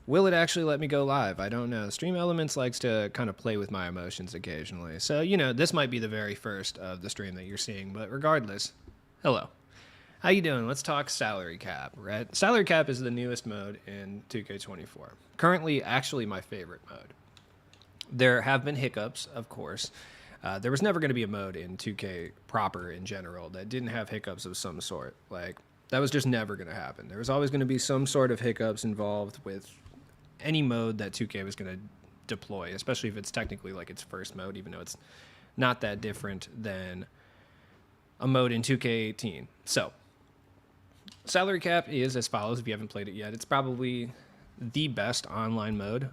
Will it actually let me go live? I don't know. Stream Elements likes to kind of play with my emotions occasionally. So, this might be the very first of the stream that you're seeing, but regardless, hello. How you doing? Let's talk salary cap, right? Salary cap is the newest mode in 2K24. Currently, actually my favorite mode. There have been hiccups, of course. There was never going to be a mode in 2K proper in general that didn't have hiccups of some sort. Like, that was just never going to happen. There was always going to be some sort of hiccups involved with any mode that 2K was going to deploy, especially if it's technically like its first mode, even though it's not that different than a mode in 2K18. So, salary cap is as follows if you haven't played it yet. It's probably the best online mode,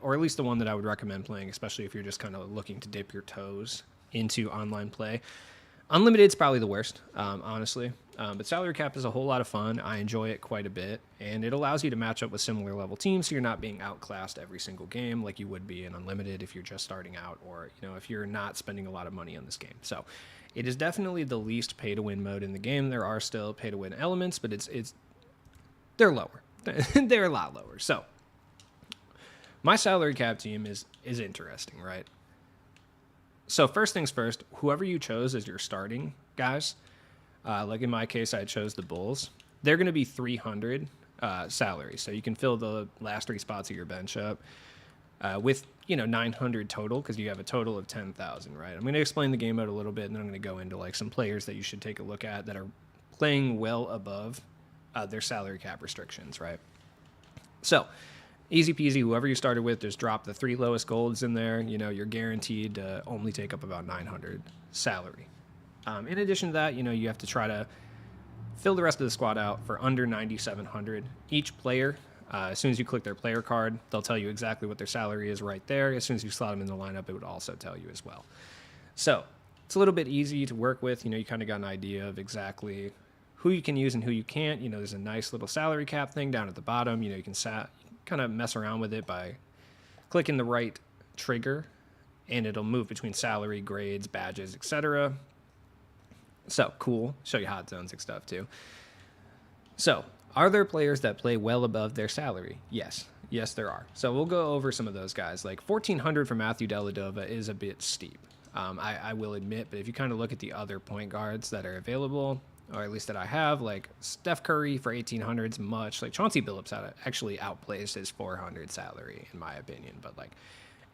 or at least the one that I would recommend playing, especially if you're just kind of looking to dip your toes into online play. Unlimited's probably the worst, honestly. But salary cap is a whole lot of fun. I enjoy it quite a bit, and it allows you to match up with similar level teams, so you're not being outclassed every single game like you would be in Unlimited if you're just starting out, or if you're not spending a lot of money on this game. So, it is definitely the least pay-to-win mode in the game. There are still pay-to-win elements, but they're lower. They're a lot lower. So, my salary cap team is interesting, right? So first things first, whoever you chose as your starting guys, like in my case, I chose the Bulls. They're going to be 300 salary, so you can fill the last 3 spots of your bench up with 900 total because you have a total of 10,000, right? I'm going to explain the game mode a little bit, and then I'm going to go into like some players that you should take a look at that are playing well above their salary cap restrictions, right? So, easy peasy, whoever you started with, just drop the 3 lowest golds in there. You're guaranteed to only take up about 900 salary. In addition to that, you have to try to fill the rest of the squad out for under 9,700. Each player, as soon as you click their player card, they'll tell you exactly what their salary is right there. As soon as you slot them in the lineup, it would also tell you as well. So, it's a little bit easy to work with. You kind of got an idea of exactly who you can use and who you can't. There's a nice little salary cap thing down at the bottom. You can kind of mess around with it by clicking the right trigger, and it'll move between salary, grades, badges, etc. So, cool. Show you hot zones and stuff, too. So, are there players that play well above their salary? Yes. Yes, there are. So, we'll go over some of those guys. Like, 1,400 for Matthew Dellavedova is a bit steep. I will admit, but if you kind of look at the other point guards that are available, or at least that I have, like Steph Curry for 1,800 is much. Like Chauncey Billups actually outplays his 400 salary, in my opinion. But like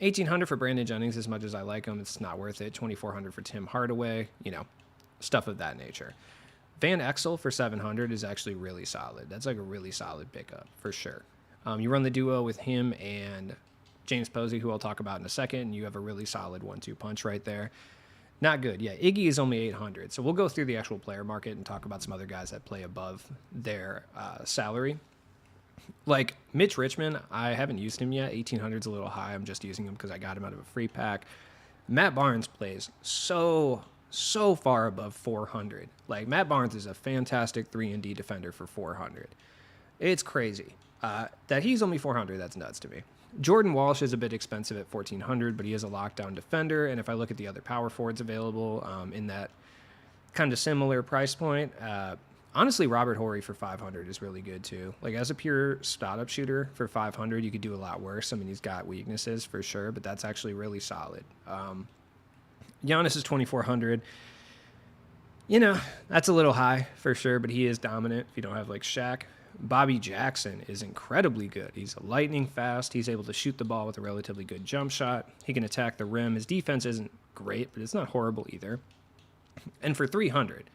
1,800 for Brandon Jennings, as much as I like him, it's not worth it. 2,400 for Tim Hardaway, stuff of that nature. Van Exel for 700 is actually really solid. That's like a really solid pickup, for sure. You run the duo with him and James Posey, who I'll talk about in a second, and you have a really solid 1-2 punch right there. Not good. Yeah, Iggy is only 800. So we'll go through the actual player market and talk about some other guys that play above their salary. Like Mitch Richmond, I haven't used him yet. 1,800 is a little high. I'm just using him because I got him out of a free pack. Matt Barnes plays so far above 400. Like Matt Barnes is a fantastic 3-and-D defender for 400. It's crazy. That he's only 400, that's nuts to me. Jordan Walsh is a bit expensive at 1,400, but he is a lockdown defender. And if I look at the other power forwards available in that kind of similar price point, honestly, Robert Horry for 500 is really good too. Like as a pure spot-up shooter for 500, you could do a lot worse. I mean, he's got weaknesses for sure, but that's actually really solid. Giannis is 2,400. That's a little high for sure, but he is dominant if you don't have like Shaq. Bobby Jackson is incredibly good. He's lightning fast. He's able to shoot the ball with a relatively good jump shot. He can attack the rim. His defense isn't great, but it's not horrible either. And for 300,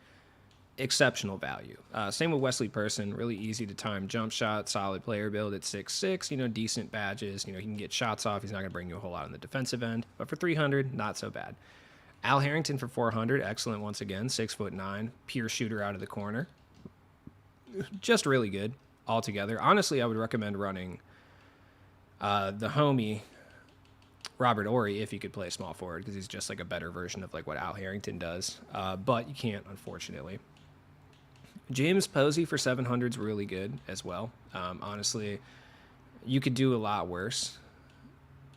exceptional value. Same with Wesley Person. Really easy to time jump shot. Solid player build at 6'6". Decent badges. He can get shots off. He's not going to bring you a whole lot on the defensive end. But for 300, not so bad. Al Harrington for 400. Excellent once again. 6'9". Pure shooter out of the corner. Just really good altogether. Honestly, I would recommend running the homie Robert Horry if you could play small forward because he's just like a better version of like what Al Harrington does. But you can't, unfortunately. James Posey for 700 is really good as well. Honestly, you could do a lot worse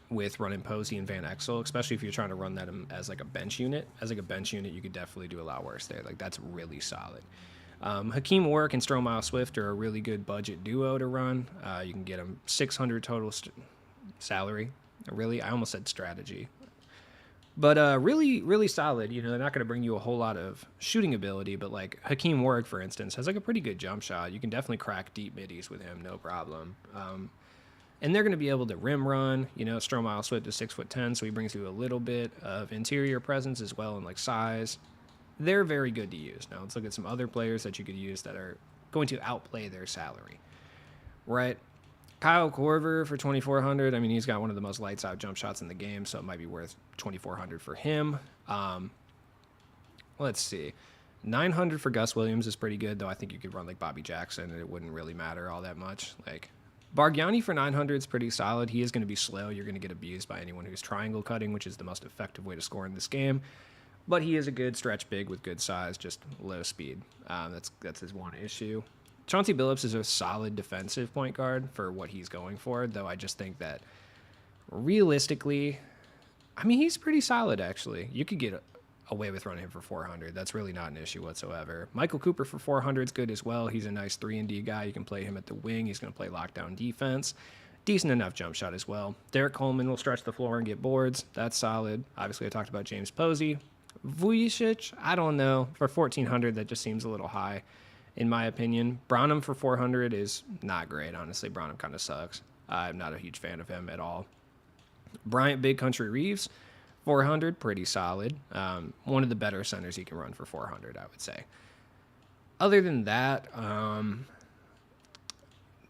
with running Posey and Van Exel, especially if you're trying to run that as like a bench unit. As like a bench unit, you could definitely do a lot worse there. Like that's really solid. Hakeem Warwick and Stromile Swift are a really good budget duo to run. You can get them 600 total salary. Really, I almost said strategy. But really, really solid. You know, they're not going to bring you a whole lot of shooting ability, but like Hakeem Warwick, for instance, has like a pretty good jump shot. You can definitely crack deep middies with him, no problem. And they're going to be able to rim run. You know, Stromile Swift is 6'10", so he brings you a little bit of interior presence as well and like size. They're very good to use. Now let's look at some other players that you could use that are going to outplay their salary. Right? Kyle Korver for 2,400. I mean, he's got one of the most lights out jump shots in the game, so it might be worth 2,400 for him. Let's see. 900 for Gus Williams is pretty good, though I think you could run like Bobby Jackson and it wouldn't really matter all that much. Like Bargnani for 900 is pretty solid. He is going to be slow. You're going to get abused by anyone who's triangle cutting, which is the most effective way to score in this game. But he is a good stretch big with good size, just low speed. That's his one issue. Chauncey Billups is a solid defensive point guard for what he's going for, though I just think that realistically, I mean, he's pretty solid, actually. You could get away with running him for 400. That's really not an issue whatsoever. Michael Cooper for 400 is good as well. He's a nice 3-and-D guy. You can play him at the wing. He's going to play lockdown defense. Decent enough jump shot as well. Derek Coleman will stretch the floor and get boards. That's solid. Obviously, I talked about James Posey. Vujicic, I don't know. For 1,400, that just seems a little high, in my opinion. Branham for 400 is not great, honestly. Branham kind of sucks. I'm not a huge fan of him at all. Bryant Big Country Reeves, 400, pretty solid. One of the better centers he can run for 400, I would say. Other than that,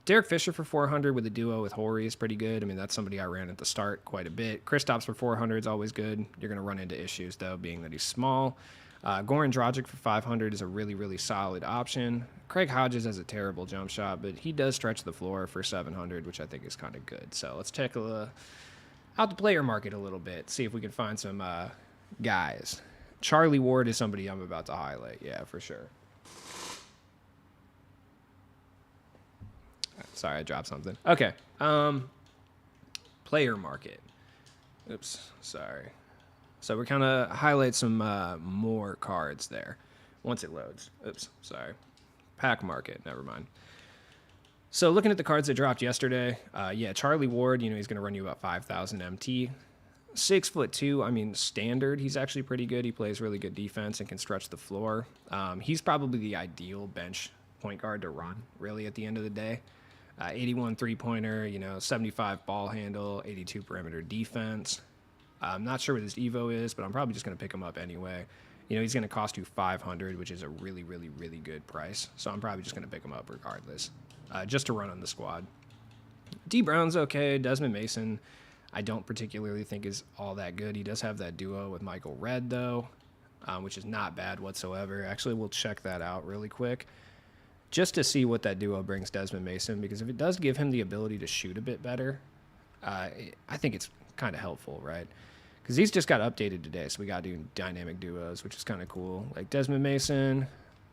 Derek Fisher for 400 with a duo with Horry is pretty good. I mean, that's somebody I ran at the start quite a bit. Kristaps for 400 is always good. You're going to run into issues, though, being that he's small. Goran Dragic for 500 is a really, really solid option. Craig Hodges has a terrible jump shot, but he does stretch the floor for 700, which I think is kind of good. So let's check out the player market a little bit, see if we can find some guys. Charlie Ward is somebody I'm about to highlight. Yeah, for sure. Sorry, I dropped something. Okay. Player market. Oops, sorry. So we're kind of highlight some more cards there once it loads. Oops, sorry. Pack market, never mind. So looking at the cards that dropped yesterday, yeah, Charlie Ward, you know, he's going to run you about 5,000 MT. 6'2", I mean, standard. He's actually pretty good. He plays really good defense and can stretch the floor. He's probably the ideal bench point guard to run, really, at the end of the day. 81 three-pointer, you know, 75 ball handle, 82 perimeter defense. I'm not sure what his Evo is, but I'm probably just going to pick him up anyway. You know, he's going to cost you 500, which is a really, really, really good price. So I'm probably just going to pick him up regardless, just to run on the squad. D Brown's okay. Desmond Mason, I don't particularly think is all that good. He does have that duo with Michael Redd, though, which is not bad whatsoever. Actually, we'll check that out really quick just to see what that duo brings Desmond Mason, because if it does give him the ability to shoot a bit better, I think it's kind of helpful, right? Because he's just got updated today, so we got to do dynamic duos, which is kind of cool. Like Desmond Mason,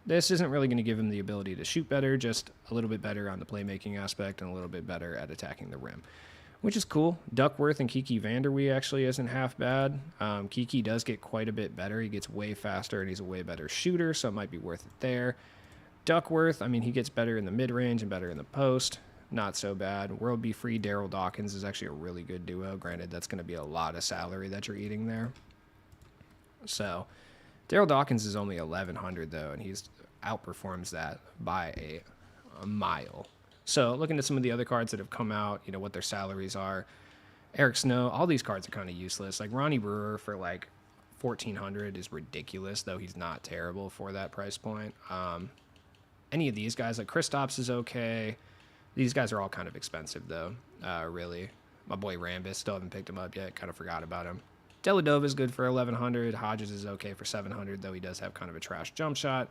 this isn't really going to give him the ability to shoot better, just a little bit better on the playmaking aspect and a little bit better at attacking the rim, which is cool. Duckworth and Kiki Vanderwee actually isn't half bad. Kiki does get quite a bit better. He gets way faster, and he's a way better shooter, so it might be worth it there. Duckworth, I mean, he gets better in the mid-range and better in the post. Not so bad. World Be Free, Daryl Dawkins is actually a really good duo. Granted, that's going to be a lot of salary that you're eating there. So, Daryl Dawkins is only 1,100, though, and he's outperforms that by a mile. So, looking at some of the other cards that have come out, you know, what their salaries are. Eric Snow, all these cards are kind of useless. Like, Ronnie Brewer for, like, 1,400 is ridiculous, though he's not terrible for that price point. Any of these guys, like Kristaps is okay. These guys are all kind of expensive, though, really. My boy Rambis, still haven't picked him up yet. Kind of forgot about him. Deladova is good for 1,100. Hodges is okay for 700, though he does have kind of a trash jump shot.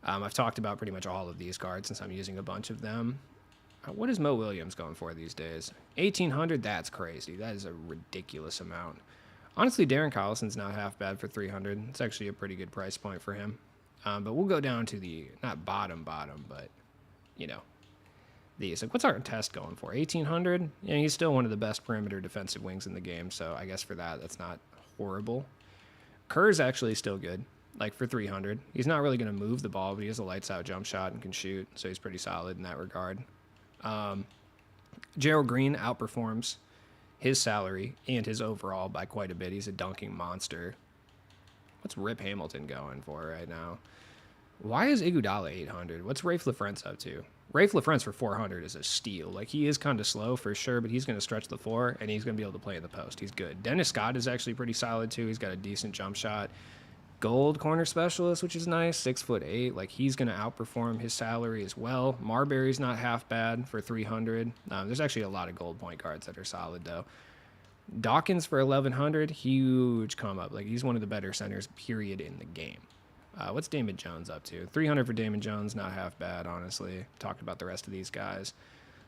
I've talked about pretty much all of these cards since I'm using a bunch of them. What is Mo Williams going for these days? 1,800? That's crazy. That is a ridiculous amount. Honestly, Darren Collison's not half bad for 300. It's actually a pretty good price point for him. But we'll go down to the, not bottom, but, you know, these. Like, what's our test going for? 1,800? Yeah, he's still one of the best perimeter defensive wings in the game, so I guess for that, that's not horrible. Kerr's actually still good. like for 300. He's not really going to move the ball, but he has a lights out jump shot and can shoot, so he's pretty solid in that regard. Gerald Green outperforms his salary and his overall by quite a bit. He's a dunking monster. What's Rip Hamilton going for right now? Why is Iguodala 800? What's Rafe LaFrentz up to? Rafe LaFrentz for 400 is a steal. Like, he is kind of slow for sure, but he's going to stretch the floor, and he's going to be able to play in the post. He's good. Dennis Scott is actually pretty solid, too. He's got a decent jump shot. Gold corner specialist, which is nice, 6'8". Like, he's going to outperform his salary as well. Marbury's not half bad for 300. There's actually a lot of gold point guards that are solid, though. Dawkins for 1100, huge come up. Like, he's one of the better centers, period, in the game. What's Damon Jones up to? 300 for Damon Jones, not half bad, honestly. Talked about the rest of these guys.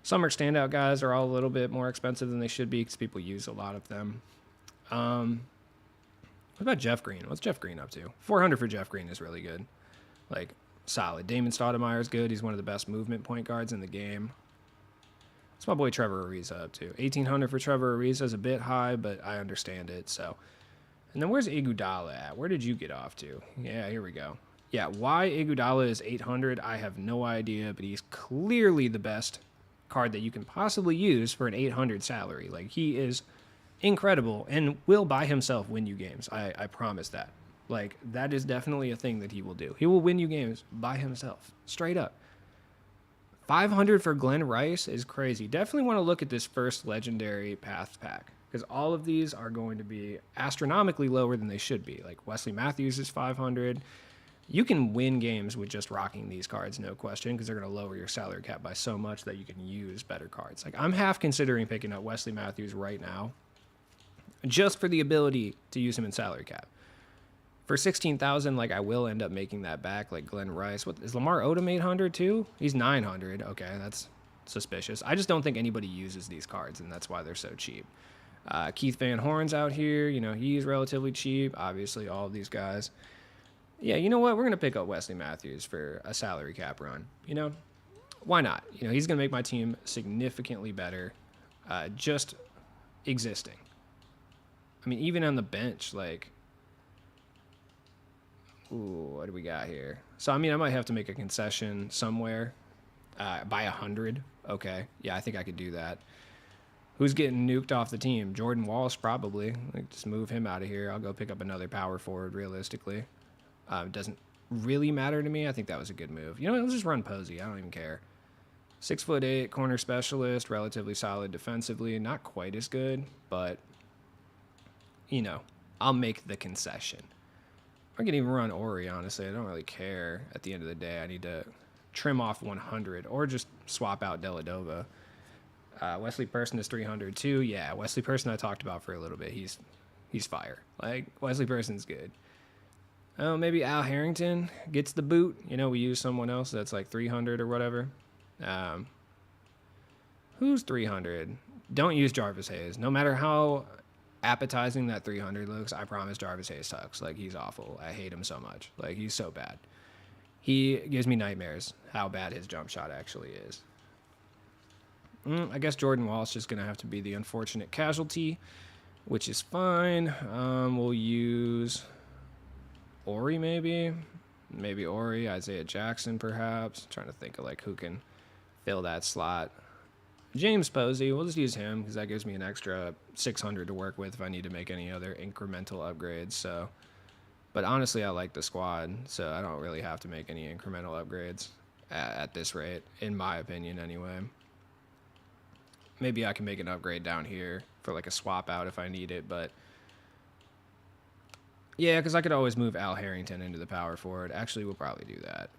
Summer standout guys are all a little bit more expensive than they should be because people use a lot of them. What about Jeff Green? What's Jeff Green up to? 400 for Jeff Green is really good. Like, solid. Damon Stoudemire is good. He's one of the best movement point guards in the game. What's my boy Trevor Ariza up to? 1800 for Trevor Ariza is a bit high, but I understand it, so... And then where's Iguodala at? Where did you get off to? Yeah, here we go. Yeah, why Iguodala is 800, I have no idea, but he's clearly the best card that you can possibly use for an 800 salary. Like, he is incredible and will by himself win you games. I promise that. Like, that is definitely a thing that he will do. He will win you games by himself, straight up. 500 for Glenn Rice is crazy. Definitely want to look at this first legendary path pack, because all of these are going to be astronomically lower than they should be. Like, Wesley Matthews is 500. You can win games with just rocking these cards, no question, because they're going to lower your salary cap by so much that you can use better cards. Like, I'm half considering picking up Wesley Matthews right now just for the ability to use him in salary cap. For 16,000, like, I will end up making that back, like Glenn Rice. What is Lamar Odom 800 too? He's 900. Okay, that's suspicious. I just don't think anybody uses these cards, and that's why they're so cheap. Keith Van Horn's out here. You know, he's relatively cheap. Obviously, all of these guys. Yeah, you know what? We're going to pick up Wesley Matthews for a salary cap run. You know, why not? You know, he's going to make my team significantly better just existing. I mean, even on the bench, like, ooh, what do we got here? So, I mean, I might have to make a concession somewhere. By 100. Okay. Yeah, I think I could do that. Who's getting nuked off the team? Jordan Walsh, probably. Like, just move him out of here. I'll go pick up another power forward, realistically. It doesn't really matter to me. I think that was a good move. You know, let's just run Posey. I don't even care. 6'8", corner specialist, relatively solid defensively. Not quite as good, but, you know, I'll make the concession. I can even run Ori, honestly. I don't really care. At the end of the day, I need to trim off 100 or just swap out Deladova. Wesley Person is 300 too. Yeah, Wesley Person I talked about for a little bit. He's fire. Like, Wesley Person's good. Oh, maybe Al Harrington gets the boot. You know, we use someone else that's like 300 or whatever. Who's 300? Don't use Jarvis Hayes. No matter how appetizing that 300 looks, I promise Jarvis Hayes sucks. Like, he's awful. I hate him so much. Like, he's so bad. He gives me nightmares how bad his jump shot actually is. I guess Jordan Walsh is going to have to be the unfortunate casualty, which is fine. We'll use Ori maybe. Maybe Ori, Isaiah Jackson perhaps. I'm trying to think of like who can fill that slot. James Posey, we'll just use him because that gives me an extra 600 to work with if I need to make any other incremental upgrades. So, but honestly, I like the squad, so I don't really have to make any incremental upgrades at this rate, in my opinion anyway. Maybe I can make an upgrade down here for like a swap out if I need it, but yeah, because I could always move Al Harrington into the power forward. Actually, we'll probably do that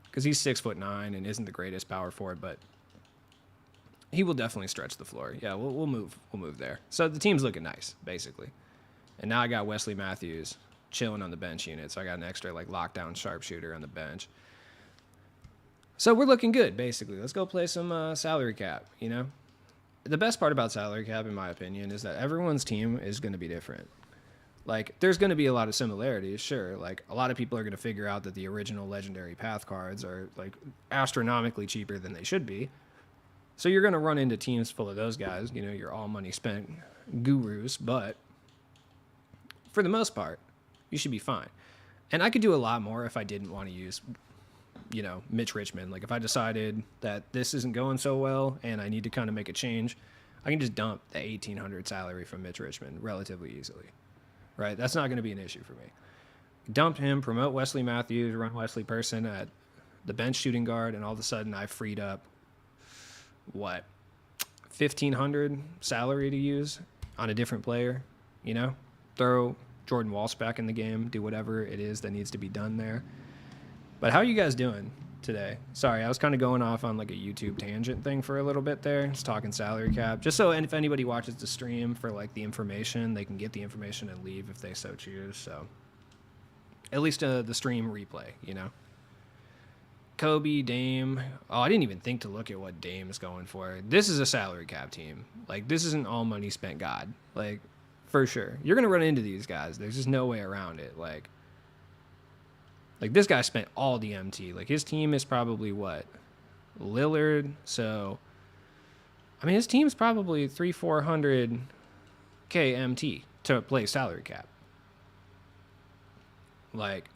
because he's 6'9" and isn't the greatest power forward, but he will definitely stretch the floor. Yeah, we'll move there. So the team's looking nice, basically. And now I got Wesley Matthews chilling on the bench unit, so I got an extra like lockdown sharpshooter on the bench. So we're looking good, basically. Let's go play some salary cap, you know? The best part about salary cap, in my opinion, is that everyone's team is going to be different. Like, there's going to be a lot of similarities, sure. Like, a lot of people are going to figure out that the original Legendary Path cards are, like, astronomically cheaper than they should be. So you're going to run into teams full of those guys, you know, your all money spent gurus. But for the most part, You should be fine. And I could do a lot more if I didn't want to use, you know, Mitch Richmond. Like if I decided that this isn't going so well and I need to kind of make a change, I can just dump the 1,800 salary from Mitch Richmond relatively easily, right? That's not going to be an issue for me. Dump him, promote Wesley Matthews, run Wesley Person at the bench shooting guard, and all of a sudden I've freed up, what, 1,500 salary to use on a different player, you know? Throw Jordan Walsh back in the game, do whatever it is that needs to be done there. But how are you guys doing today? Sorry, I was kind of going off on like a YouTube tangent thing for a little bit there, just talking salary cap. Just so, and if anybody watches the stream for like the information, they can get the information and leave if they so choose. So at least the stream replay, you know? Kobe, Dame. Oh, I didn't even think to look at what Dame is going for. This is a salary cap team. Like, this isn't all money spent God. Like, for sure. You're going to run into these guys. There's just no way around it. Like this guy spent all the MT. Like, his team is probably what? Lillard. So, I mean, his team's probably 300-400K MT to play salary cap. Like,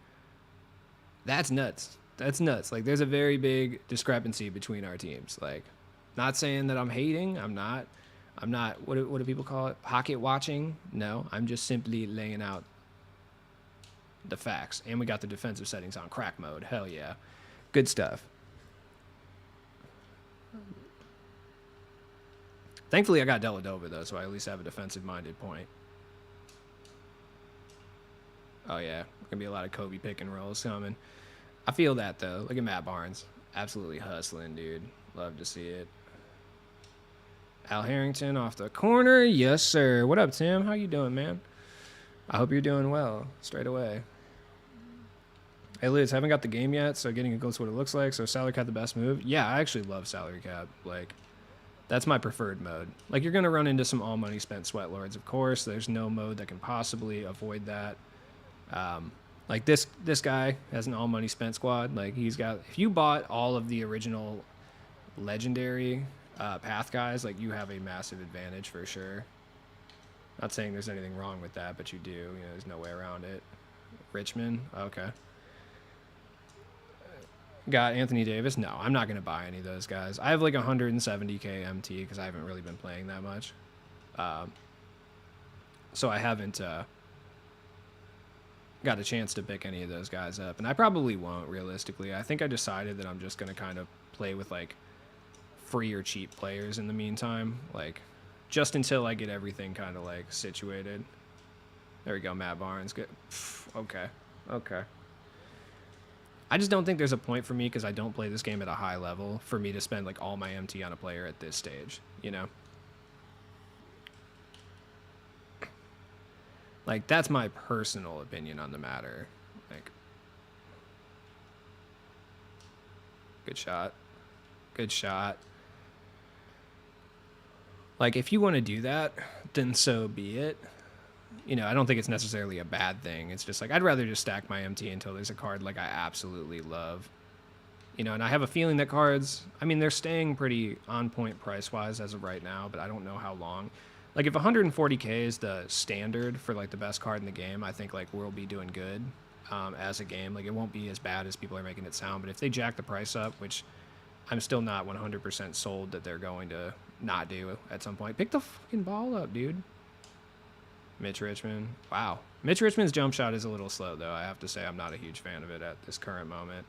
that's nuts. That's nuts. Like, there's a very big discrepancy between our teams. Like, not saying that I'm hating. I'm not, what do people call it? Pocket watching? No, I'm just simply laying out the facts. And we got the defensive settings on crack mode. Hell yeah. Good stuff. Thankfully, I got Deladova, though, so I at least have a defensive-minded point. Oh, yeah. Going to be a lot of Kobe pick and rolls coming. I feel that, though. Look at Matt Barnes. Absolutely hustling, dude. Love to see it. Al Harrington off the corner. Yes, sir. What up, Tim? How you doing, man? I hope you're doing well. Straight away. Hey, Liz, haven't got the game yet, so getting a glimpse of what it looks like. So salary cap the best move? Yeah, I actually love salary cap. Like, that's my preferred mode. Like, you're going to run into some all money spent sweat lords, of course. There's no mode that can possibly avoid that. Like this guy has an all money spent squad. Like, he's got, if you bought all of the original legendary path guys, like, you have a massive advantage for sure. Not saying there's anything wrong with that, but you do. You know, there's no way around it. Richmond, okay. Got Anthony Davis. No, I'm not going to buy any of those guys. I have like 170K MT because I haven't really been playing that much. So I haven't got a chance to pick any of those guys up. And I probably won't, realistically. I think I decided that I'm just going to kind of play with like free or cheap players in the meantime. Like, just until I get everything kind of like situated. There we go, Matt Barnes. Good. Okay. Okay. I just don't think there's a point for me, because I don't play this game at a high level, for me to spend like all my MT on a player at this stage, you know? Like, that's my personal opinion on the matter. Like, good shot. Good shot. Like, if you want to do that, then so be it. You know, I don't think it's necessarily a bad thing. It's just like, I'd rather just stack my MT until there's a card like I absolutely love. You know, and I have a feeling that cards, I mean, they're staying pretty on point price-wise as of right now, but I don't know how long. Like, if 140K is the standard for like the best card in the game, I think like we'll be doing good as a game. Like, it won't be as bad as people are making it sound, but if they jack the price up, which I'm still not 100% sold that they're going to not do at some point. Pick the fucking ball up, dude. Mitch Richmond. Wow. Mitch Richmond's jump shot is a little slow, though. I have to say I'm not a huge fan of it at this current moment.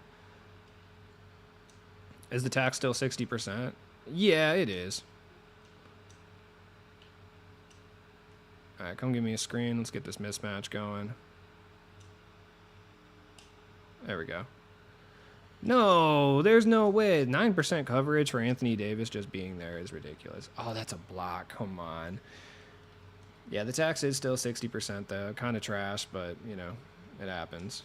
Is the tax still 60%? Yeah, it is. All right, come give me a screen. Let's get this mismatch going. There we go. No, there's no way. 9% coverage for Anthony Davis just being there is ridiculous. Oh, that's a block. Come on. Yeah, the tax is still 60%, though. Kind of trash, but, you know, it happens.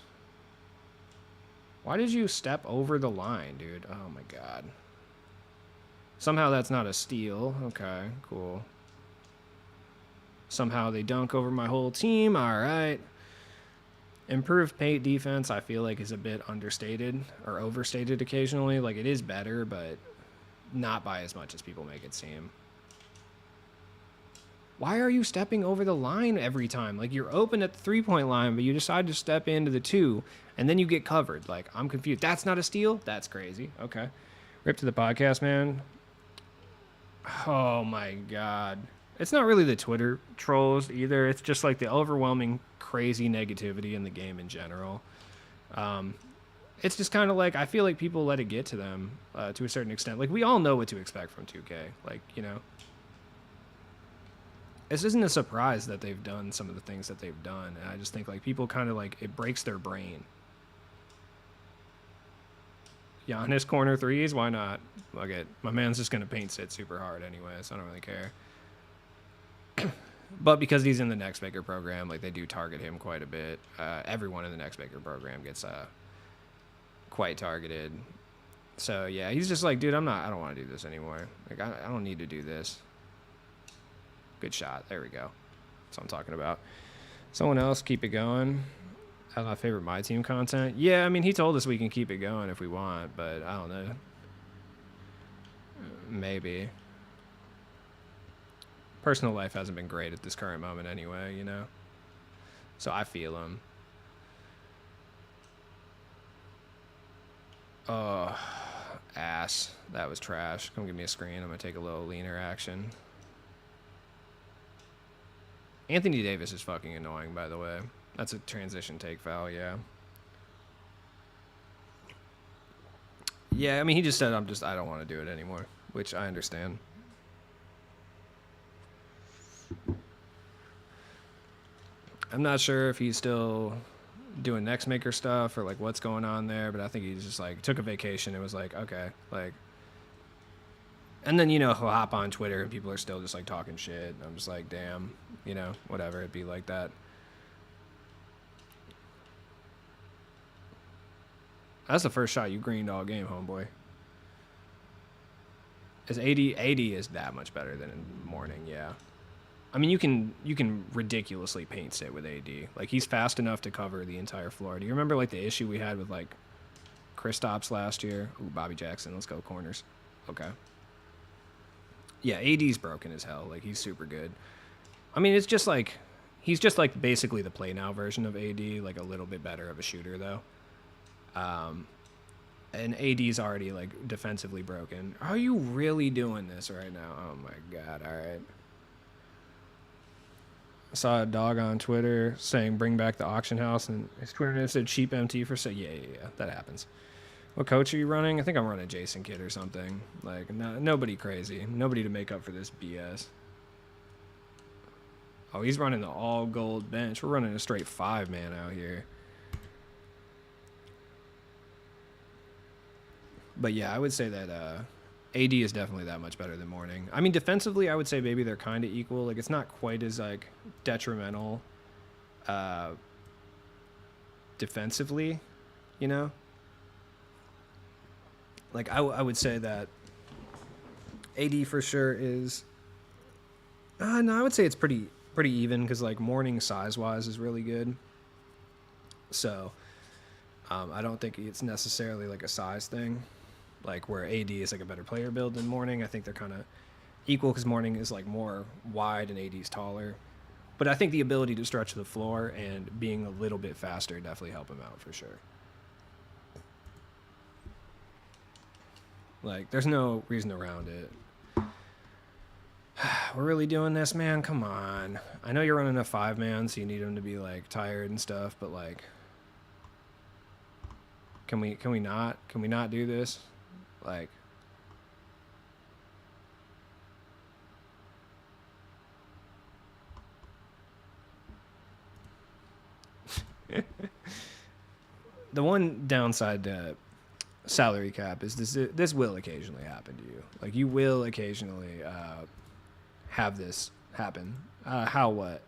Why did you step over the line, dude? Oh, my God. Somehow that's not a steal. Okay, cool. Somehow they dunk over my whole team. All right. Improved paint defense, I feel like, is a bit understated or overstated occasionally. Like, it is better, but not by as much as people make it seem. Why are you stepping over the line every time? Like, you're open at the 3-point line, but you decide to step into the 2, and then you get covered. Like, I'm confused. That's not a steal? That's crazy. Okay. Rip to the podcast, man. Oh, my God. It's not really the Twitter trolls either. It's just, like, the overwhelming crazy negativity in the game in general. It's just kind of like, I feel like people let it get to them to a certain extent. Like, we all know what to expect from 2K. Like, you know. This isn't a surprise that they've done some of the things that they've done. And I just think, like, people kind of, like, it breaks their brain. Giannis corner threes? Why not? Look it. My man's just going to paint sit super hard anyway, so I don't really care. But because he's in the Next Baker program, like, they do target him quite a bit. Everyone in the Next Baker program gets quite targeted. So, yeah, he's just like, dude, I don't want to do this anymore. Like, I don't need to do this. Good shot. There we go. That's what I'm talking about. Someone else, keep it going. That's my favorite My Team content. Yeah, I mean, he told us we can keep it going if we want, but I don't know. Maybe. Personal life hasn't been great at this current moment anyway, you know? So I feel him. Oh, ass. That was trash. Come give me a screen. I'm going to take a little leaner action. Anthony Davis is fucking annoying, by the way. That's a transition take foul, yeah. Yeah, I mean, he just said, I don't want to do it anymore, which I understand. I'm not sure if he's still doing Next Maker stuff or, like, what's going on there, but I think he's just, like, took a vacation and was like, okay, like... And then, you know, he'll hop on Twitter and people are still just, like, talking shit. I'm just like, damn, you know, whatever. It'd be like that. That's the first shot you greened all game, homeboy. Is AD is that much better than in morning, yeah. I mean, you can ridiculously paint sit with AD. Like, he's fast enough to cover the entire floor. Do you remember, like, the issue we had with, like, Kristaps last year? Ooh, Bobby Jackson. Let's go corners. Okay. Yeah, AD's broken as hell. Like, he's super good. I mean, it's just like... He's just, like, basically the play now version of AD. Like, a little bit better of a shooter, though. And AD's already, like, defensively broken. Are you really doing this right now? Oh, my God. All right. I saw a dog on Twitter saying, bring back the auction house. And his Twitter name said, cheap MT for sale. Yeah. That happens. What coach are you running? I think I'm running Jason Kidd or something. Like, nobody crazy. Nobody to make up for this BS. Oh, he's running the all-gold bench. We're running a straight 5-man out here. But, yeah, I would say that AD is definitely that much better than Morning. I mean, defensively, I would say maybe they're kind of equal. Like, it's not quite as, like, detrimental defensively, you know? Like, I would say that AD for sure is... no, I would say it's pretty even because, like, Morning size-wise is really good. So, I don't think it's necessarily, like, a size thing. Like, where AD is, like, a better player build than Morning. I think they're kind of equal because Morning is, like, more wide and AD's taller. But I think the ability to stretch the floor and being a little bit faster definitely help him out for sure. Like, there's no reason around it. We're really doing this, man? Come on. I know you're running a 5-man, so you need him to be, like, tired and stuff, but, like... Can we not do this? Like... The one downside to salary cap is this will occasionally happen to you. Like, you will occasionally have this happen. How what?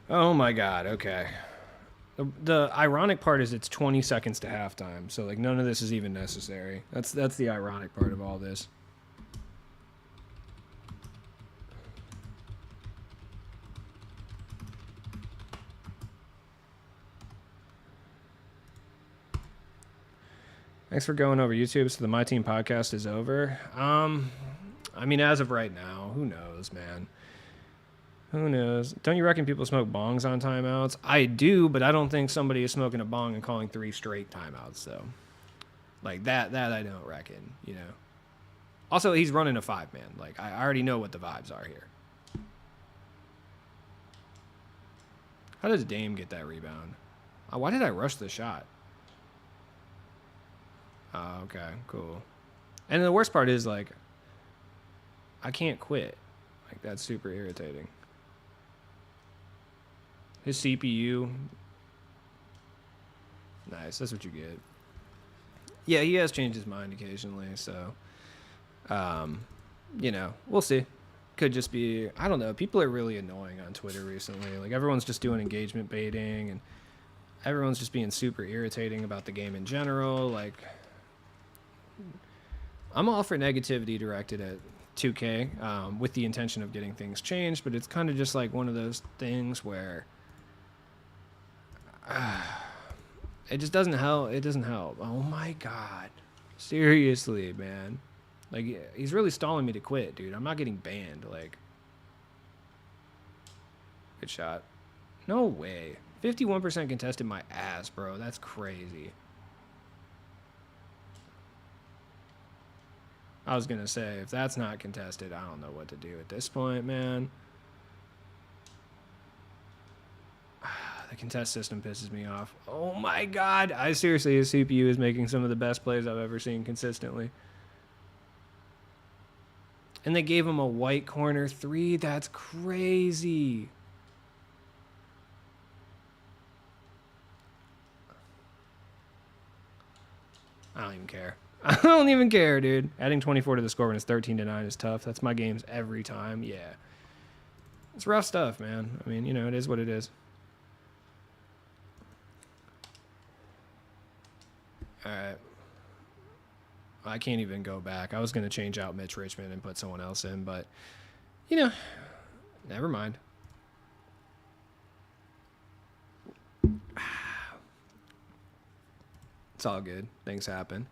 Oh my God, okay. The ironic part is it's 20 seconds to halftime, so, like, none of this is even necessary. That's the ironic part of all this. Thanks for going over YouTube. So the My Team podcast is over. I mean, as of right now, who knows, man? Who knows? Don't you reckon people smoke bongs on timeouts? I do, but I don't think somebody is smoking a bong and calling 3 straight timeouts, though. Like, that I don't reckon, you know? Also, he's running a 5-man. Like, I already know what the vibes are here. How does Dame get that rebound? Why did I rush the shot? Oh, okay, cool. And the worst part is, like, I can't quit. Like, that's super irritating. His CPU. Nice, that's what you get. Yeah, he has changed his mind occasionally, so, you know, we'll see. Could just be, I don't know, people are really annoying on Twitter recently. Like, everyone's just doing engagement baiting, and everyone's just being super irritating about the game in general. Like, I'm all for negativity directed at 2K with the intention of getting things changed, but it's kind of just like one of those things where it just doesn't help. It doesn't help. Oh my God. Seriously, man. Like, he's really stalling me to quit, dude. I'm not getting banned. Like, good shot. No way. 51% contested my ass, bro. That's crazy. I was going to say, if that's not contested, I don't know what to do at this point, man. The contest system pisses me off. Oh my God. I seriously, his CPU is making some of the best plays I've ever seen consistently. And they gave him a white corner 3. That's crazy. I don't even care. I don't even care, dude. Adding 24 to the score when it's 13-9 is tough. That's my games every time. Yeah. It's rough stuff, man. I mean, you know, it is what it is. All right. I can't even go back. I was going to change out Mitch Richmond and put someone else in, but, you know, never mind. It's all good. Things happen.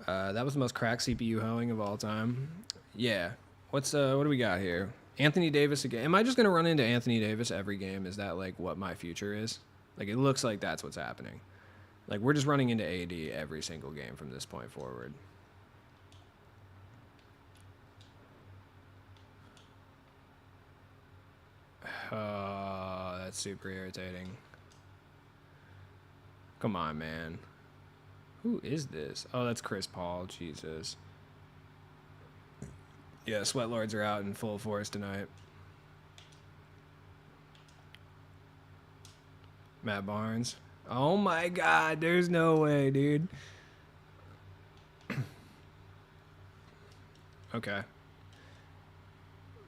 That was the most cracked CPU hoeing of all time. Yeah. What do we got here? Anthony Davis again. Am I just going to run into Anthony Davis every game? Is that, like, what my future is? Like, it looks like that's what's happening. Like, we're just running into AD every single game from this point forward. Oh, that's super irritating. Come on, man. Who is this? Oh, that's Chris Paul. Jesus. Yeah, Sweat Lords are out in full force tonight. Matt Barnes. Oh my God, there's no way, dude. Okay.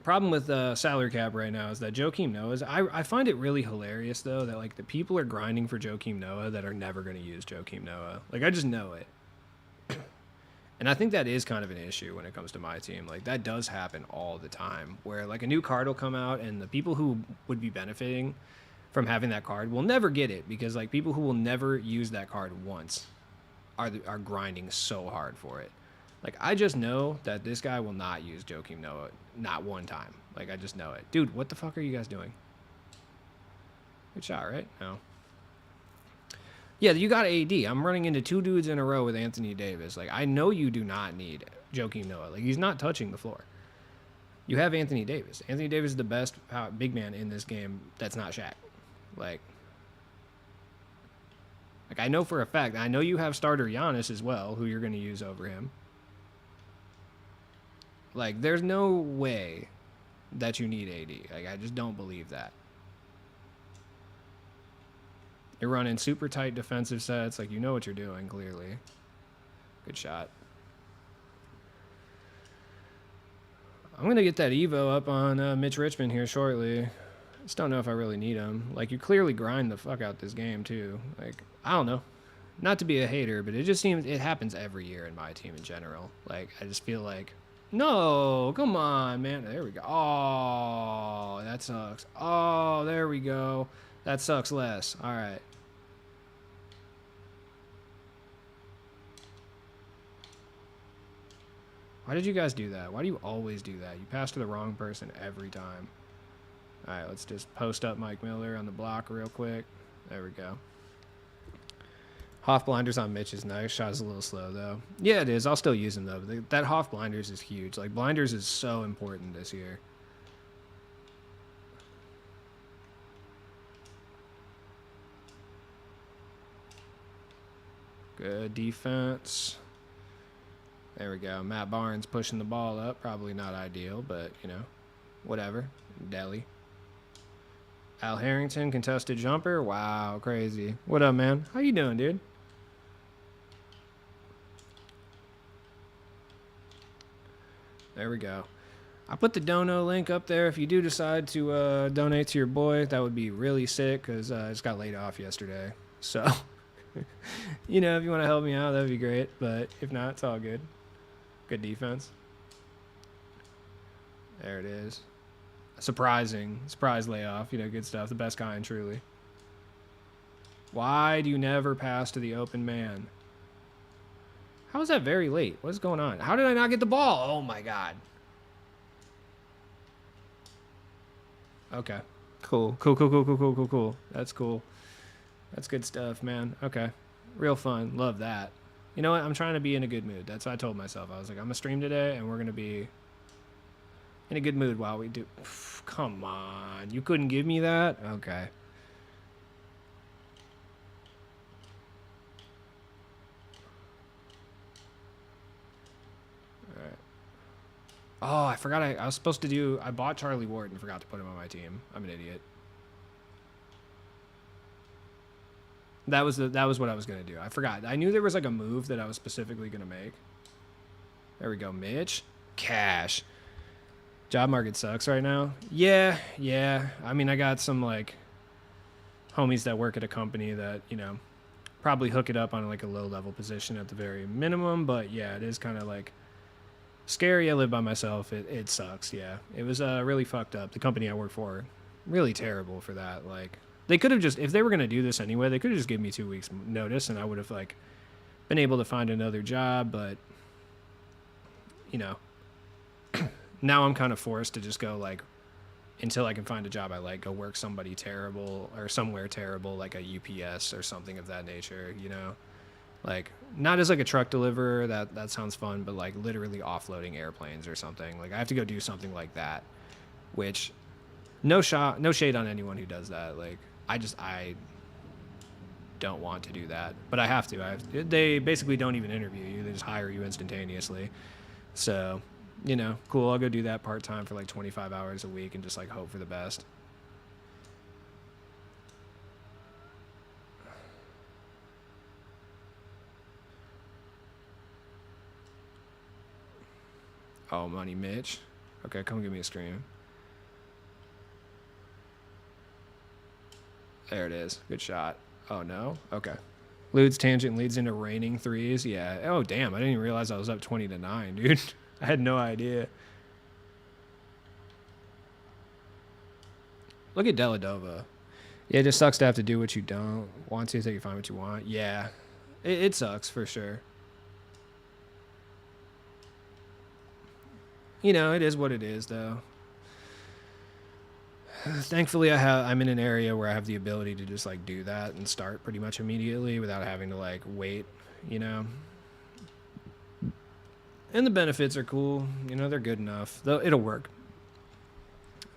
Problem with salary cap right now is that Joakim Noah I find it really hilarious, though, that, like, the people are grinding for Joakim Noah that are never going to use Joakim Noah. Like, I just know it. And I think that is kind of an issue when it comes to my team. Like, that does happen all the time, where, like, a new card will come out and the people who would be benefiting from having that card will never get it, because, like, people who will never use that card once are grinding so hard for it. Like, I just know that this guy will not use Joakim Noah not one time. Like, I just know it. Dude, what the fuck are you guys doing? Good shot, right? No. Yeah, you got AD. I'm running into 2 dudes in a row with Anthony Davis. Like, I know you do not need Joakim Noah. Like, he's not touching the floor. You have Anthony Davis. Anthony Davis is the best big man in this game that's not Shaq. Like, I know for a fact. I know you have starter Giannis as well, who you're going to use over him. Like, there's no way that you need AD. Like, I just don't believe that. You're running super tight defensive sets. Like, you know what you're doing, clearly. Good shot. I'm going to get that Evo up on Mitch Richmond here shortly. Just don't know if I really need him. Like, you clearly grind the fuck out this game, too. Like, I don't know. Not to be a hater, but it just seems it happens every year in my team in general. Like, I just feel like, no, come on, man. There we go. Oh, that sucks. Oh, there we go. That sucks less. All right. Why did you guys do that? Why do you always do that? You pass to the wrong person every time. All right, let's just post up Mike Miller on the block real quick. There we go. Hoff blinders on Mitch is nice. Shot is a little slow, though. Yeah, it is. I'll still use him, though. That Hoff blinders is huge. Like, blinders is so important this year. Good defense. There we go. Matt Barnes pushing the ball up. Probably not ideal, but, you know, whatever. Delhi. Al Harrington, contested jumper. Wow, crazy. What up, man? How you doing, dude? There we go. I put the dono link up there. If you do decide to donate to your boy, that would be really sick because I just got laid off yesterday. So, you know, if you want to help me out, that would be great. But if not, it's all good. Good defense. There it is. Surprise layoff. You know, good stuff. The best kind, truly. Why do you never pass to the open man? How is that very late? What is going on? How did I not get the ball? Oh, my God. Okay. Cool. That's cool. That's good stuff, man. Okay. Real fun. Love that. You know what? I'm trying to be in a good mood. That's what I told myself. I was like, I'm going to stream today, and we're going to be in a good mood while we do. Come on. You couldn't give me that? Okay. Oh, I forgot I was supposed to do... I bought Charlie Ward and forgot to put him on my team. I'm an idiot. That was what I was going to do. I forgot. I knew there was like a move that I was specifically going to make. There we go. Mitch. Cash. Job market sucks right now. Yeah. I mean, I got some like homies that work at a company that, you know, probably hook it up on like a low level position at the very minimum. But yeah, it is kind of like... scary. I live by myself. It sucks. Yeah, it was really fucked up. The company I work for, really terrible for that. Like, they could have just, if they were gonna do this anyway, they could have just given me 2 weeks notice, and I would have like been able to find another job. But you know, now I'm kind of forced to just go like until I can find a job I like, go work somebody terrible or somewhere terrible, like a UPS or something of that nature. You know. Like, not as like a truck deliverer, that sounds fun, but like literally offloading airplanes or something. Like, I have to go do something like that, which no shade on anyone who does that. Like, I don't want to do that, but I have to. They basically don't even interview you. They just hire you instantaneously. So, you know, cool. I'll go do that part-time for like 25 hours a week and just like hope for the best. Oh, money, Mitch. Okay, come give me a stream. There it is. Good shot. Oh, no? Okay. Lude's tangent leads into raining threes. Yeah. Oh, damn. I didn't even realize I was up 20-9, dude. I had no idea. Look at Deladova. Yeah, it just sucks to have to do what you don't want to until you find what you want. Yeah. It sucks for sure. You know, it is what it is, though. Thankfully, I'm in an area where I have the ability to just, like, do that and start pretty much immediately without having to, like, wait, you know? And the benefits are cool. You know, they're good enough. Though it'll work.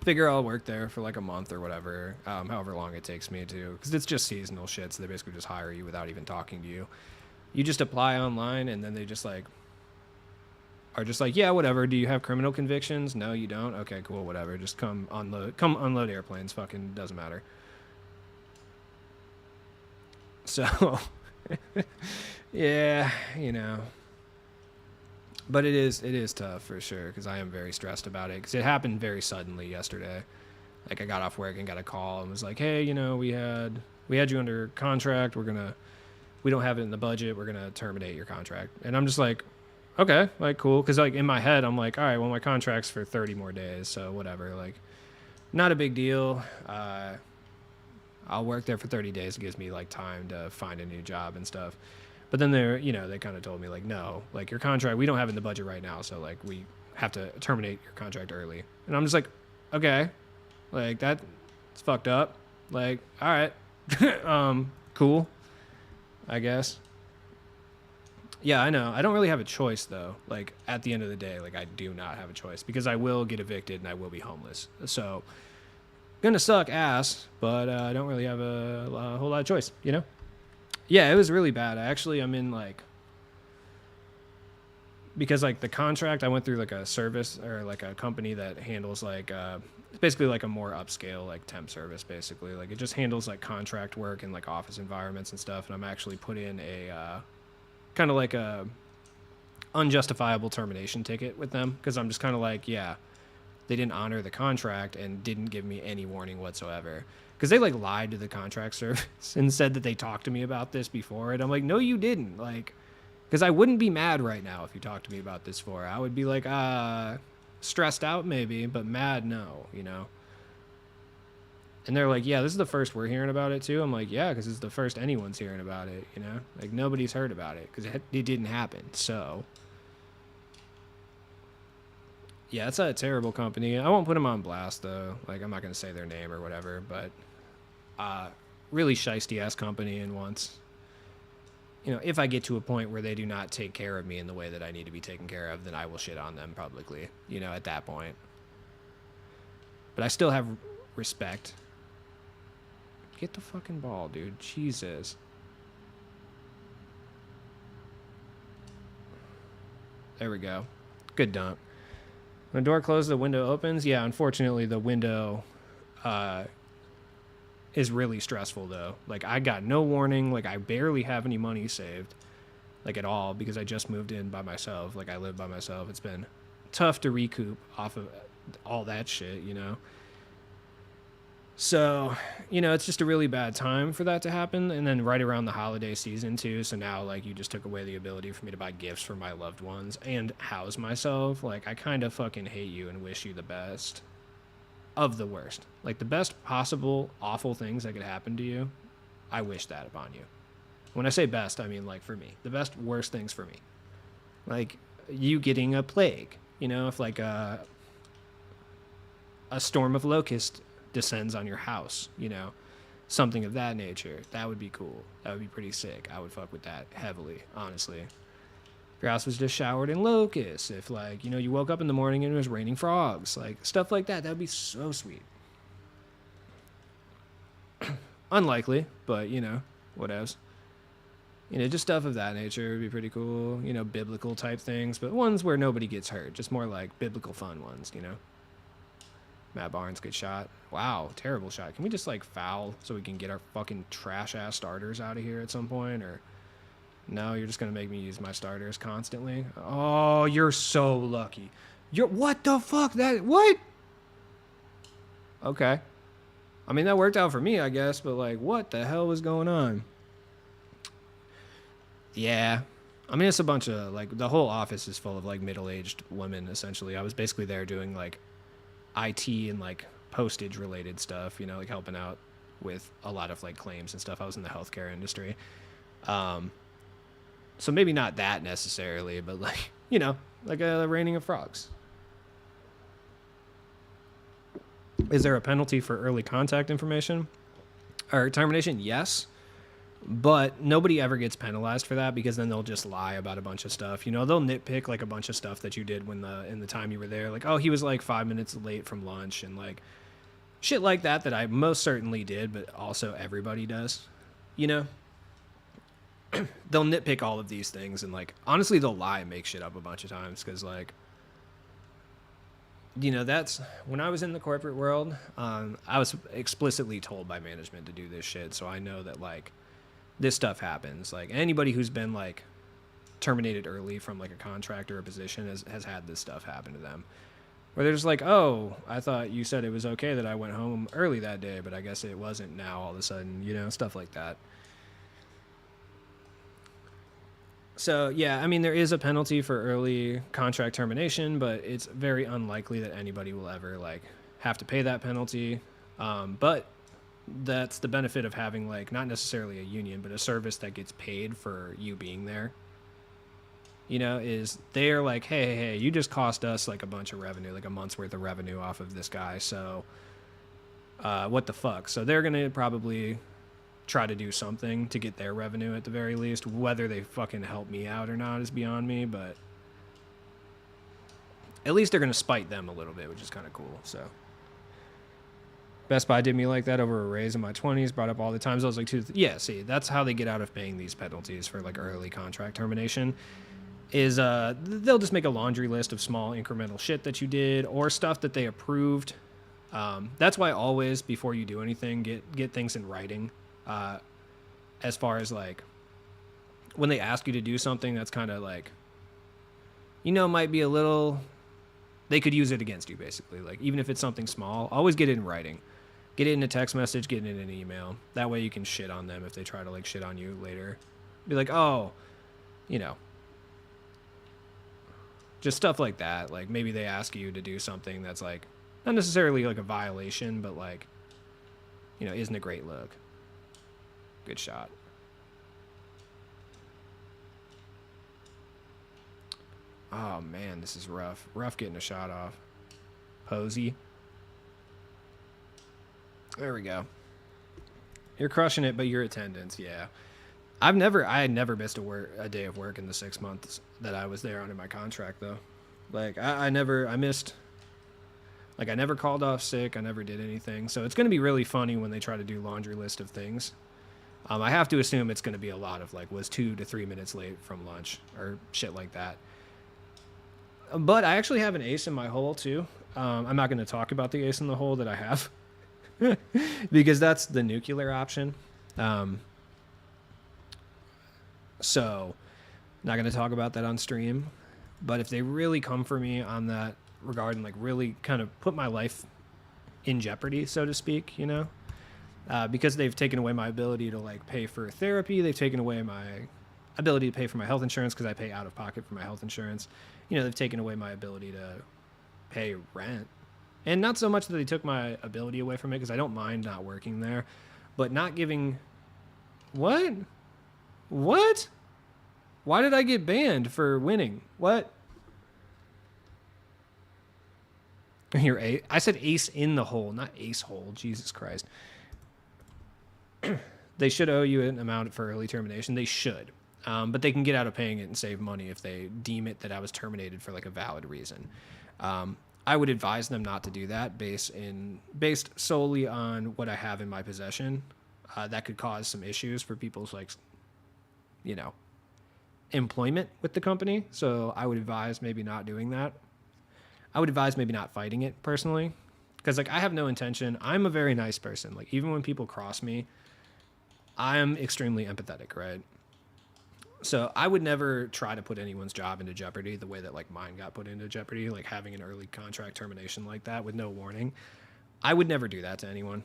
Figure I'll work there for, like, a month or whatever, however long it takes me to. Because it's just seasonal shit, so they basically just hire you without even talking to you. You just apply online, and then they just, like... are just like, yeah, whatever. Do you have criminal convictions? No, you don't? Okay, cool, whatever. Just come unload airplanes. Fucking doesn't matter. So, yeah, you know. But it is tough for sure because I am very stressed about it because it happened very suddenly yesterday. Like, I got off work and got a call and was like, hey, you know, we had you under contract. We don't have it in the budget. We're gonna terminate your contract. And I'm just like, okay, like, cool. Because, like, in my head, I'm like, all right, well, my contract's for 30 more days, so whatever. Like, not a big deal. I'll work there for 30 days. It gives me, like, time to find a new job and stuff. But then they kind of told me like, no, like your contract, we don't have it in the budget right now. So like we have to terminate your contract early. And I'm just like, okay, like that's fucked up. Like, all right, cool, I guess. Yeah, I know. I don't really have a choice though. Like at the end of the day, like I do not have a choice because I will get evicted and I will be homeless. So gonna suck ass, but I don't really have a whole lot of choice, you know? Yeah, it was really bad. I'm in like, because like the contract, I went through like a service or like a company that handles like, it's basically like a more upscale like temp service basically. Like it just handles like contract work and like office environments and stuff. And I'm actually put in a kind of like a unjustifiable termination ticket with them because I'm just kind of like, yeah, they didn't honor the contract and didn't give me any warning whatsoever. Because they like lied to the contract service and said that they talked to me about this before. And I'm like, no, you didn't. Like, because I wouldn't be mad right now if you talked to me about this before. I would be like, stressed out maybe, but mad, no, you know? And they're like, yeah, this is the first we're hearing about it too. I'm like, yeah, because it's the first anyone's hearing about it, you know? Like nobody's heard about it because it didn't happen. So yeah, it's a terrible company. I won't put them on blast though. Like I'm not going to say their name or whatever, but really shiesty ass company. And once, you know, if I get to a point where they do not take care of me in the way that I need to be taken care of, then I will shit on them publicly, you know, at that point. But I still have respect. Get the fucking ball, dude. Jesus. There we go. Good dunk. When the door closes, the window opens. Yeah, unfortunately, the window is really stressful, though. Like, I got no warning. Like, I barely have any money saved, like, at all, because I just moved in by myself. Like, I live by myself. It's been tough to recoup off of all that shit, you know? So, you know, it's just a really bad time for that to happen. And then right around the holiday season, too. So now, like, you just took away the ability for me to buy gifts for my loved ones and house myself. Like, I kind of fucking hate you and wish you the best of the worst. Like, the best possible awful things that could happen to you, I wish that upon you. When I say best, I mean, like, for me. The best, worst things for me. Like, you getting a plague. You know, if, like, a storm of locusts descends on your house, you know, something of that nature. That would be cool. That would be pretty sick. I would fuck with that heavily, honestly. If your house was just showered in locusts, if like, you know, you woke up in the morning and it was raining frogs, like stuff like that, that would be so sweet. Unlikely, but you know, what else? You know, just stuff of that nature would be pretty cool. You know, biblical type things, but ones where nobody gets hurt, just more like biblical fun ones, you know. Matt Barnes, good shot. Wow, terrible shot. Can we just like foul so we can get our fucking trash ass starters out of here at some point? Or no, you're just gonna make me use my starters constantly? Oh, you're so lucky. You're what the fuck? That what? Okay. I mean that worked out for me, I guess, but like what the hell was going on? Yeah. I mean it's a bunch of like the whole office is full of like middle-aged women essentially. I was basically there doing like IT and like postage related stuff, you know, like helping out with a lot of like claims and stuff. I was in the healthcare industry. So maybe not that necessarily, but like, you know, like a raining of frogs. Is there a penalty for early contact information or termination? Yes. But nobody ever gets penalized for that because then they'll just lie about a bunch of stuff. You know, they'll nitpick like a bunch of stuff that you did when in the time you were there. Like, oh, he was like 5 minutes late from lunch and like shit like that I most certainly did, but also everybody does. You know? They'll nitpick all of these things and like honestly they'll lie and make shit up a bunch of times because like you know, that's when I was in the corporate world, I was explicitly told by management to do this shit. So I know that like this stuff happens. Like anybody who's been like terminated early from like a contract or a position has had this stuff happen to them. Where they're just like, oh, I thought you said it was okay that I went home early that day, but I guess it wasn't now all of a sudden, you know, stuff like that. So, yeah, I mean, there is a penalty for early contract termination, but it's very unlikely that anybody will ever like have to pay that penalty. But that's the benefit of having like not necessarily a union, but a service that gets paid for you being there. You know, is they're like, hey, you just cost us like a bunch of revenue, like a month's worth of revenue off of this guy. So, what the fuck? So they're gonna probably try to do something to get their revenue at the very least. Whether they fucking help me out or not is beyond me, but at least they're gonna spite them a little bit, which is kind of cool. So. Best Buy did me like that over a raise in my 20s, brought up all the times. I was like, yeah, see, that's how they get out of paying these penalties for like early contract termination is they'll just make a laundry list of small incremental shit that you did or stuff that they approved. That's why always before you do anything, get things in writing. As far as like when they ask you to do something that's kind of like, you know, might be a little, they could use it against you basically. Like even if it's something small, always get it in writing. Get it in a text message, get it in an email. That way you can shit on them if they try to like shit on you later. Be like, oh, you know, just stuff like that. Like maybe they ask you to do something that's like not necessarily like a violation, but like, you know, isn't a great look. Good shot. Oh man, this is rough. Rough getting a shot off. Posey. There we go. You're crushing it, but your attendance, yeah. I had never missed a day of work in the 6 months that I was there under my contract, though. Like, I never called off sick. I never did anything. So it's going to be really funny when they try to do laundry list of things. I have to assume it's going to be a lot of, like, was 2 to 3 minutes late from lunch or shit like that. But I actually have an ace in my hole, too. I'm not going to talk about the ace in the hole that I have. Because that's the nuclear option. So not going to talk about that on stream, but if they really come for me on that regard and like really kind of put my life in jeopardy, so to speak, you know, because they've taken away my ability to like pay for therapy. They've taken away my ability to pay for my health insurance because I pay out of pocket for my health insurance. You know, they've taken away my ability to pay rent. And not so much that they took my ability away from it, because I don't mind not working there, but not giving... What? What? Why did I get banned for winning? What? You're I said ace in the hole, not ace hole. Jesus Christ. They should owe you an amount for early termination. They should. But they can get out of paying it and save money if they deem it that I was terminated for like a valid reason. I would advise them not to do that based solely on what I have in my possession. That could cause some issues for people's like, you know, employment with the company. So I would advise maybe not doing that. I would advise maybe not fighting it personally, because like I have no intention. I'm a very nice person. Like even when people cross me, I am extremely empathetic, right? So I would never try to put anyone's job into jeopardy the way that like mine got put into jeopardy, like having an early contract termination like that with no warning. I would never do that to anyone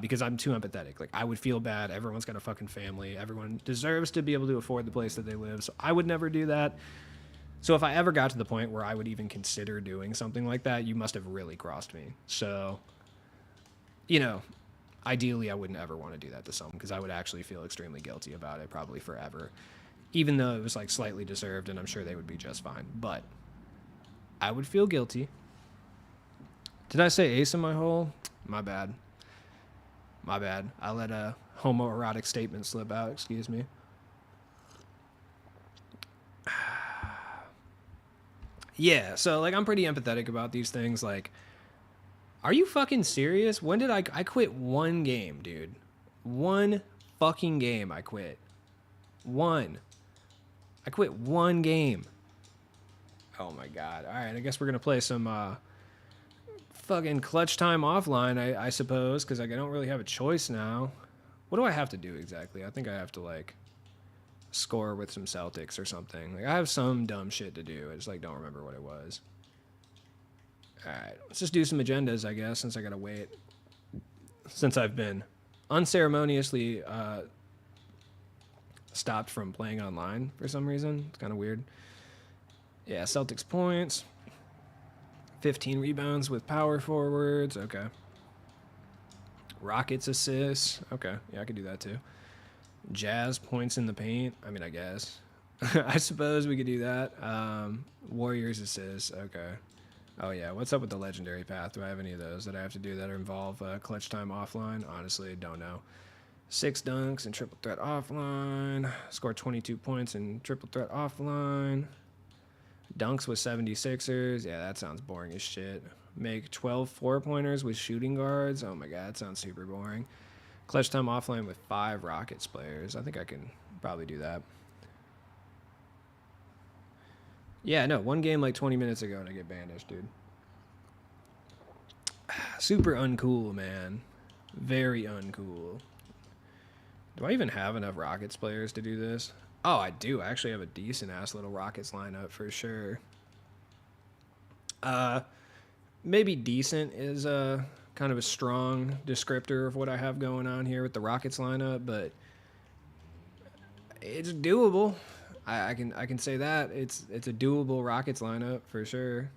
because I'm too empathetic. Like I would feel bad. Everyone's got a fucking family. Everyone deserves to be able to afford the place that they live. So I would never do that. So if I ever got to the point where I would even consider doing something like that, you must have really crossed me. So, you know, ideally I wouldn't ever want to do that to someone because I would actually feel extremely guilty about it probably forever. Even though it was like slightly deserved and I'm sure they would be just fine. But I would feel guilty. Did I say ace in my hole? My bad. My bad. I let a homoerotic statement slip out. Excuse me. Yeah, so like I'm pretty empathetic about these things. Like, are you fucking serious? When did I quit one game, dude? One fucking game I quit. I quit one game. Oh my god. All right, I guess we're going to play some fucking clutch time offline, I suppose, because like, I don't really have a choice now. What do I have to do exactly? I think I have to like score with some Celtics or something. Like I have some dumb shit to do. I just like don't remember what it was. All right, let's just do some agendas, I guess, since I got to wait. Since I've been unceremoniously stopped from playing online for some reason. It's kind of weird. Yeah, Celtics points. 15 rebounds with power forwards. Okay. Rockets assists. Okay, yeah, I could do that too. Jazz points in the paint. I mean, I guess. I suppose we could do that. Warriors assists. Okay. Oh, yeah. What's up with the legendary path? Do I have any of those that I have to do that involve clutch time offline? Honestly, don't know. 6 dunks and triple threat offline. Score 22 points in triple threat offline. Dunks with 76ers. Yeah, that sounds boring as shit. Make 12 4-pointers with shooting guards. Oh, my God. That sounds super boring. Clutch time offline with 5 Rockets players. I think I can probably do that. Yeah, no, one game like 20 minutes ago and I get banished, dude. Super uncool, man. Very uncool. Do I even have enough Rockets players to do this? Oh, I do. I actually have a decent-ass little Rockets lineup for sure. Maybe decent is kind of a strong descriptor of what I have going on here with the Rockets lineup, but it's doable. I can say that it's a doable Rockets lineup for sure.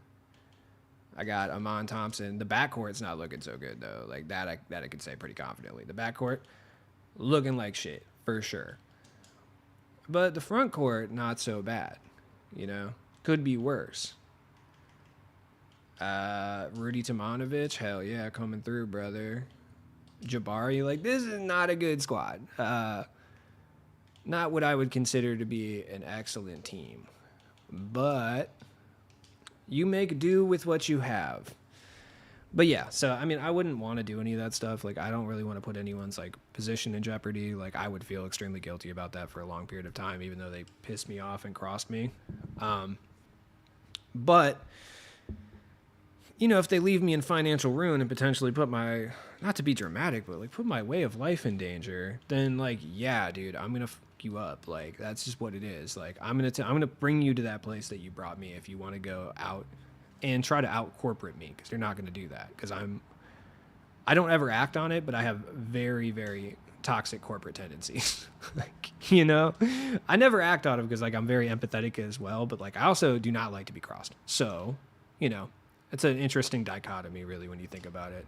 I got Amon Thompson. The backcourt's not looking so good though. Like that I could say pretty confidently. The backcourt looking like shit for sure. But the front court not so bad. You know, could be worse. Rudy Tomanovic, hell yeah, coming through, brother. Jabari, like this is not a good squad. Not what I would consider to be an excellent team. But you make do with what you have. But yeah, so I mean, I wouldn't want to do any of that stuff. Like, I don't really want to put anyone's like position in jeopardy. Like, I would feel extremely guilty about that for a long period of time, even though they pissed me off and crossed me. But you know, if they leave me in financial ruin and potentially put my, not to be dramatic, but like put my way of life in danger, then like, yeah, dude, I'm gonna fuck you up. Like, that's just what it is. Like, I'm gonna bring you to that place that you brought me if you want to go out and try to out corporate me, because you're not gonna do that. Because I don't ever act on it, but I have very, very toxic corporate tendencies. Like, you know, I never act on it because like I'm very empathetic as well, but like I also do not like to be crossed. So, you know, it's an interesting dichotomy, really, when you think about it.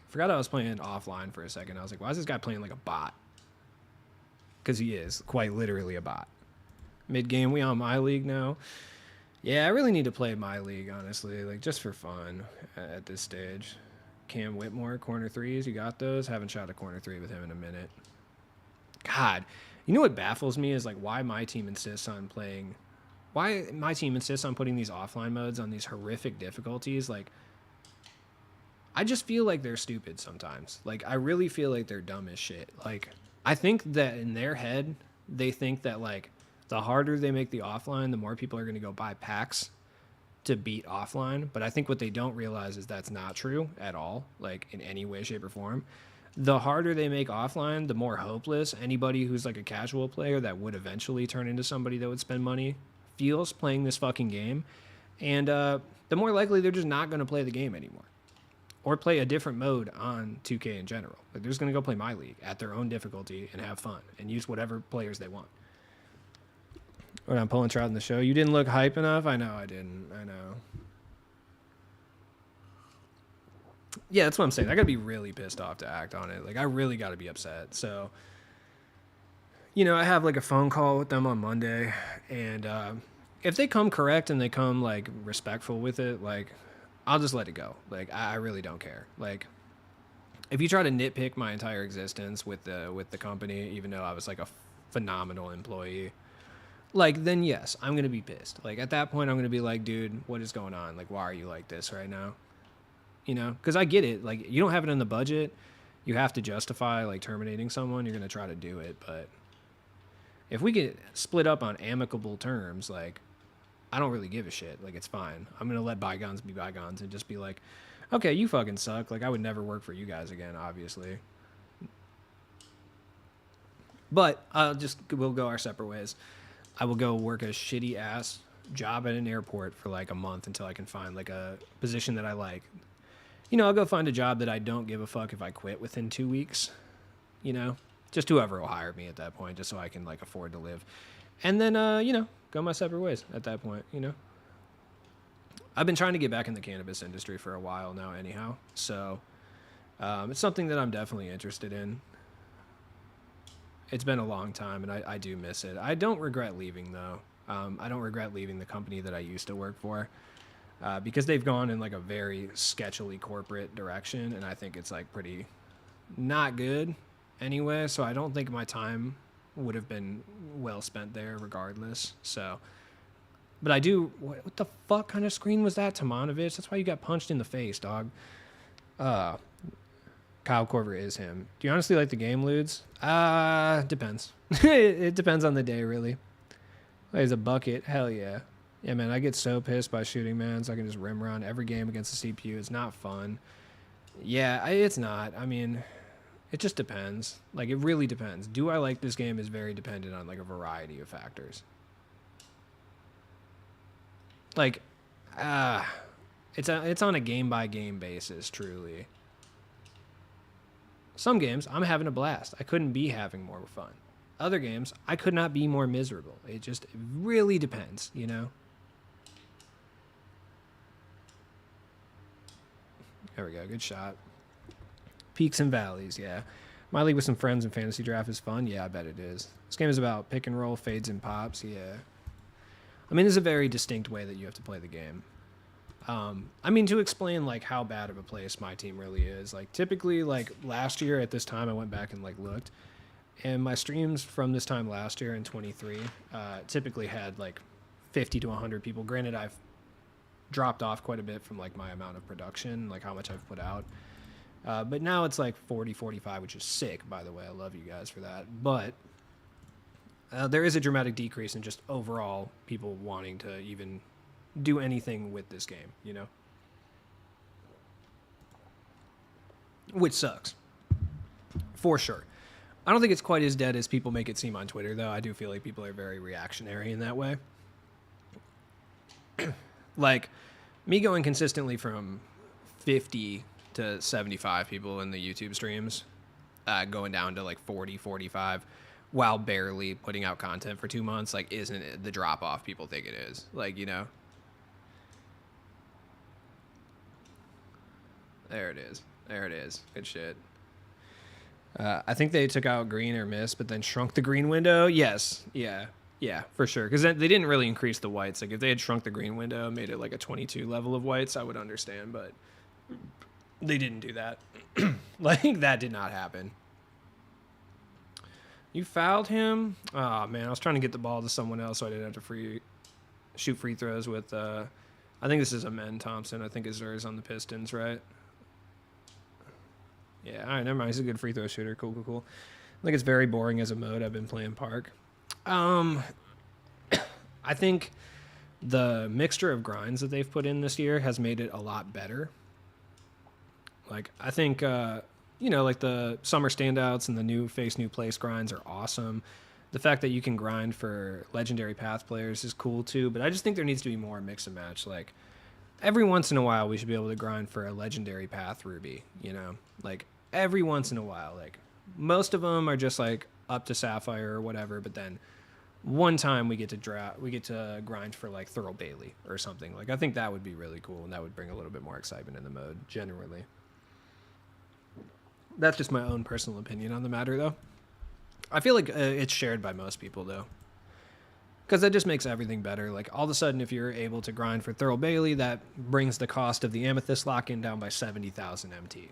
Forgot I was playing offline for a second. I was like, why is this guy playing like a bot? Because he is quite literally a bot. Mid-game, we on my league now. Yeah, I really need to play my league, honestly, like just for fun at this stage. Cam Whitmore, corner threes, you got those? Haven't shot a corner three with him in a minute. God, you know what baffles me is like why my team insists on playing... Why my team insists on putting these offline modes on these horrific difficulties. Like, I just feel like they're stupid sometimes. Like, I really feel like they're dumb as shit. Like, I think that in their head, they think that, like, the harder they make the offline, the more people are going to go buy packs to beat offline. But I think what they don't realize is that's not true at all, like, in any way, shape, or form. The harder they make offline, the more hopeless anybody who's, like, a casual player that would eventually turn into somebody that would spend money feels playing this fucking game, and the more likely they're just not going to play the game anymore or play a different mode on 2K in general. Like, they're just going to go play my league at their own difficulty and have fun and use whatever players they want. When I'm pulling trout in the show, you didn't look hype enough. I know I didn't. I know. Yeah, that's what I'm saying. I got to be really pissed off to act on it. Like, I really got to be upset. So, you know, I have like a phone call with them on Monday, and if they come correct and they come like respectful with it, like I'll just let it go. Like, I really don't care. Like, if you try to nitpick my entire existence with the company, even though I was like a phenomenal employee, like, then yes, I'm gonna be pissed. Like, at that point, I'm gonna be like, dude, what is going on? Like, why are you like this right now? You know, because I get it. Like, you don't have it in the budget. You have to justify like terminating someone. You're gonna try to do it, but if we get split up on amicable terms, like, I don't really give a shit. Like, it's fine. I'm going to let bygones be bygones and just be like, okay, you fucking suck. Like, I would never work for you guys again, obviously. But we'll go our separate ways. I will go work a shitty ass job at an airport for like a month until I can find like a position that I like. You know, I'll go find a job that I don't give a fuck if I quit within 2 weeks, you know? Just whoever will hire me at that point, just so I can like afford to live. And then, you know, go my separate ways at that point, you know. I've been trying to get back in the cannabis industry for a while now anyhow. So it's something that I'm definitely interested in. It's been a long time, and I do miss it. I don't regret leaving, though. I don't regret leaving the company that I used to work for because they've gone in like a very sketchily corporate direction, and I think it's like pretty not good anyway. So I don't think my time would have been well spent there regardless. So, but I do. What the fuck kind of screen was that, Tomanovich? That's why you got punched in the face, dog. Kyle Korver is him. Do you honestly like the game, Ludes? Depends. It depends on the day, really. There's a bucket. Hell yeah. Yeah, man, I get so pissed by shooting, man, so I can just rim run every game against the CPU. It's not fun. Yeah, it's not. I mean, it just depends. Like, it really depends. Do I like this game is very dependent on, like, a variety of factors. Like, it's on a game-by-game basis, truly. Some games, I'm having a blast. I couldn't be having more fun. Other games, I could not be more miserable. It really depends, you know? There we go. Good shot. Peaks and valleys, yeah. My league with some friends in fantasy draft is fun. Yeah, I bet it is. This game is about pick and roll, fades and pops. Yeah. I mean, there's a very distinct way that you have to play the game. I mean, to explain, like, how bad of a place my team really is, like, typically, like, last year at this time, I went back and, like, looked, and my streams from this time last year in 23 typically had, like, 50 to 100 people. Granted, I've dropped off quite a bit from, like, my amount of production, like, how much I've put out. But now it's, like, 40, 45, which is sick, by the way. I love you guys for that. But there is a dramatic decrease in just overall people wanting to even do anything with this game, you know? Which sucks. For sure. I don't think it's quite as dead as people make it seem on Twitter, though. I do feel like people are very reactionary in that way. Like, me going consistently from 50 to 75 people in the YouTube streams, going down to like 40, 45, while barely putting out content for 2 months, like, isn't it the drop-off people think it is. Like, you know? There it is. There it is. Good shit. I think they took out green or miss, but then shrunk the green window. Yes. Yeah. Yeah, for sure. Because they didn't really increase the whites. Like, if they had shrunk the green window and made it like a 22 level of whites, I would understand. But they didn't do that. Like, that did not happen. You fouled him? Oh, man. I was trying to get the ball to someone else so I didn't have to shoot free throws with... I think this is Amen Thompson. I think his is on the Pistons, right? Yeah, all right, never mind. He's a good free throw shooter. Cool. I think it's very boring as a mode. I've been playing Park. I think the mixture of grinds that they've put in this year has made it a lot better. Like, I think, like the summer standouts and the new place grinds are awesome. The fact that you can grind for legendary path players is cool too, but I just think there needs to be more mix and match. Like, every once in a while, we should be able to grind for a legendary path Ruby, you know? Like, every once in a while. Like, most of them are just, like, up to Sapphire or whatever, but then one time we get to grind for, like, Thurl Bailey or something. Like, I think that would be really cool, and that would bring a little bit more excitement in the mode, generally. That's just my own personal opinion on the matter, though. I feel like it's shared by most people, though. Because that just makes everything better. Like, all of a sudden, if you're able to grind for Thurl Bailey, that brings the cost of the Amethyst lock-in down by 70,000 MT.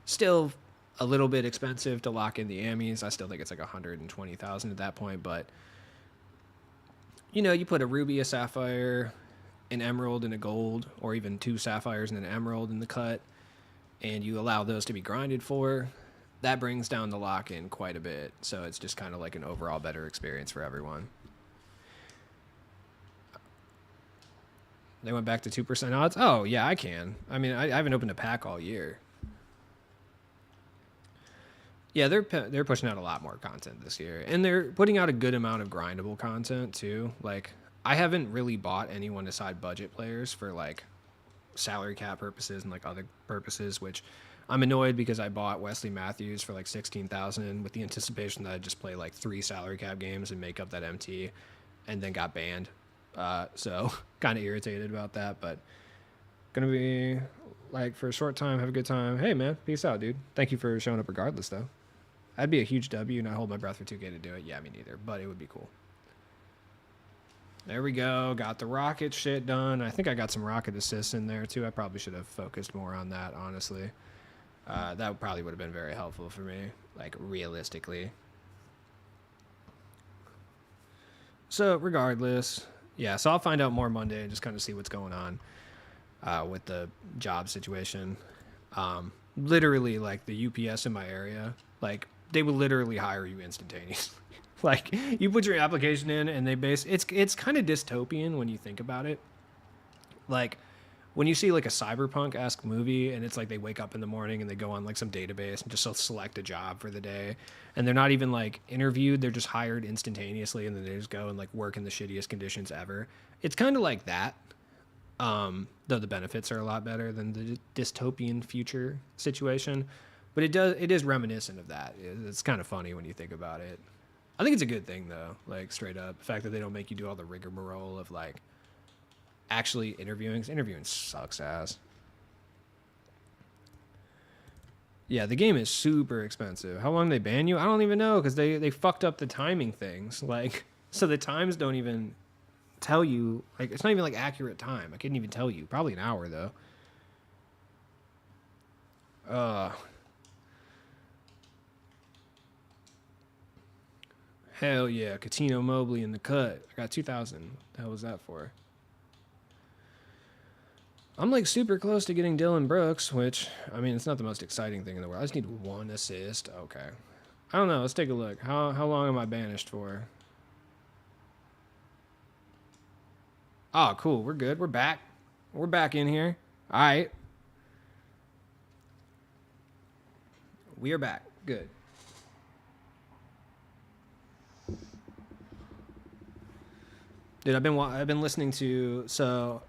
Still a little bit expensive to lock in the Amies. I still think it's like 120,000 at that point. But, you know, you put a Ruby, a Sapphire, an Emerald, and a Gold, or even 2 Sapphires and an Emerald in the cut, and you allow those to be grinded for, that brings down the lock-in quite a bit. So it's just kind of like an overall better experience for everyone. They went back to 2% odds? Oh, yeah, I can. I mean, I haven't opened a pack all year. Yeah, they're pushing out a lot more content this year. And they're putting out a good amount of grindable content, too. Like, I haven't really bought anyone aside budget players for, like, salary cap purposes and, like, other purposes, which I'm annoyed because I bought Wesley Matthews for, like, 16,000 with the anticipation that I'd just play, like, 3 salary cap games and make up that MT, and then got banned So kind of irritated about that, but gonna be like for a short time, have a good time. Hey man, peace out, dude. Thank you for showing up regardless, though. That'd be a huge W, and I hold my breath for 2K to do it. Yeah, me neither, but it would be cool. There we go. Got the rocket shit done. I think I got some rocket assists in there too. I probably should have focused more on that, honestly. That probably would have been very helpful for me, like realistically. So regardless, yeah. So I'll find out more Monday and just kind of see what's going on with the job situation. Literally, like the UPS in my area, like they will literally hire you instantaneously. Like you put your application in and they it's kind of dystopian when you think about it. Like when you see like a cyberpunk-esque movie and it's like they wake up in the morning and they go on like some database and just select a job for the day, and they're not even like interviewed, they're just hired instantaneously, and then they just go and like work in the shittiest conditions ever. It's kind of like that. Though the benefits are a lot better than the dystopian future situation, but it is reminiscent of that. It's kind of funny when you think about it. I think it's a good thing though, like straight up. The fact that they don't make you do all the rigmarole of like actually interviewing. 'Cause interviewing sucks ass. Yeah, the game is super expensive. How long they ban you? I don't even know because they fucked up the timing things. Like, so the times don't even tell you. Like, it's not even like accurate time. I couldn't even tell you. Probably an hour though. Hell yeah, Catino Mobley in the cut. I got 2,000. What the hell was that for? I'm like super close to getting Dylan Brooks, which, I mean, it's not the most exciting thing in the world. I just need one assist. Okay. I don't know. Let's take a look. How long am I banished for? Oh, cool. We're good. We're back. We're back in here. All right. We are back. Good. Dude, I've been listening to, so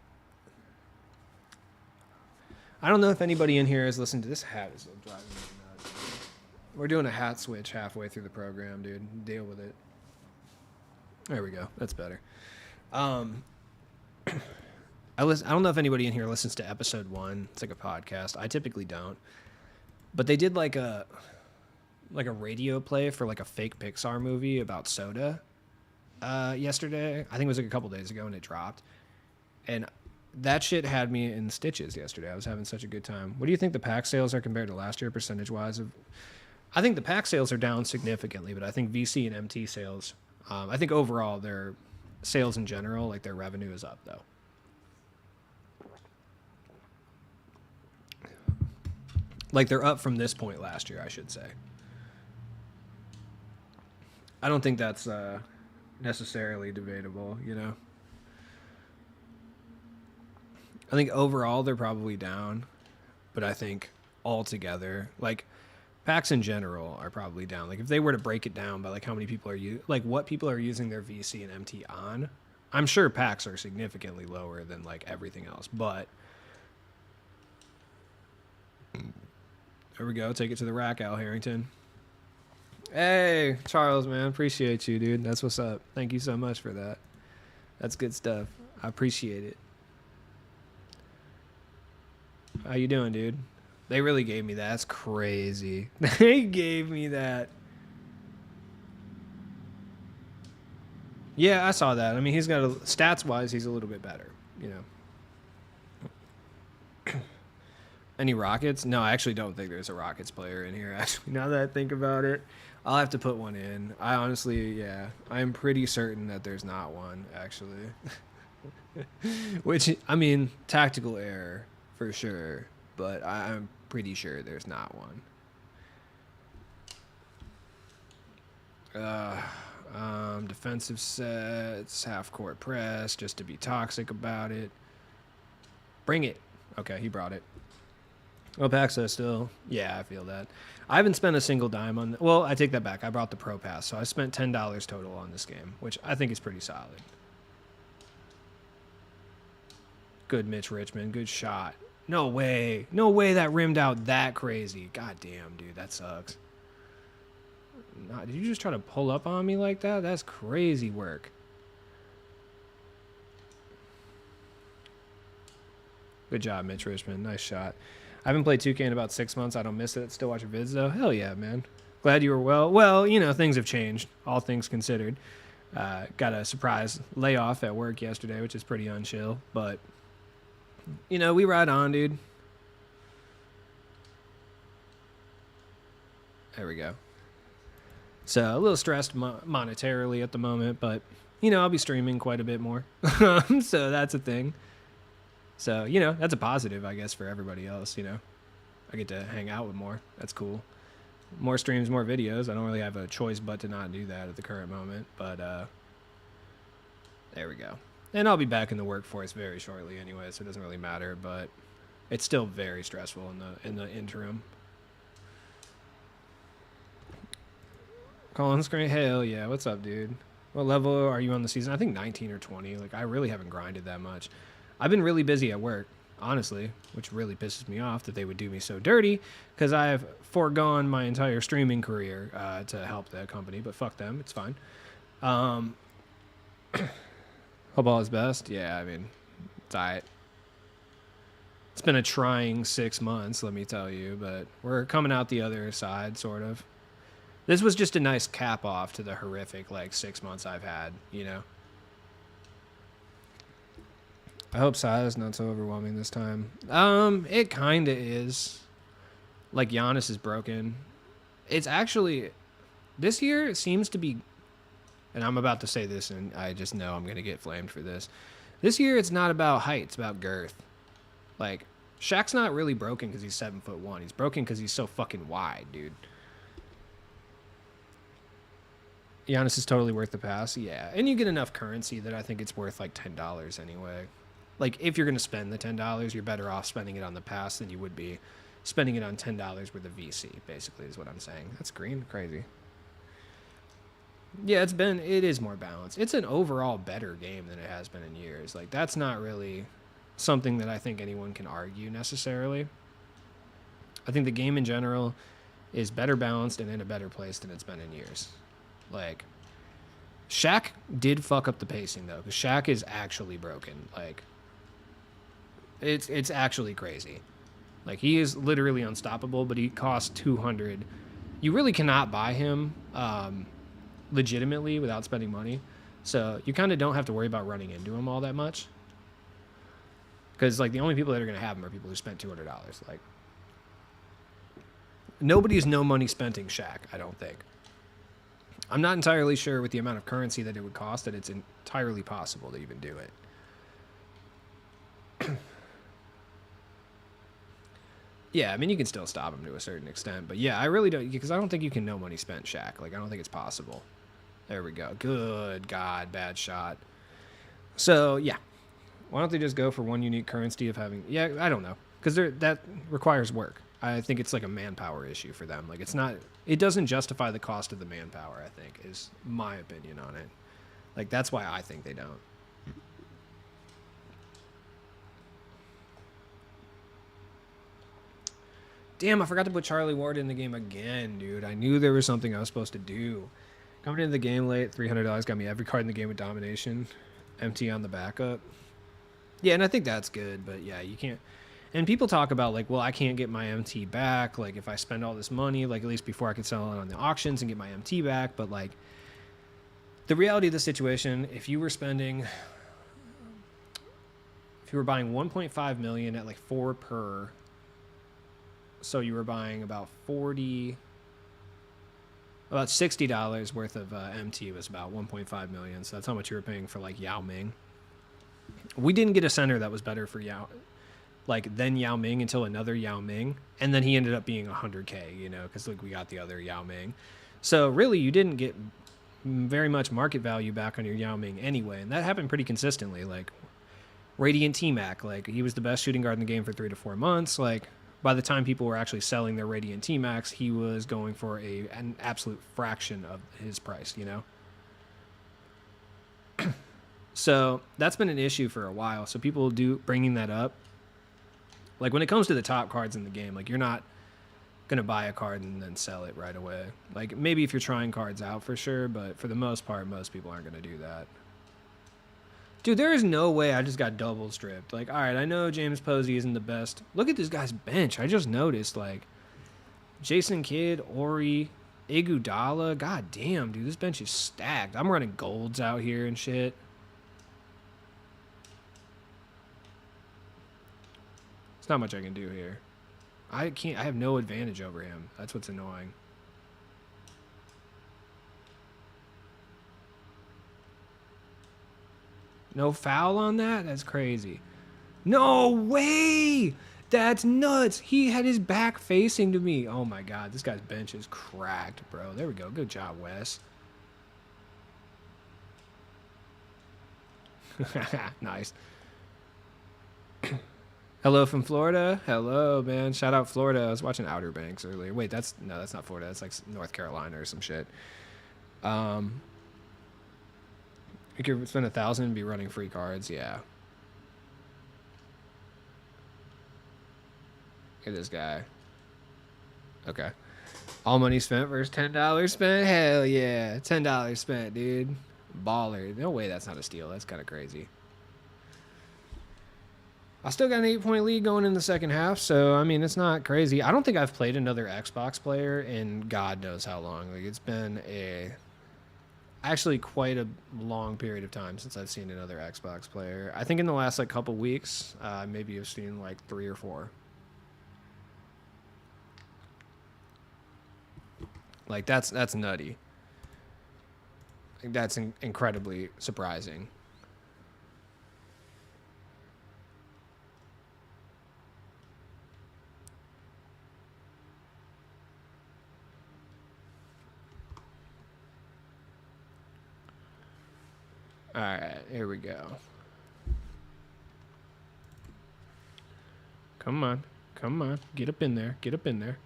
I don't know if anybody in here has listened to this. Hat is driving me nuts. We're doing a hat switch halfway through the program, dude. Deal with it. There we go. That's better. I don't know if anybody in here listens to episode 1. It's like a podcast. I typically don't. But they did like a radio play for like a fake Pixar movie about soda yesterday. I think it was like a couple days ago, and it dropped. And that shit had me in stitches yesterday. I was having such a good time. What do you think the pack sales are compared to last year, percentage-wise? I think the pack sales are down significantly, but I think VC and MT sales, I think overall their sales in general, like their revenue is up, though. Like they're up from this point last year, I should say. I don't think that's necessarily debatable, you know? I think overall they're probably down, but I think altogether, like packs in general are probably down. Like if they were to break it down by like how many people are like what people are using their VC and MT on, I'm sure packs are significantly lower than like everything else. But there we go. Take it to the rack, Al Harrington. Hey, Charles, man, appreciate you, dude. That's what's up. Thank you so much for that. That's good stuff. I appreciate it. How you doing, dude? They really gave me that. That's crazy. They gave me that. Yeah, I saw that. I mean, he's got stats-wise, he's a little bit better, you know. Any Rockets? No, I actually don't think there's a Rockets player in here, actually, now that I think about it. I'll have to put one in. I honestly, yeah, I'm pretty certain that there's not one, actually. Which, I mean, tactical error, for sure, but I'm pretty sure there's not one. Defensive sets, half-court press, just to be toxic about it. Bring it. Okay, he brought it. Oh, Paxa still. Yeah, I feel that. I haven't spent a single dime on... Well, I take that back. I brought the Pro Pass, so I spent $10 total on this game, which I think is pretty solid. Good Mitch Richmond. Good shot. No way. No way that rimmed out that crazy. God damn, dude. That sucks. Nah, did you just try to pull up on me like that? That's crazy work. Good job, Mitch Richmond. Nice shot. I haven't played 2K in about 6 months. I don't miss it. Still watch your vids, though. Hell yeah, man. Glad you were well. Well, you know, things have changed, all things considered. Got a surprise layoff at work yesterday, which is pretty unchill. But, you know, we ride on, dude. There we go. So a little stressed monetarily at the moment, but, you know, I'll be streaming quite a bit more. So that's a thing. So, you know, that's a positive, I guess, for everybody else, you know. I get to hang out with more. That's cool. More streams, more videos. I don't really have a choice but to not do that at the current moment. But there we go. And I'll be back in the workforce very shortly anyway, so it doesn't really matter. But it's still very stressful in the interim. Colin Screen, hell yeah. What's up, dude? What level are you on the season? I think 19 or 20. Like, I really haven't grinded that much. I've been really busy at work, honestly, which really pisses me off that they would do me so dirty because I've foregone my entire streaming career to help the company, but fuck them. It's fine. Hope all is best. Yeah, I mean, it's all right. It's been a trying 6 months, let me tell you, but we're coming out the other side, sort of. This was just a nice cap off to the horrific, 6 months I've had, you know? I hope Size not so overwhelming this time. It kind of is. Like, Giannis is broken. It's actually... This year seems to be... And I'm about to say this, and I just know I'm going to get flamed for this. This year, it's not about height. It's about girth. Like, Shaq's not really broken because he's 7'1". He's broken because he's so fucking wide, dude. Giannis is totally worth the pass. Yeah. And you get enough currency that I think it's worth, $10 anyway. Like, if you're going to spend the $10, you're better off spending it on the pass than you would be spending it on $10 worth of VC, basically, is what I'm saying. That's green. Crazy. Yeah, it is more balanced. It's an overall better game than it has been in years. Like, that's not really something that I think anyone can argue necessarily. I think the game in general is better balanced and in a better place than it's been in years. Like, Shaq did fuck up the pacing, though, because Shaq is actually broken. Like, it's actually crazy. Like, he is literally unstoppable, but he costs 200. You really cannot buy him legitimately without spending money. So you kind of don't have to worry about running into him all that much. Because, the only people that are going to have him are people who spent $200. Like, nobody's no money spending Shaq, I don't think. I'm not entirely sure with the amount of currency that it would cost that it's entirely possible to even do it. Yeah, I mean, you can still stop him to a certain extent. But yeah, I really don't, because I don't think you can no money spent Shaq. Like, I don't think it's possible. There we go. Good God, bad shot. So, yeah. Why don't they just go for one unique currency of having... Yeah, I don't know. Because that requires work. I think it's like a manpower issue for them. Like, it's not... It doesn't justify the cost of the manpower, I think, is my opinion on it. Like, that's why I think they don't. Damn, I forgot to put Charlie Ward in the game again, dude. I knew there was something I was supposed to do. Coming into the game late, $300 got me every card in the game with domination. Empty on the backup. Yeah, and I think that's good, but yeah, you can't... And people talk about, well, I can't get my MT back, if I spend all this money, at least before I can sell it on the auctions and get my MT back, but, the reality of the situation, if you were buying 1.5 million at, 4 per... So you were buying about $60 worth of MT was about 1.5 million. So that's how much you were paying for Yao Ming. We didn't get a center that was better for than Yao Ming until another Yao Ming, and then he ended up being 100K, because we got the other Yao Ming. So really, you didn't get very much market value back on your Yao Ming anyway, and that happened pretty consistently. Radiant T-Mac, he was the best shooting guard in the game for 3 to 4 months. By the time people were actually selling their Radiant T-Max, he was going for an absolute fraction of his price, So that's been an issue for a while. So people do bringing that up. When it comes to the top cards in the game, you're not going to buy a card and then sell it right away. Maybe if you're trying cards out for sure, but for the most part, most people aren't going to do that. Dude, there is no way I just got double stripped. Like, all right, I know James Posey isn't the best. Look at this guy's bench. I just noticed, like, Jason Kidd, Ori, Iguodala. God damn, dude, this bench is stacked. I'm running golds out here and shit. There's not much I can do here. I have no advantage over him. That's what's annoying. No foul on that? That's crazy. No way! That's nuts. He had his back facing to me. Oh my god, this guy's bench is cracked, bro. There we go. Good job, Wes. Nice. Hello from Florida. Hello, man. Shout out Florida. I was watching Outer Banks earlier. Wait, that's not Florida. That's like North Carolina or some shit. You could spend 1,000 and be running free cards. Yeah. Look at this guy. Okay. All money spent versus $10 spent. Hell yeah, $10 spent, dude. Baller. No way that's not a steal. That's kind of crazy. I still got an 8-point lead going in the second half, so I mean it's not crazy. I don't think I've played another Xbox player in God knows how long. Like it's been actually quite a long period of time since I've seen another Xbox player. I think in the last like couple weeks, maybe I've seen like 3 or 4. Like that's nutty. That's incredibly surprising. All right, here we go. Come on. Come on. Get up in there. Get up in there.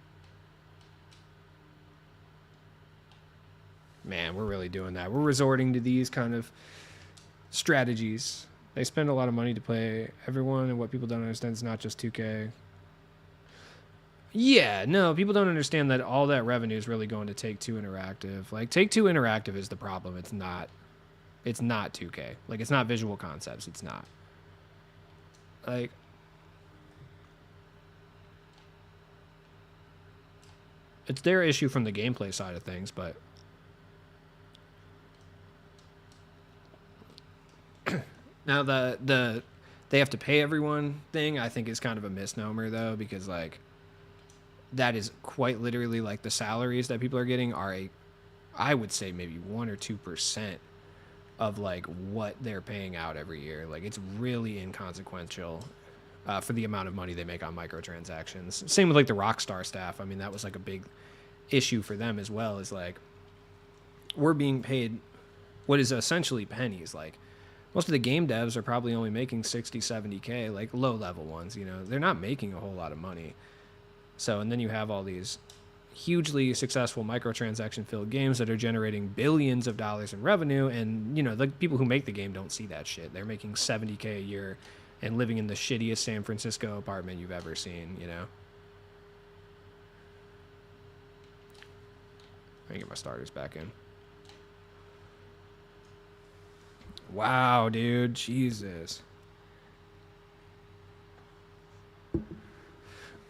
Man, we're really doing that. We're resorting to these kind of strategies. They spend a lot of money to play everyone, and what people don't understand is not just 2K. Yeah, no, people don't understand that all that revenue is really going to Take-Two Interactive. Like, Take-Two Interactive is the problem. It's not 2K. Like, it's not Visual Concepts. It's not. Like, it's their issue from the gameplay side of things, but now the they have to pay everyone thing I think is kind of a misnomer though, because like that is quite literally like the salaries that people are getting are I would say maybe 1 or 2% of like what they're paying out every year. Like it's really inconsequential for the amount of money they make on microtransactions. Same with like the Rockstar staff. I mean, that was like a big issue for them as well, is like we're being paid what is essentially pennies. Like most of the game devs are probably only making 60, 70K, like low level ones, you know, they're not making a whole lot of money. So, and then you have all these hugely successful microtransaction filled games that are generating billions of dollars in revenue. And, you know, the people who make the game don't see that shit. They're making 70K a year and living in the shittiest San Francisco apartment you've ever seen, you know? Let me get my starters back in. Wow, dude. Jesus.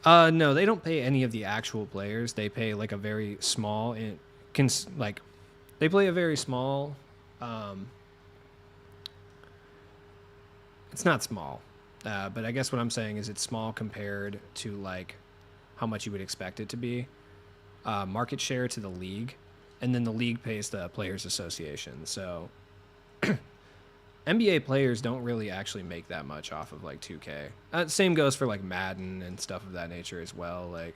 No, they don't pay any of the actual players. They pay like a very small, they play a very small, it's not small, but I guess what I'm saying is it's small compared to like how much you would expect it to be. Market share to the league, and then the league pays the Players Association. So NBA players don't really actually make that much off of like 2K. Same goes for like Madden and stuff of that nature as well. Like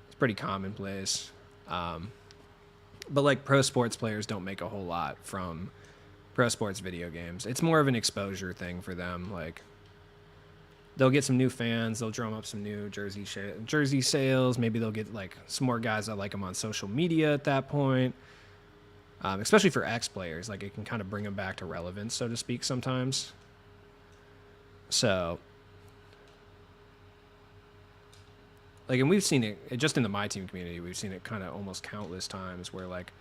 it's pretty commonplace. But like pro sports players don't make a whole lot from pro sports video games. It's more of an exposure thing for them. Like they'll get some new fans. They'll drum up some new jersey sales. Maybe they'll get like some more guys that like them on social media at that point. Especially for X players, like it can kind of bring them back to relevance, so to speak, sometimes. So, like, and we've seen it just in the My Team community. We've seen it kind of almost countless times where like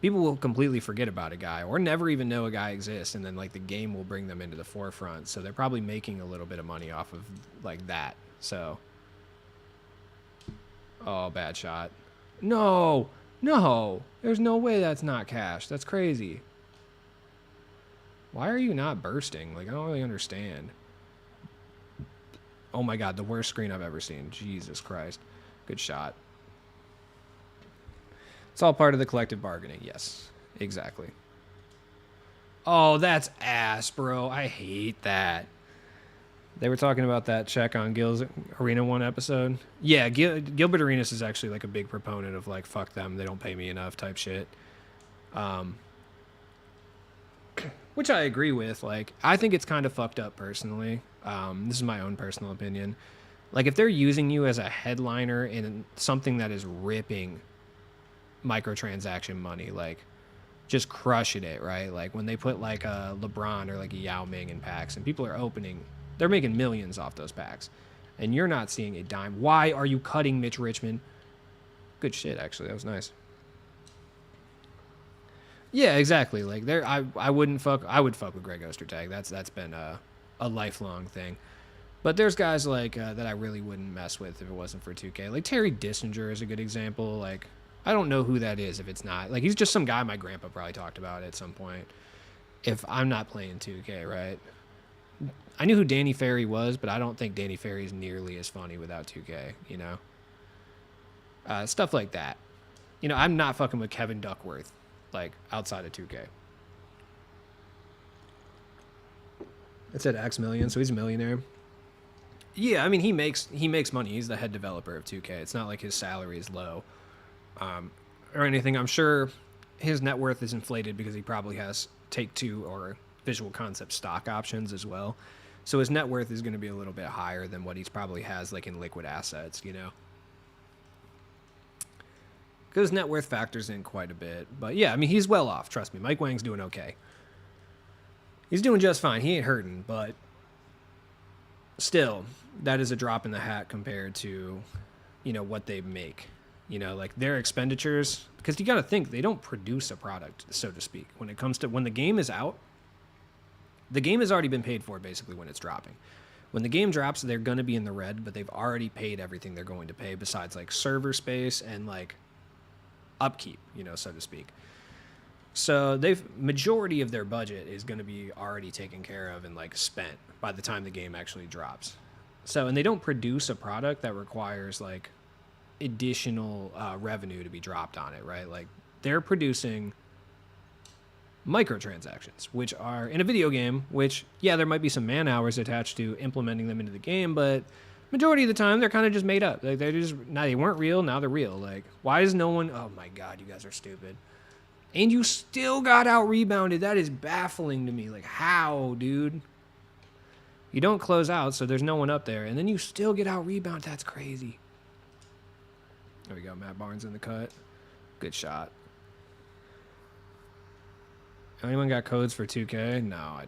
People will completely forget about a guy or never even know a guy exists, and then like the game will bring them into the forefront. So they're probably making a little bit of money off of like that. So, oh, bad shot. No, no, there's no way that's not cash. That's crazy. Why are you not bursting? Like, I don't really understand. Oh my God, the worst screen I've ever seen. Jesus Christ. Good shot. It's all part of the collective bargaining. Yes, exactly. Oh, that's ass, bro. I hate that. They were talking about that check on Gil's Arena 1 episode. Yeah, Gilbert Arenas is actually like a big proponent of like, fuck them, they don't pay me enough type shit. Which I agree with. Like, I think it's kind of fucked up personally. This is my own personal opinion. Like, if they're using you as a headliner in something that is ripping microtransaction money, like, just crushing it, right? Like, when they put, like, a LeBron or, like, a Yao Ming in packs, and people are opening, they're making millions off those packs, and you're not seeing a dime. Why are you cutting Mitch Richmond? Good shit, actually. That was nice. Yeah, exactly. Like, I would fuck with Greg Ostertag. That's been a lifelong thing. But there's guys like that I really wouldn't mess with if it wasn't for 2K. Like Terry Dissinger is a good example. Like, I don't know who that is if it's not. Like, he's just some guy my grandpa probably talked about at some point. If I'm not playing 2K, right? I knew who Danny Ferry was, but I don't think Danny Ferry is nearly as funny without 2K, you know? Stuff like that. You know, I'm not fucking with Kevin Duckworth, like, outside of 2K. It said X million, so he's a millionaire. Yeah, I mean, he makes money. He's the head developer of 2K. It's not like his salary is low or anything. I'm sure his net worth is inflated because he probably has Take-Two or Visual Concept stock options as well. So his net worth is going to be a little bit higher than what he probably has like in liquid assets, you know? Because net worth factors in quite a bit. But yeah, I mean, he's well off. Trust me. Mike Wang's doing okay. He's doing just fine. He ain't hurting, but still, that is a drop in the hat compared to, you know, what they make. You know, like their expenditures, because you got to think they don't produce a product, so to speak. When it comes to when the game is out, the game has already been paid for basically when it's dropping. When the game drops, they're going to be in the red, but they've already paid everything they're going to pay besides like server space and like upkeep, you know, so to speak. So majority of their budget is going to be already taken care of and like spent by the time the game actually drops. So, and they don't produce a product that requires like additional revenue to be dropped on it, right? Like they're producing microtransactions, which are in a video game, which, yeah, there might be some man hours attached to implementing them into the game, but majority of the time they're kind of just made up. Like they're just, now they weren't real, now they're real. Like, why is no one, oh my God, you guys are stupid. And you still got out rebounded. That is baffling to me. Like, how, dude? You don't close out, so there's no one up there, and then you still get out rebounded. That's crazy. There we go. Matt Barnes in the cut. Good shot. Anyone got codes for 2K? No, I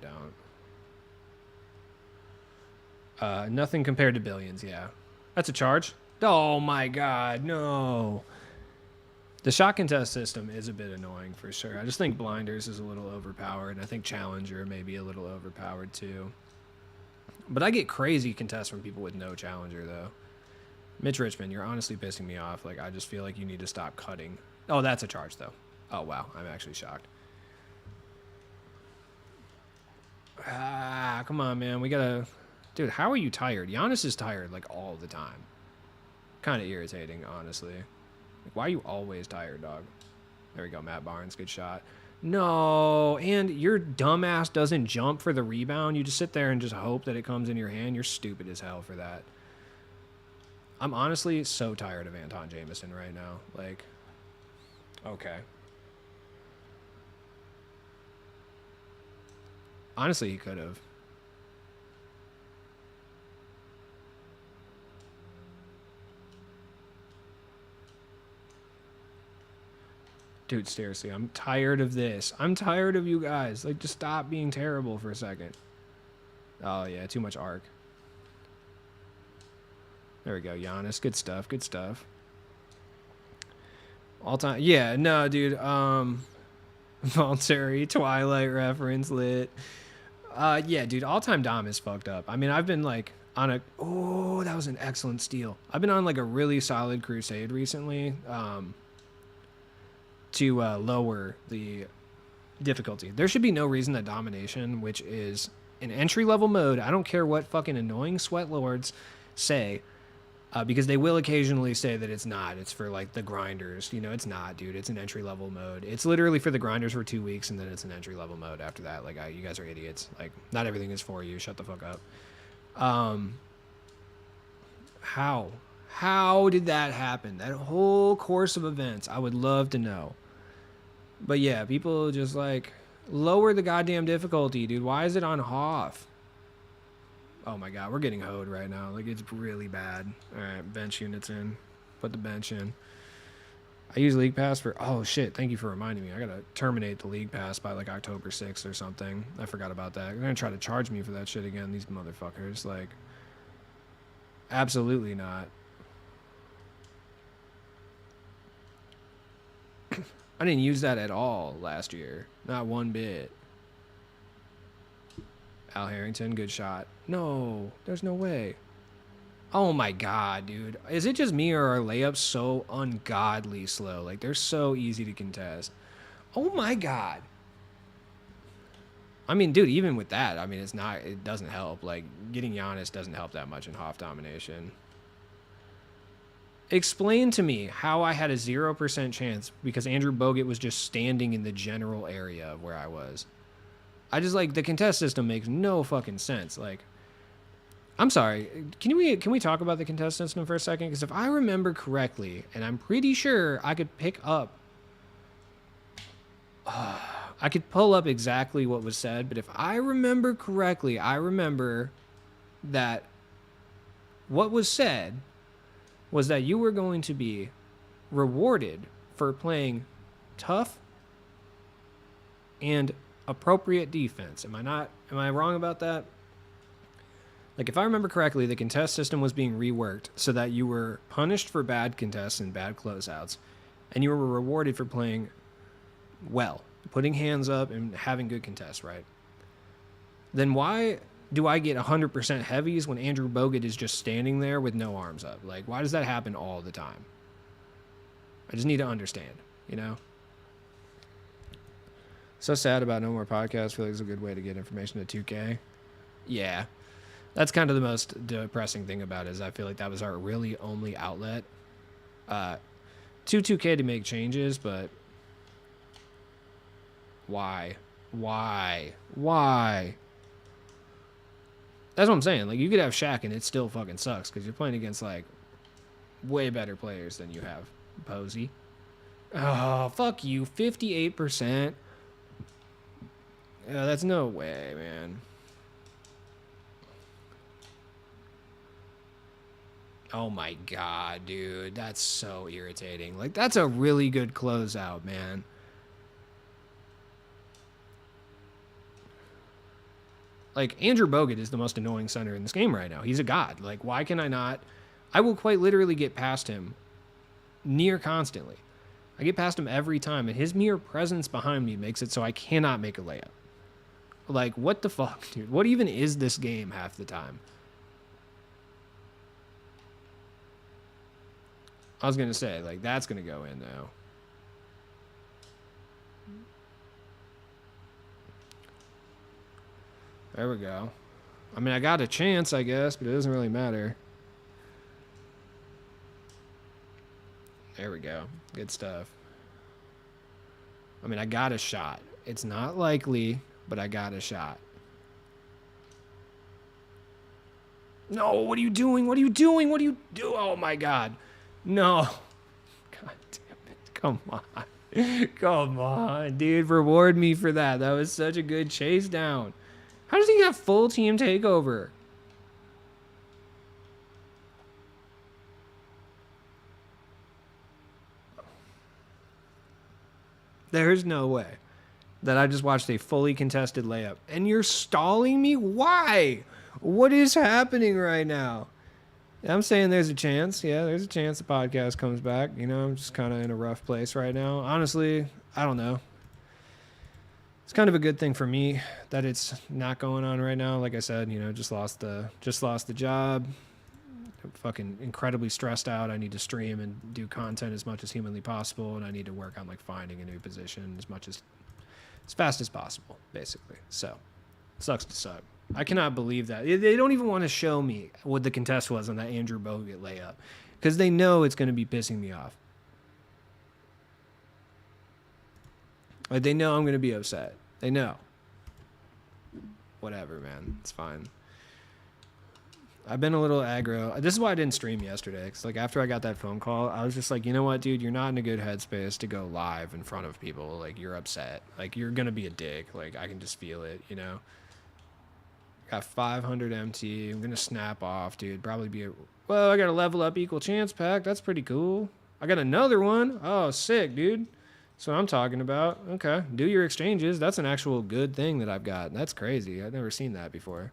don't. Nothing compared to Billions, yeah. That's a charge? Oh my God, no. The shot contest system is a bit annoying for sure. I just think Blinders is a little overpowered, and I think Challenger may be a little overpowered too. But I get crazy contests from people with no Challenger, though. Mitch Richmond, you're honestly pissing me off. Like, I just feel like you need to stop cutting. Oh, that's a charge, though. Oh, wow. I'm actually shocked. Ah, come on, man. We gotta... Dude, how are you tired? Giannis is tired, like, all the time. Kind of irritating, honestly. Like, why are you always tired, dog? There we go, Matt Barnes. Good shot. No, and your dumbass doesn't jump for the rebound. You just sit there and just hope that it comes in your hand. You're stupid as hell for that. I'm honestly so tired of Anton Jameson right now. Like, okay. Honestly, he could have. Dude, seriously, I'm tired of this. I'm tired of you guys. Like, just stop being terrible for a second. Oh, yeah, too much arc. There we go, Giannis. Good stuff, good stuff. All time. Yeah, no, dude. Volturi, Twilight reference lit. Yeah, dude, all-time dom is fucked up. I mean, I've been like on a oh, that was an excellent steal. I've been on like a really solid crusade recently to lower the difficulty. There should be no reason that domination, which is an entry-level mode, I don't care what fucking annoying sweat lords say, because they will occasionally say that it's not. It's for like the grinders. You know, it's not, dude. It's an entry level mode. It's literally for the grinders for 2 weeks, and then it's an entry level mode after that. Like, you guys are idiots. Like, not everything is for you. Shut the fuck up. How did that happen? That whole course of events, I would love to know. But yeah, people just like lower the goddamn difficulty, dude. Why is it on Hoff? Oh my god, we're getting hoed right now. Like, it's really bad. Alright, bench units in. Put the bench in. I use League Pass for... Oh shit, thank you for reminding me. I gotta terminate the League Pass by like October 6th or something. I forgot about that. They're gonna try to charge me for that shit again, these motherfuckers. Like, absolutely not. I didn't use that at all last year. Not one bit. Al Harrington, good shot. No, there's no way. Oh my god, dude. Is it just me or are layups so ungodly slow? Like, they're so easy to contest. Oh my god. I mean, dude, even with that, I mean, it doesn't help. Like, getting Giannis doesn't help that much in Hoff domination. Explain to me how I had a 0% chance because Andrew Bogut was just standing in the general area of where I was. I just, like, the contest system makes no fucking sense. Like, I'm sorry. Can we talk about the contest system for a second? Because if I remember correctly, and I'm pretty sure I could pick up... I could pull up exactly what was said, but if I remember correctly, I remember that what was said was that you were going to be rewarded for playing tough and appropriate defense. Am I wrong about that? Like, if I remember correctly, the contest system was being reworked so that you were punished for bad contests and bad closeouts, and you were rewarded for playing well, putting hands up and having good contests, right? Then why do I get 100% heavies when Andrew Bogut is just standing there with no arms up? Like, why does that happen all the time? I just need to understand, you know? So sad about no more podcasts. I feel like it's a good way to get information to 2K. Yeah. That's kind of the most depressing thing about it, is I feel like that was our really only outlet to 2K to make changes, but why? That's what I'm saying. Like, you could have Shaq and it still fucking sucks because you're playing against, like, way better players than you have. Posey. Oh, fuck you. 58%. Yeah, that's no way, man. Oh my god, dude. That's so irritating. Like, that's a really good closeout, man. Like, Andrew Bogut is the most annoying center in this game right now. He's a god. Like, why can I not? I will quite literally get past him near constantly. I get past him every time, and his mere presence behind me makes it so I cannot make a layup. Like, what the fuck, dude? What even is this game half the time? I was going to say, like, that's going to go in, though. There we go. I mean, I got a chance, I guess, but it doesn't really matter. There we go. Good stuff. I mean, I got a shot. It's not likely, but I got a shot. No, what are you doing? What are you doing? What are you doing? Oh, my God. No. God damn it. Come on. Come on, dude. Reward me for that. That was such a good chase down. How does he have full team takeover? There's no way that I just watched a fully contested layup. And you're stalling me? Why? What is happening right now? I'm saying there's a chance. Yeah, there's a chance the podcast comes back. You know, I'm just kind of in a rough place right now. Honestly, I don't know. It's kind of a good thing for me that it's not going on right now. Like I said, you know, just lost the job. I'm fucking incredibly stressed out. I need to stream and do content as much as humanly possible, and I need to work on like finding a new position as fast as possible, basically. So, sucks to suck. I cannot believe that they don't even want to show me what the contest was on that Andrew Bogut layup, because they know it's going to be pissing me off. Like, they know I'm going to be upset. They know. Whatever, man. It's fine. I've been a little aggro. This is why I didn't stream yesterday. Because, like, after I got that phone call, I was just like, you know what, dude? You're not in a good headspace to go live in front of people. Like, you're upset. Like, you're going to be a dick. Like, I can just feel it, you know? Got 500 MT. I'm going to snap off, dude. Probably be well, I got a level up equal chance pack. That's pretty cool. I got another one. Oh, sick, dude. That's what I'm talking about. Okay. Do your exchanges. That's an actual good thing that I've got. That's crazy. I've never seen that before.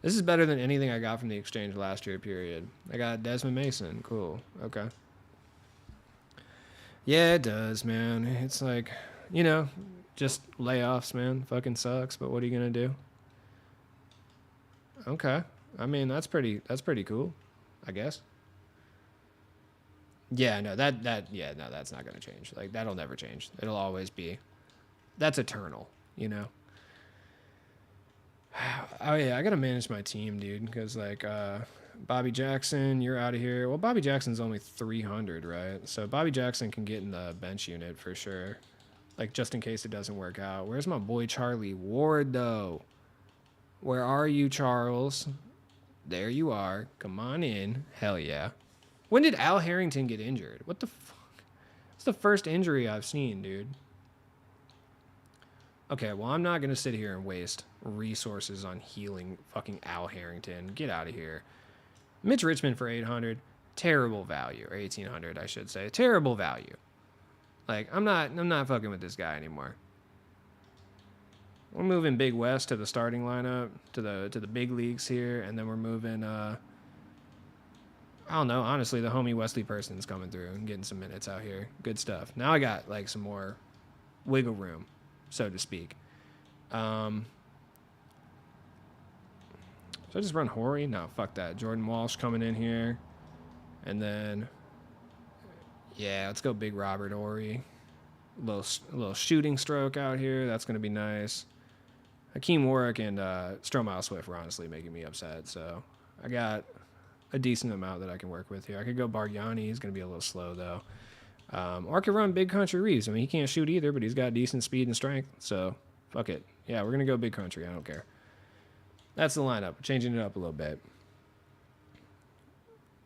This is better than anything I got from the exchange last year, period. I got Desmond Mason. Cool. Okay. Yeah, it does, man. It's like, you know, just layoffs, man. Fucking sucks, but what are you going to do? Okay. I mean, that's pretty cool, I guess. Yeah, no, that's not going to change. Like, that'll never change. It'll always be, that's eternal, you know? Oh, yeah, I got to manage my team, dude, because, like, Bobby Jackson, you're out of here. Well, Bobby Jackson's only 300, right? So Bobby Jackson can get in the bench unit for sure, like, just in case it doesn't work out. Where's my boy Charlie Ward, though? Where are you, Charles? There you are. Come on in. Hell yeah. When did Al Harrington get injured? What the fuck? It's the first injury I've seen, dude. Okay, well, I'm not going to sit here and waste resources on healing fucking Al Harrington. Get out of here. Mitch Richmond for 800. Terrible value. Or 1800, I should say. Terrible value. Like, I'm not fucking with this guy anymore. We're moving Big West to the starting lineup, to the big leagues here, and then we're moving I don't know, honestly, the homie Wesley Person's coming through and getting some minutes out here. Good stuff. Now I got like some more wiggle room, so to speak. Should I just run Horry? No, fuck that. Jordan Walsh coming in here. And then, yeah, let's go Big Robert Horry. A little shooting stroke out here. That's going to be nice. Hakeem Warwick and Stromile Swift were honestly making me upset. So I got a decent amount that I can work with here. I could go Bargiani. He's going to be a little slow, though. Or I could run Big Country Reeves. I mean, he can't shoot either, but he's got decent speed and strength. So fuck it. Yeah, we're going to go Big Country. I don't care. That's the lineup. Changing it up a little bit.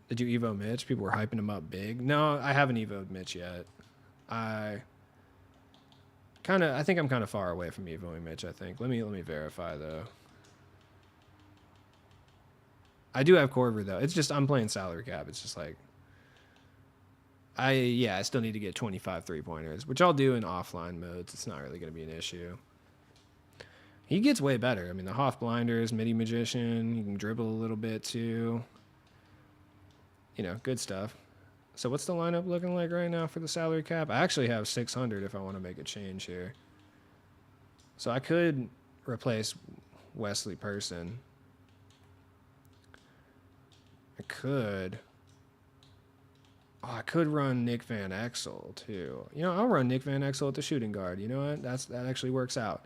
Did you Evo Mitch? People were hyping him up big. No, I haven't Evo'd Mitch yet. I think I'm kind of far away from Evoing Mitch, I think. Let me verify, though. I do have Corver, though. It's just I'm playing salary cap. It's just like I still need to get 25 3-pointers, which I'll do in offline modes. It's not really going to be an issue. He gets way better. I mean, the Hoff Blinders, Midi Magician, he can dribble a little bit, too. You know, good stuff. So what's the lineup looking like right now for the salary cap? I actually have 600 if I want to make a change here. So I could replace Wesley Person. I could run Nick Van Exel, too. You know, I'll run Nick Van Exel at the shooting guard. You know what? That actually works out.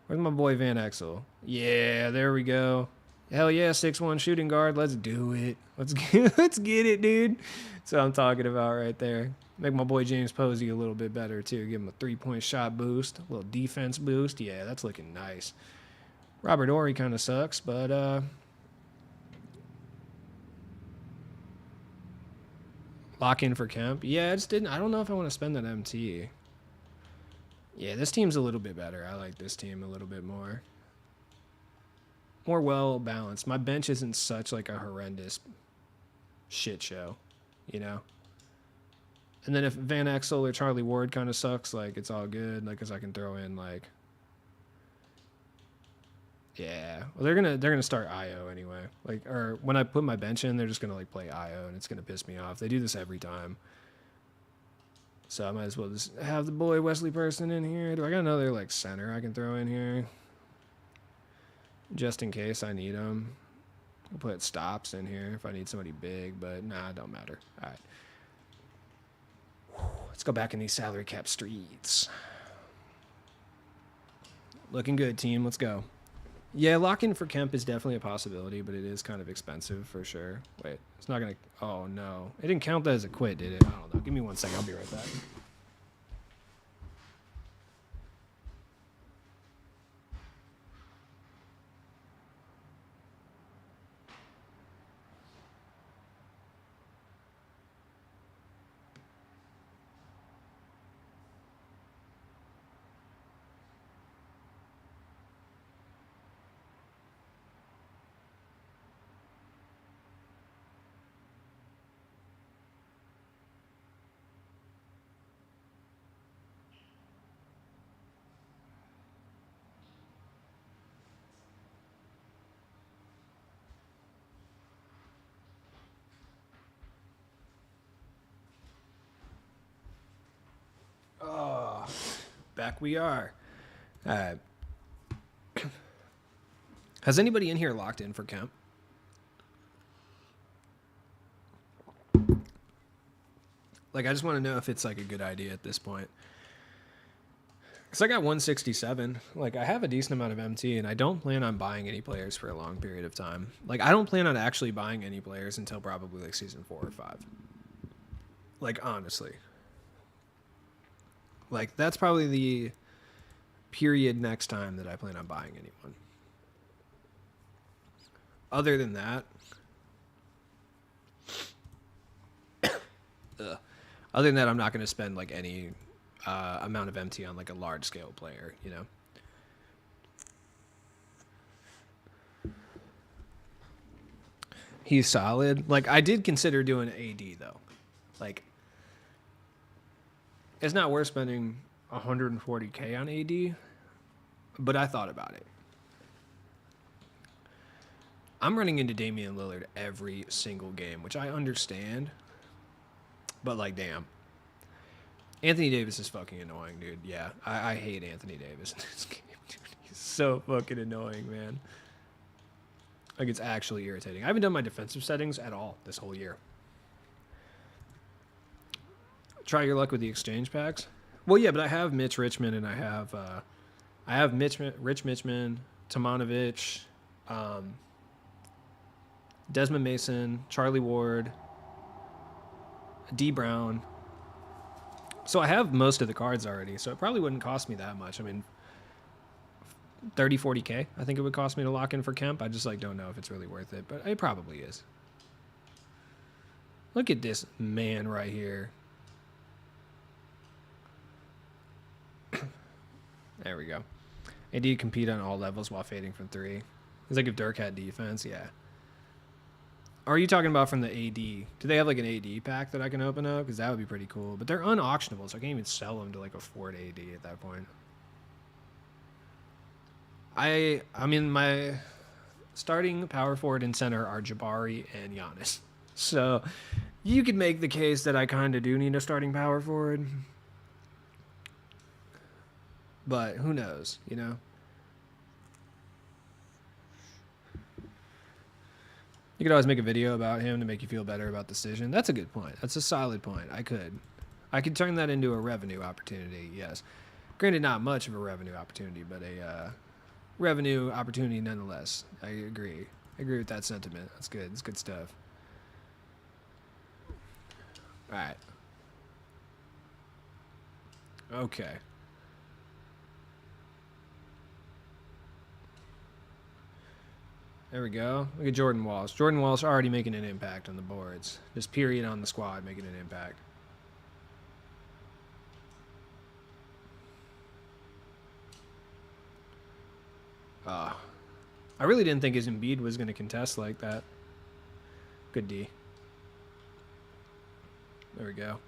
Where's my boy Van Exel? Yeah, there we go. Hell yeah, 6'1" shooting guard. Let's do it. Let's get it, dude. That's what I'm talking about right there. Make my boy James Posey a little bit better, too. Give him a 3-point shot boost, a little defense boost. Yeah, that's looking nice. Robert Horry kind of sucks, but lock in for Kemp. Yeah, I don't know if I want to spend that MT. Yeah, this team's a little bit better. I like this team a little bit more. More well balanced. My bench isn't such like a horrendous shit show, you know? And then if Van Exel or Charlie Ward kind of sucks, like, it's all good, like, because I can throw in, like, yeah. Well, they're gonna start IO anyway. Like, or when I put my bench in, they're just gonna like play IO, and it's gonna piss me off. They do this every time. So I might as well just have the boy Wesley Person in here. Do I got another like center I can throw in here? Just in case I need him. I'll put stops in here if I need somebody big, but nah, it don't matter. All right. Let's go back in these salary cap streets. Looking good, team. Let's go. Yeah, lock-in for Kemp is definitely a possibility, but it is kind of expensive for sure. Wait, it's not going to... Oh, no. It didn't count that as a quit, did it? I don't know. Give me 1 second. I'll be right back. Oh, back we are. Has anybody in here locked in for Kemp? Like, I just want to know if it's like a good idea at this point. Because I got 167. Like, I have a decent amount of MT, and I don't plan on buying any players for a long period of time. Like, I don't plan on actually buying any players until probably like season 4 or 5. Like, honestly. Like, that's probably the period next time that I plan on buying anyone. Other than that... Other than that, I'm not going to spend, like, any amount of MT on, like, a large-scale player, you know? He's solid. Like, I did consider doing AD, though. Like... It's not worth spending 140K on AD, but I thought about it. I'm running into Damian Lillard every single game, which I understand, but like, damn. Anthony Davis is fucking annoying, dude. Yeah, I hate Anthony Davis in this game, dude. He's so fucking annoying, man. Like, it's actually irritating. I haven't done my defensive settings at all this whole year. Try your luck with the exchange packs. Well, yeah, but I have Mitch Richmond and I have Rich Mitchman, Tomanovic, Desmond Mason, Charlie Ward, D Brown. So I have most of the cards already, so it probably wouldn't cost me that much. I mean, 30, 40K, I think it would cost me to lock in for Kemp. I just like don't know if it's really worth it, but it probably is. Look at this man right here. There we go. AD compete on all levels while fading from 3. It's like if Dirk had defense, yeah. Or are you talking about from the AD? Do they have like an AD pack that I can open up? Because that would be pretty cool. But they're unauctionable, so I can't even sell them to like a Ford AD at that point. I mean, my starting power forward and center are Jabari and Giannis. So you could make the case that I kind of do need a starting power forward. But who knows, you know? You could always make a video about him to make you feel better about the decision. That's a good point. That's a solid point. I could turn that into a revenue opportunity, yes. Granted, not much of a revenue opportunity, but a revenue opportunity nonetheless. I agree. I agree with that sentiment. That's good. That's good stuff. All right. Okay. There we go. Look at Jordan Walsh. Jordan Walsh already making an impact on the boards. Just period on the squad making an impact. I really didn't think his Embiid was going to contest like that. Good D. There we go.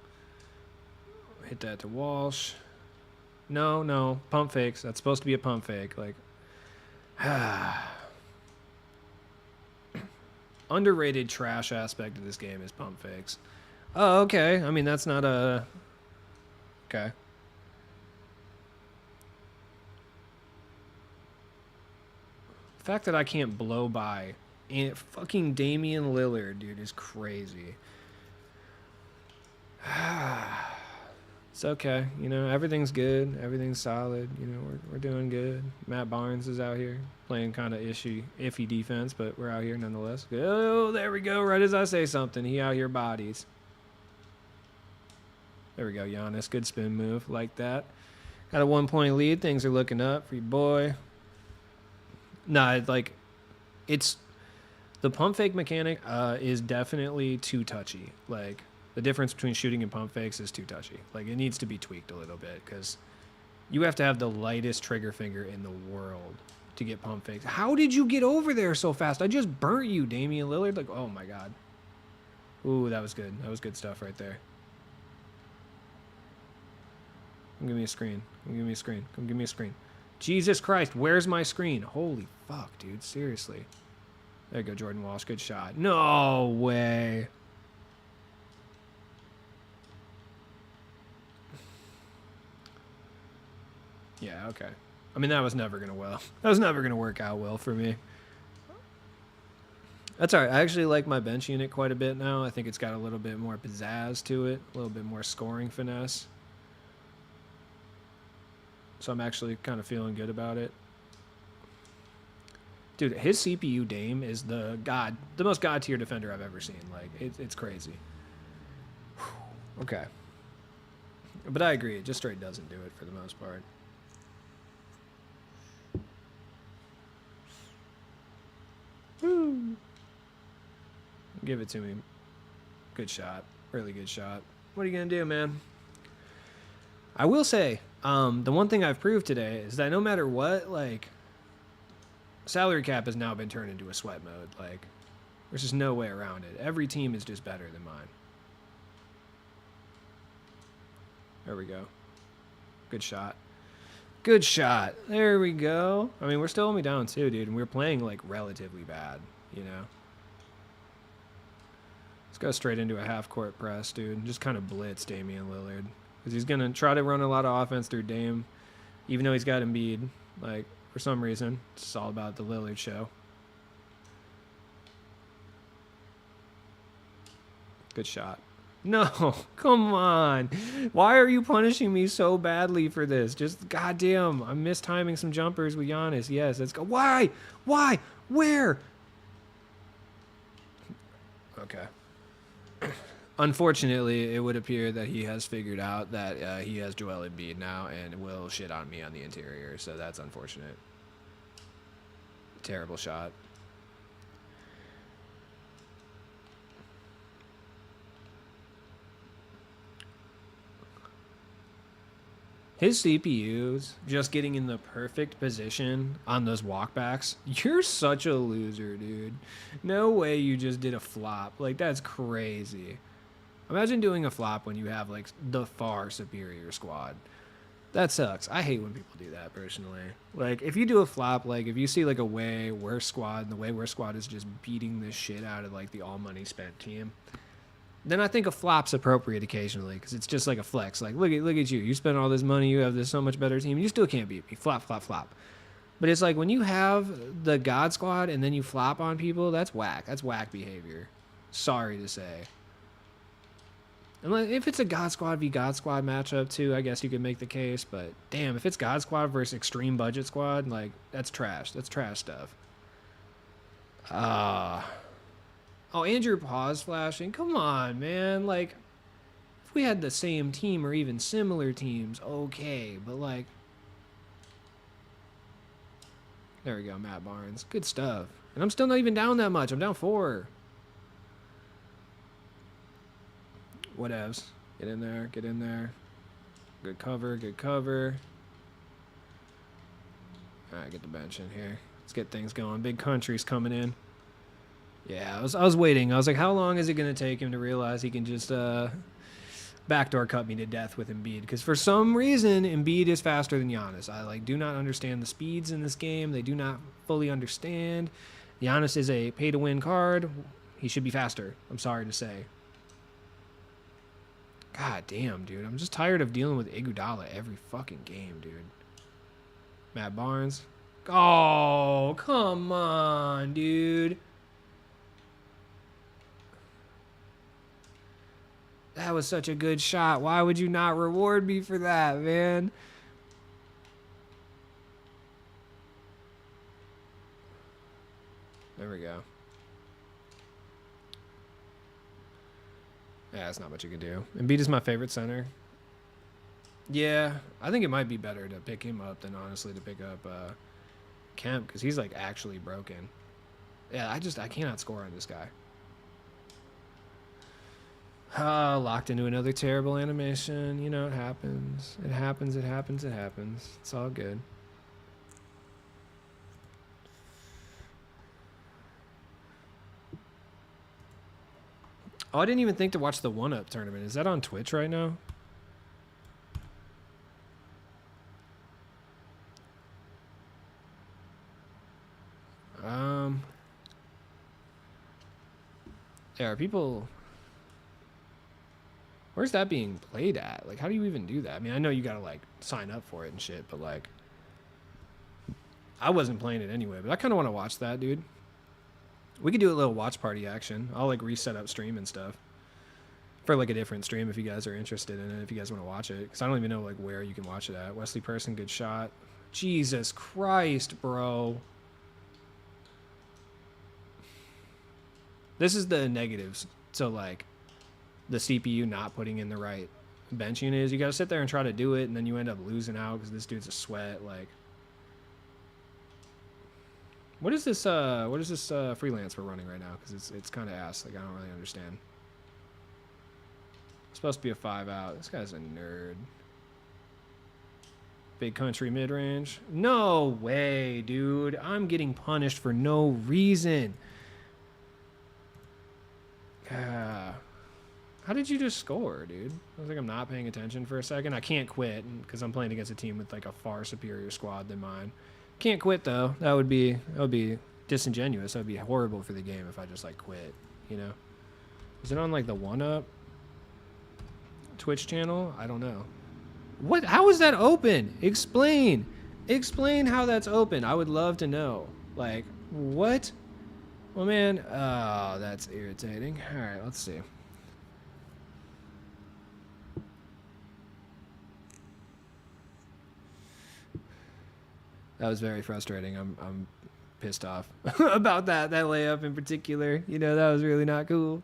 Hit that to Walsh. No. Pump fakes. That's supposed to be a pump fake. Like, underrated trash aspect of this game is pump fakes. Oh, okay. I mean, that's not a Okay. The fact that I can't blow by and fucking Damian Lillard, dude, is crazy. It's okay. You know, everything's good. Everything's solid. You know, we're doing good. Matt Barnes is out here playing kind of iffy defense, but we're out here nonetheless. Oh, there we go. Right as I say something, he out here bodies. There we go, Giannis. Good spin move like that. Got a 1-point lead. Things are looking up for your boy. Nah, like, it's the pump fake mechanic is definitely too touchy. Like, the difference between shooting and pump fakes is too touchy. Like, it needs to be tweaked a little bit because you have to have the lightest trigger finger in the world to get pump fakes. How did you get over there so fast? I just burnt you, Damian Lillard. Like, oh my God. Ooh, that was good. That was good stuff right there. Come give me a screen. Come give me a screen. Come give me a screen. Jesus Christ, where's my screen? Holy fuck, dude. Seriously. There you go, Jordan Walsh. Good shot. No way. Yeah, okay. I mean, that was never going to work out well for me. That's all right. I actually like my bench unit quite a bit now. I think it's got a little bit more pizzazz to it, a little bit more scoring finesse. So I'm actually kind of feeling good about it. Dude, his CPU Dame is the most god tier defender I've ever seen. Like, it's crazy. Okay. But I agree, it just straight doesn't do it for the most part. Woo. Give it to me. Good shot. Really good shot. What are you going to do, man? I will say, the one thing I've proved today is that no matter what, like, salary cap has now been turned into a sweat mode. Like, there's just no way around it. Every team is just better than mine. There we go. Good shot. Good shot. There we go. I mean, we're still only down 2, dude, and we're playing, like, relatively bad, you know? Let's go straight into a half-court press, dude. Just kind of blitz Damian Lillard. Because he's going to try to run a lot of offense through Dame, even though he's got Embiid. Like, for some reason, it's all about the Lillard show. Good shot. No, come on. Why are you punishing me so badly for this? Just, goddamn, I'm mistiming some jumpers with Giannis. Yes, let's go. Why? Why? Where? Okay. Unfortunately, it would appear that he has figured out that he has Joel Embiid now and will shit on me on the interior, so that's unfortunate. Terrible shot. His CPUs just getting in the perfect position on those walkbacks. You're such a loser, dude. No way you just did a flop. Like, that's crazy. Imagine doing a flop when you have, like, the far superior squad. That sucks. I hate when people do that, personally. Like, if you do a flop, like, if you see, like, a way worse squad, and the way worse squad is just beating the shit out of, like, the all-money-spent team, then I think a flop's appropriate occasionally, because it's just like a flex. Like, look at you. You spent all this money. You have this so much better team. You still can't beat me. Flop, flop, flop. But it's like when you have the God Squad and then you flop on people, that's whack. That's whack behavior. Sorry to say. And if it's a God Squad v God Squad matchup too, I guess you could make the case. But damn, if it's God Squad versus Extreme Budget Squad, like, that's trash. That's trash stuff. Oh, Andrew pause flashing. Come on, man. Like, if we had the same team or even similar teams, okay. But, like, there we go, Matt Barnes. Good stuff. And I'm still not even down that much. I'm down 4. Whatevs. Get in there. Get in there. Good cover. Good cover. All right, get the bench in here. Let's get things going. Big country's coming in. Yeah, I was waiting. I was like, how long is it going to take him to realize he can just backdoor cut me to death with Embiid? Because for some reason, Embiid is faster than Giannis. I do not understand the speeds in this game. They do not fully understand. Giannis is a pay-to-win card. He should be faster. I'm sorry to say. God damn, dude. I'm just tired of dealing with Iguodala every fucking game, dude. Matt Barnes. Oh, come on, dude. That was such a good shot. Why would you not reward me for that, man? There we go. Yeah, that's not much you can do. Embiid is my favorite center. Yeah, I think it might be better to pick him up than honestly to pick up Kemp because he's like actually broken. Yeah, I cannot score on this guy. Locked into another terrible animation. You know, it happens. It happens, it happens, it happens. It's all good. Oh, I didn't even think to watch the 1-Up tournament. Is that on Twitch right now? Yeah, are people... Where's that being played at? Like, how do you even do that? I mean, I know you gotta, like, sign up for it and shit, but, like... I wasn't playing it anyway, but I kind of want to watch that, dude. We could do a little watch party action. I'll, like, reset up stream and stuff. For, like, a different stream if you guys are interested in it, if you guys want to watch it. Because I don't even know, like, where you can watch it at. Wesley Person, good shot. Jesus Christ, bro. This is the negatives. So, like, the CPU not putting in the right bench unit is you got to sit there and try to do it, and then you end up losing out because this dude's a sweat. Like, what is this freelance we're running right now? Because it's kind of ass. Like, I don't really understand. It's supposed to be a 5-out. This guy's a nerd. Big country mid-range. No way, dude. I'm getting punished for no reason. How did you just score, dude? I was like, I'm not paying attention for a second. I can't quit because I'm playing against a team with like a far superior squad than mine. Can't quit though. That would be disingenuous. That would be horrible for the game if I just like quit. You know? Is it on like the 1-Up Twitch channel? I don't know. What? How is that open? Explain. Explain how that's open. I would love to know. Like, what? Well, man, oh, that's irritating. All right, let's see. That was very frustrating. I'm pissed off about that layup in particular. You know, that was really not cool.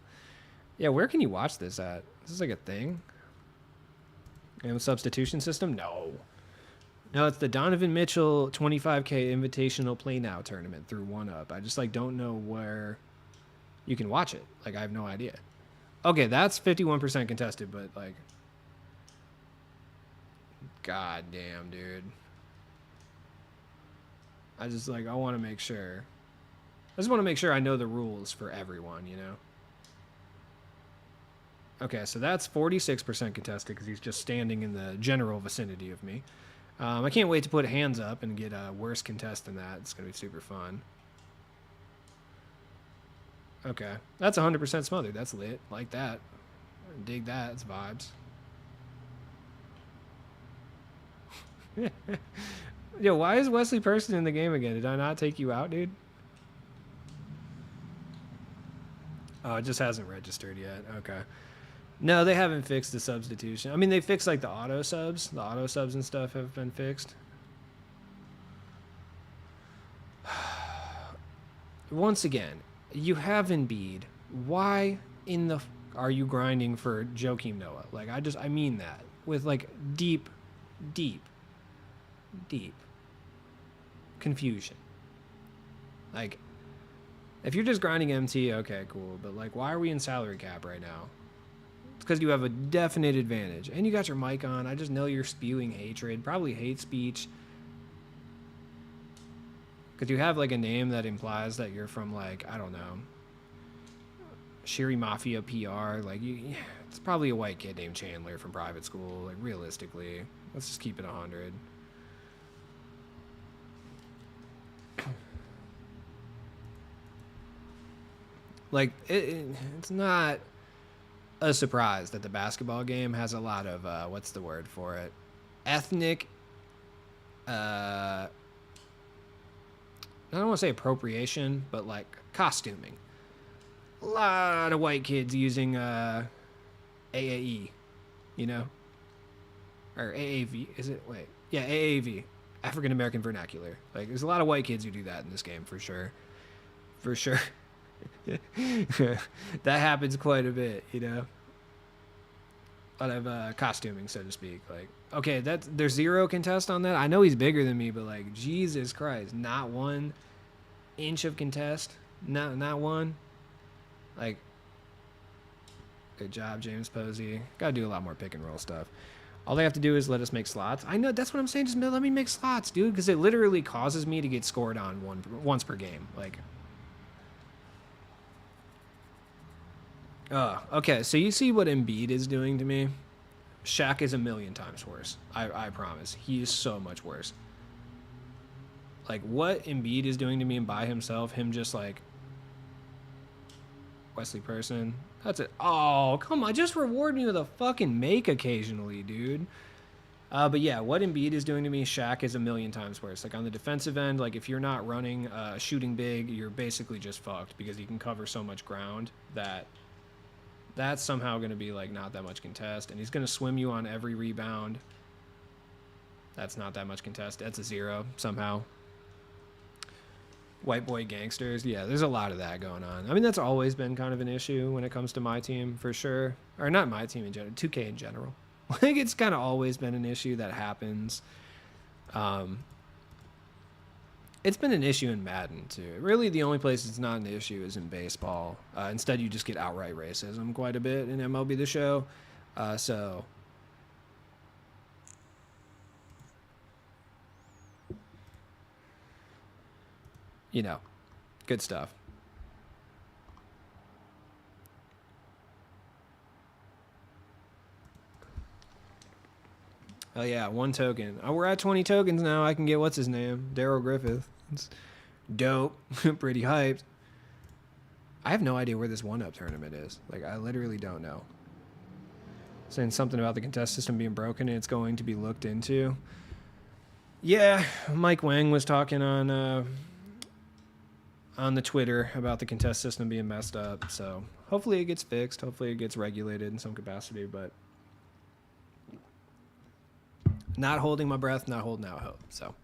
Yeah, where can you watch this at? Is this like a thing? And a substitution system? No. No, it's the Donovan Mitchell 25K Invitational Play Now tournament through 1-Up. I just like don't know where you can watch it. Like I have no idea. Okay, that's 51% contested, but like god damn, dude. I want to make sure. I just want to make sure I know the rules for everyone, you know? Okay, so that's 46% contested because he's just standing in the general vicinity of me. I can't wait to put hands up and get a worse contest than that. It's going to be super fun. Okay, that's 100% smothered. That's lit. Like that. Dig that. It's vibes. Yo, why is Wesley Person in the game again? Did I not take you out, dude? Oh, it just hasn't registered yet. Okay. No, they haven't fixed the substitution. I mean, they fixed like the auto subs. The auto subs and stuff have been fixed. Once again, you have Embiid. Why in the are you grinding for Joakim Noah? Like, I mean that with like deep confusion. Like, if you're just grinding MT, okay, cool. But like, why are we in salary cap right now? It's because you have a definite advantage. And you got your mic on. I just know you're spewing hatred. Probably hate speech. Because you have, like, a name that implies that you're from, like, I don't know, Shiri Mafia PR. Like, it's probably a white kid named Chandler from private school. Like, realistically. Let's just keep it 100. Like, it's not... a surprise that the basketball game has a lot of what's the word for it? Ethnic. I don't want to say appropriation, but like costuming. A lot of white kids using AAE, you know, or AAV. Is it? Wait, yeah, AAV, African American Vernacular. Like, there's a lot of white kids who do that in this game for sure. For sure. That happens quite a bit, you know. A lot of costuming, so to speak. Like, okay, there's 0 contest on that. I know he's bigger than me, but like, Jesus Christ, not 1 inch of contest, not one. Like, good job, James Posey. Gotta do a lot more pick and roll stuff. All they have to do is let us make slots. I know, that's what I'm saying. Just let me make slots, dude, because it literally causes me to get scored on once per game. Like, okay, so you see what Embiid is doing to me? Shaq is a million times worse. I promise. He is so much worse. Like, what Embiid is doing to me and by himself, him just like Wesley Person. That's it. Oh, come on. Just reward me with a fucking make occasionally, dude. But yeah, what Embiid is doing to me, Shaq is a million times worse. Like, on the defensive end, like, if you're not running, shooting big, you're basically just fucked because he can cover so much ground that that's somehow going to be, like, not that much contest. And he's going to swim you on every rebound. That's not that much contest. That's a 0 somehow. White boy gangsters. Yeah, there's a lot of that going on. I mean, that's always been kind of an issue when it comes to my team, for sure. Or not my team in general, 2K in general. Like, it's kind of always been an issue that happens. It's been an issue in Madden, too. Really, the only place it's not an issue is in baseball. Instead, you just get outright racism quite a bit in MLB The Show. So, you know, good stuff. Oh yeah, 1 token. Oh, we're at 20 tokens now. I can get, what's his name? Daryl Griffith. It's dope. Pretty hyped. I have no idea where this 1-up tournament is. Like, I literally don't know. Saying something about the contest system being broken and it's going to be looked into. Yeah, Mike Wang was talking on the Twitter about the contest system being messed up. So hopefully it gets fixed. Hopefully it gets regulated in some capacity, but not holding my breath, not holding out hope. So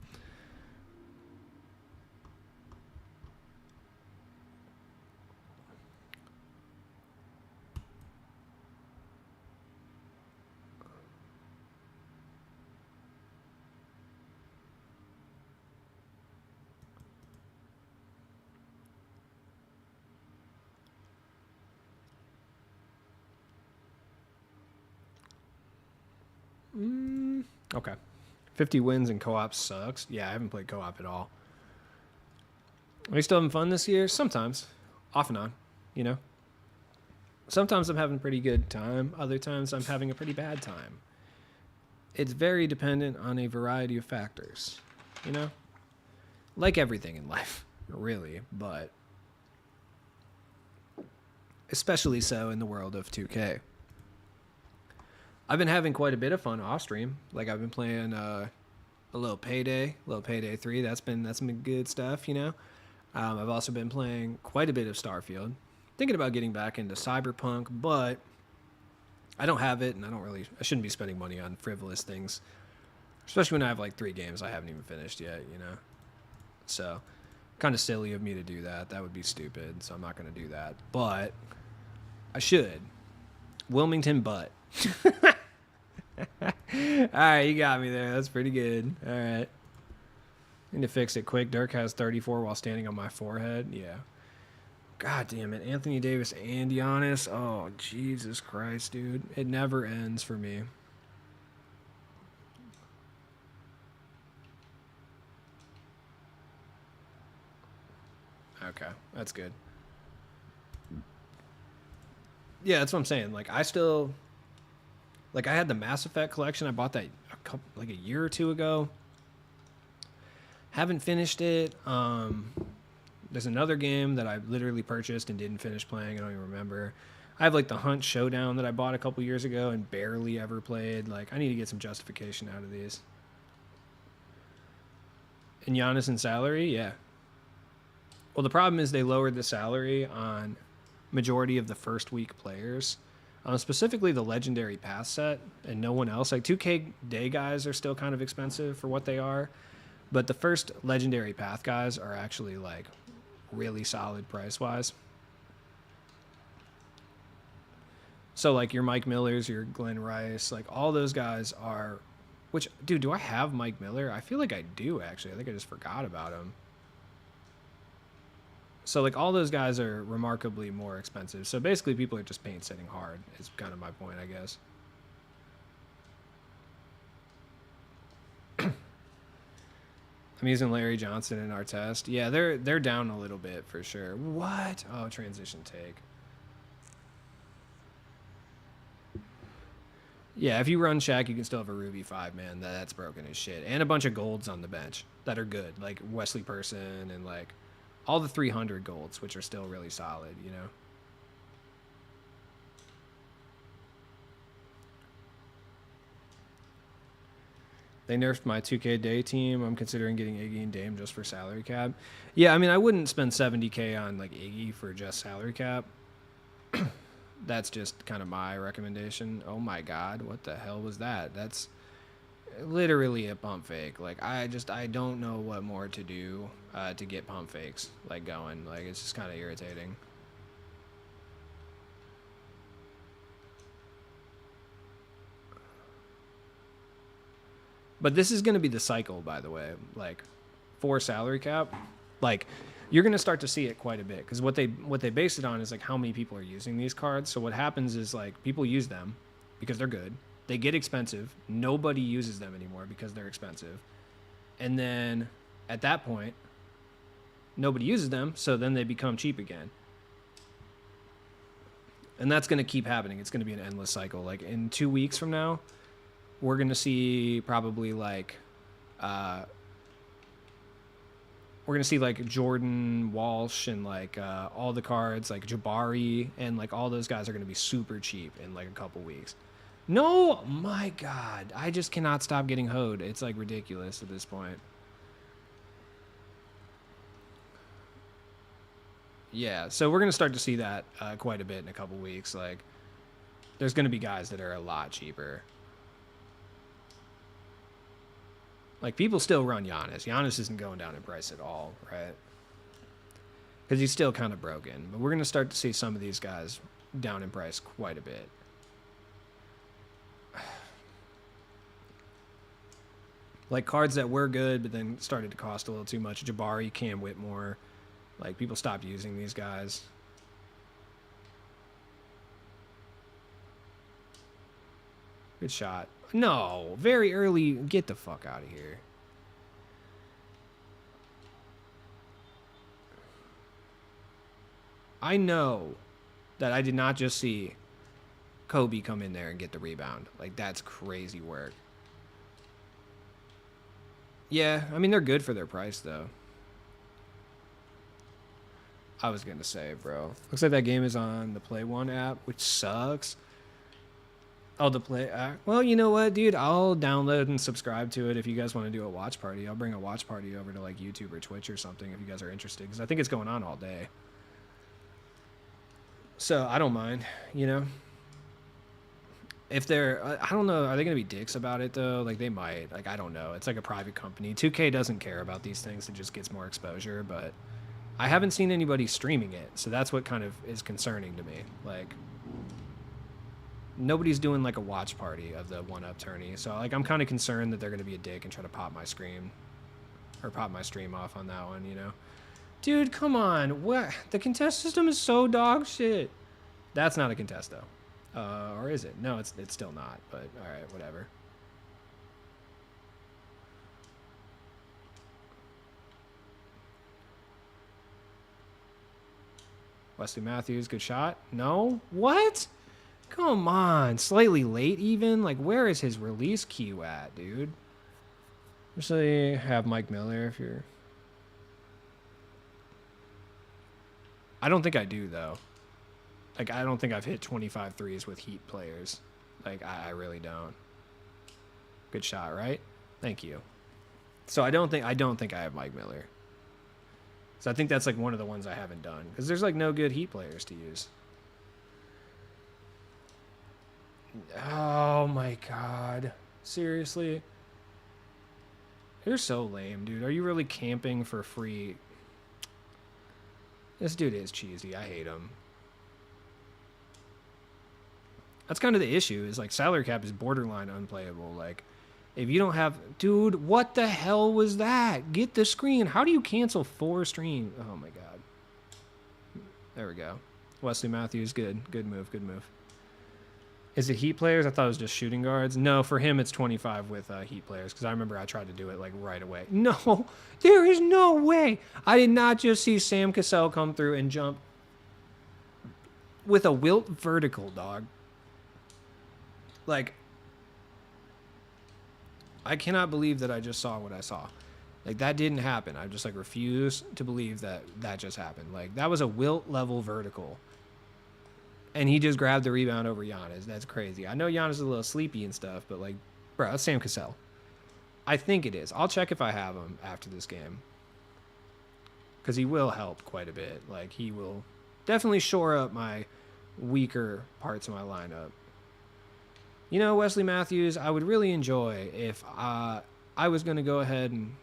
okay. 50 wins in co-op sucks. Yeah, I haven't played co-op at all. Are you still having fun this year? Sometimes. Off and on, you know? Sometimes I'm having a pretty good time. Other times I'm having a pretty bad time. It's very dependent on a variety of factors, you know? Like everything in life, really, but especially so in the world of 2K. I've been having quite a bit of fun off stream. Like, I've been playing a little Payday 3. That's been good stuff, you know. I've also been playing quite a bit of Starfield. Thinking about getting back into Cyberpunk, but I don't have it, and I shouldn't be spending money on frivolous things, especially when I have like 3 games I haven't even finished yet, you know. So, kind of silly of me to do that. That would be stupid. So I'm not going to do that, but I should. Wilmington, but. All right, you got me there. That's pretty good. All right. Need to fix it quick. Dirk has 34 while standing on my forehead. Yeah. God damn it. Anthony Davis and Giannis. Oh, Jesus Christ, dude. It never ends for me. Okay, that's good. Yeah, that's what I'm saying. Like, I had the Mass Effect collection. I bought that a year or 2 ago. Haven't finished it. There's another game that I literally purchased and didn't finish playing. I don't even remember. I have like the Hunt Showdown that I bought a couple years ago and barely ever played. Like, I need to get some justification out of these. And Giannis and salary, yeah. Well, the problem is they lowered the salary on majority of the first week players, specifically the legendary pass set, and no one else. Like 2K day guys are still kind of expensive for what they are, but the first legendary path guys are actually like really solid price wise. So like your Mike Millers, your Glenn Rice, like all those guys are. Which, dude, do I have Mike Miller? I feel like I do actually. I think I just forgot about him. So like all those guys are remarkably more expensive. So basically people are just paint setting hard is kind of my point, I guess. I'm using Larry Johnson in our test. Yeah, they're down a little bit for sure. What? Oh, transition take. Yeah, if you run Shaq, you can still have a Ruby 5, man. That's broken as shit. And a bunch of golds on the bench that are good, like Wesley Person and like all the 300 golds, which are still really solid, you know? They nerfed my 2K day team. I'm considering getting Iggy and Dame just for salary cap. Yeah, I mean, I wouldn't spend 70K on like Iggy for just salary cap. That's just kind of my recommendation. Oh my god, what the hell was that? That's literally a pump fake. Like I don't know what more to do to get pump fakes like going. Like it's just kind of irritating. But this is going to be the cycle, by the way. Like for salary cap, like you're going to start to see it quite a bit because what they base it on is like how many people are using these cards. So what happens is like people use them because they're good. They get expensive. Nobody uses them anymore because they're expensive. And then at that point, nobody uses them, so then they become cheap again. And that's going to keep happening. It's going to be an endless cycle. Like in 2 weeks from now, we're going to see probably like we're going to see like Jordan Walsh and like all the cards like Jabari and like all those guys are going to be super cheap in like a couple weeks. No, my god, I just cannot stop getting hoed. It's like ridiculous at this point. Yeah, so we're going to start to see that quite a bit in a couple weeks. Like there's going to be guys that are a lot cheaper. Like, people still run Giannis. Giannis isn't going down in price at all, right? Because he's still kind of broken. But we're going to start to see some of these guys down in price quite a bit. Like, cards that were good, but then started to cost a little too much. Jabari, Cam Whitmore. Like, people stopped using these guys. Good shot. No, very early. Get the fuck out of here. I know that I did not just see Kobe come in there and get the rebound. Like, that's crazy work. Yeah, I mean, they're good for their price, though. I was going to say, bro. Looks like that game is on the Play One app, which sucks. Oh, the Play app. Well, you know what, dude? I'll download and subscribe to it if you guys want to do a watch party. I'll bring a watch party over to, like, YouTube or Twitch or something if you guys are interested, because I think it's going on all day. So, I don't mind, you know? If they're, I don't know, are they going to be dicks about it, though? Like, they might. Like, I don't know. It's like a private company. 2K doesn't care about these things. It just gets more exposure, but I haven't seen anybody streaming it, so that's what kind of is concerning to me. Like, nobody's doing, like, a watch party of the 1-up tourney, so, like, I'm kind of concerned that they're going to be a dick and try to pop my stream off on that one, you know? Dude, come on. What? The contest system is so dog shit. That's not a contest, though. Or is it? No, it's still not, but alright, whatever. Wesley Matthews, good shot. No? What? Come on. Slightly late, even? Like, where is his release queue at, dude? Actually, have Mike Miller if you're... I don't think I do, though. Like, I don't think I've hit 25 threes with Heat players. Like, I really don't. Good shot, right? Thank you. So I don't think I have Mike Miller. So I think that's like one of the ones I haven't done because there's like no good Heat players to use. Oh my god. Seriously? You're so lame, dude. Are you really camping for free? This dude is cheesy. I hate him. That's kind of the issue is like salary cap is borderline unplayable. Like if you don't have, dude, what the hell was that? Get the screen. How do you cancel 4 streams? Oh my god. There we go. Wesley Matthews, good move. Is it Heat players? I thought it was just shooting guards. No, for him it's 25 with Heat players because I remember I tried to do it like right away. No, there is no way. I did not just see Sam Cassell come through and jump with a wilt vertical, dog. Like, I cannot believe that I just saw what I saw. Like, that didn't happen. I just, like, refuse to believe that that just happened. Like, that was a wilt level vertical. And he just grabbed the rebound over Giannis. That's crazy. I know Giannis is a little sleepy and stuff, but, like, bro, that's Sam Cassell. I think it is. I'll check if I have him after this game. Because he will help quite a bit. Like, he will definitely shore up my weaker parts of my lineup. You know, Wesley Matthews, I would really enjoy if I was going to go ahead and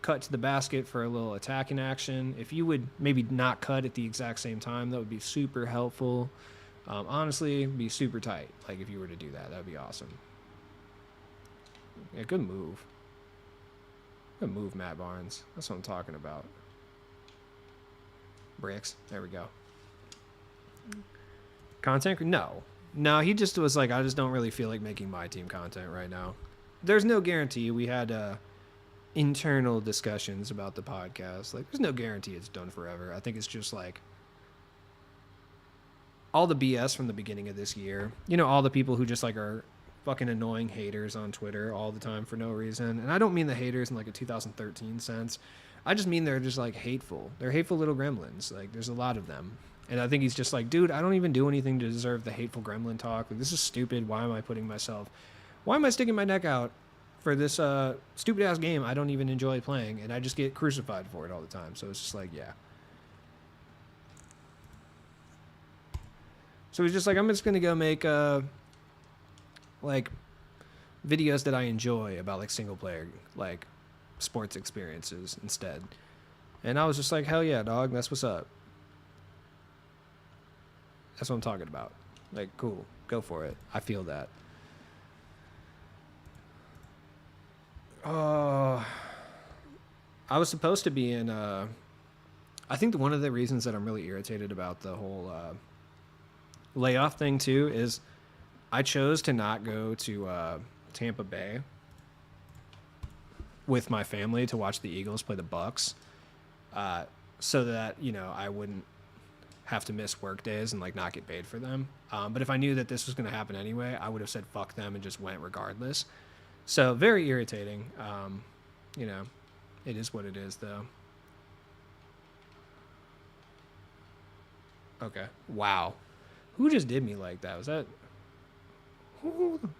cut to the basket for a little attacking action. If you would maybe not cut at the exact same time, that would be super helpful. Honestly, be super tight. Like, if you were to do that, that would be awesome. Yeah, good move. Good move, Matt Barnes. That's what I'm talking about. Bricks. There we go. Content? No, he just was like, I just don't really feel like making my team content right now. There's no guarantee. We had internal discussions about the podcast. Like, there's no guarantee it's done forever. I think it's just like all the BS from the beginning of this year. You know, all the people who just like are fucking annoying haters on Twitter all the time for no reason. And I don't mean the haters in like a 2013 sense. I just mean they're just like hateful. They're hateful little gremlins. Like, there's a lot of them. And I think he's just like, dude, I don't even do anything to deserve the hateful gremlin talk. Like, this is stupid. Why am I sticking my neck out for this stupid ass game I don't even enjoy playing, and I just get crucified for it all the time. So it's just like, yeah. So he's just like, I'm just gonna go make like videos that I enjoy about like single player like sports experiences instead. And I was just like, hell yeah, dog, that's what's up. That's what I'm talking about. Like, cool, go for it. I feel that. I was supposed to be in I think one of the reasons that I'm really irritated about the whole layoff thing too is I chose to not go to Tampa Bay with my family to watch the Eagles play the Bucks, so that, you know, I wouldn't have to miss work days and like not get paid for them. But if I knew that this was going to happen anyway, I would have said fuck them and just went regardless. So very irritating. You know, it is what it is though. Okay. Wow. Who just did me like that? Was that...